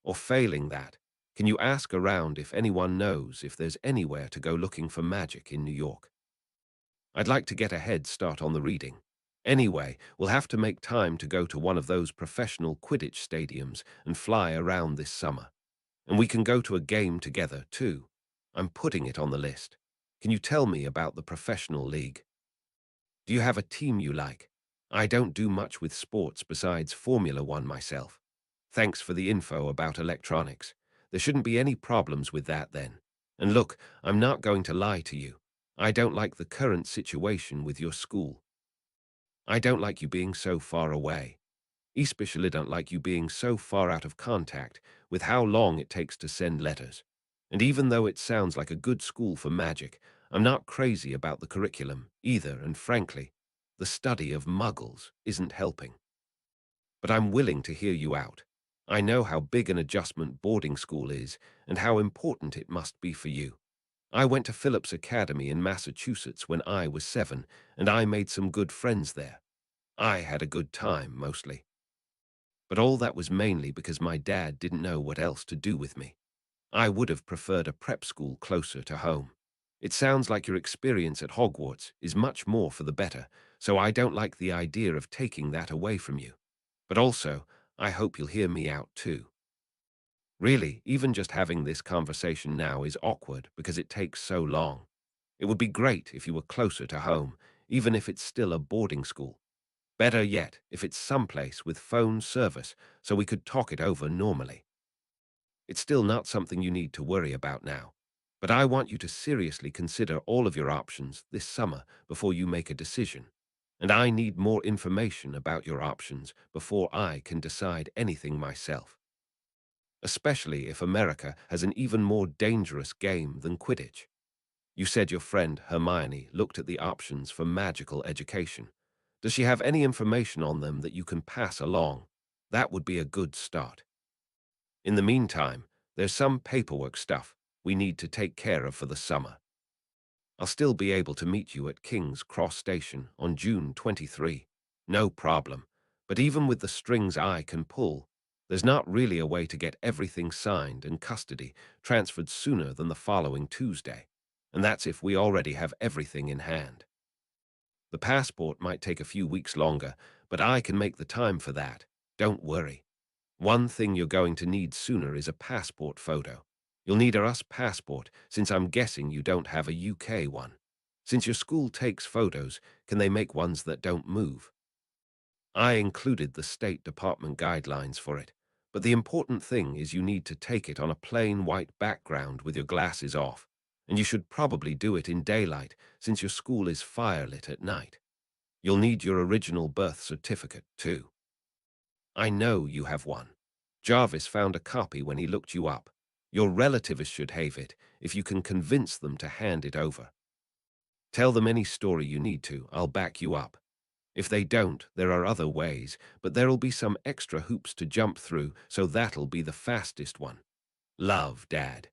Or failing that, can you ask around if anyone knows if there's anywhere to go looking for magic in New York? I'd like to get a head start on the reading. Anyway, we'll have to make time to go to one of those professional Quidditch stadiums and fly around this summer. And we can go to a game together, too. I'm putting it on the list. Can you tell me about the professional league? Do you have a team you like? I don't do much with sports besides Formula One myself. Thanks for the info about electronics. There shouldn't be any problems with that then. And look, I'm not going to lie to you. I don't like the current situation with your school. I don't like you being so far away. Especially don't like you being so far out of contact with how long it takes to send letters. And even though it sounds like a good school for magic, I'm not crazy about the curriculum either, and frankly, The study of muggles isn't helping. But I'm willing to hear you out. I know how big an adjustment boarding school is and how important it must be for you. I went to Phillips Academy in Massachusetts when I was 7, and I made some good friends there. I had a good time, mostly. But all that was mainly because my dad didn't know what else to do with me. I would have preferred a prep school closer to home. It sounds like your experience at Hogwarts is much more for the better, so I don't like the idea of taking that away from you. But also, I hope you'll hear me out too. Really, even just having this conversation now is awkward because it takes so long. It would be great if you were closer to home, even if it's still a boarding school. Better yet, if it's someplace with phone service so we could talk it over normally. It's still not something you need to worry about now, but I want you to seriously consider all of your options this summer before you make a decision. And I need more information about your options before I can decide anything myself. Especially if America has an even more dangerous game than Quidditch. You said your friend Hermione looked at the options for magical education. Does she have any information on them that you can pass along? That would be a good start. In the meantime, there's some paperwork stuff we need to take care of for the summer. I'll still be able to meet you at King's Cross Station on June 23. No problem. But even with the strings I can pull, there's not really a way to get everything signed and custody transferred sooner than the following Tuesday. And that's if we already have everything in hand. The passport might take a few weeks longer, but I can make the time for that. Don't worry. One thing you're going to need sooner is a passport photo. You'll need a US passport, since I'm guessing you don't have a UK one. Since your school takes photos, can they make ones that don't move? I included the State Department guidelines for it, but the important thing is you need to take it on a plain white background with your glasses off, and you should probably do it in daylight, since your school is firelit at night. You'll need your original birth certificate, too. I know you have one. Jarvis found a copy when he looked you up. Your relatives should have it if you can convince them to hand it over. Tell them any story you need to, I'll back you up. If they don't, there are other ways, but there'll be some extra hoops to jump through, so that'll be the fastest one. Love, Dad.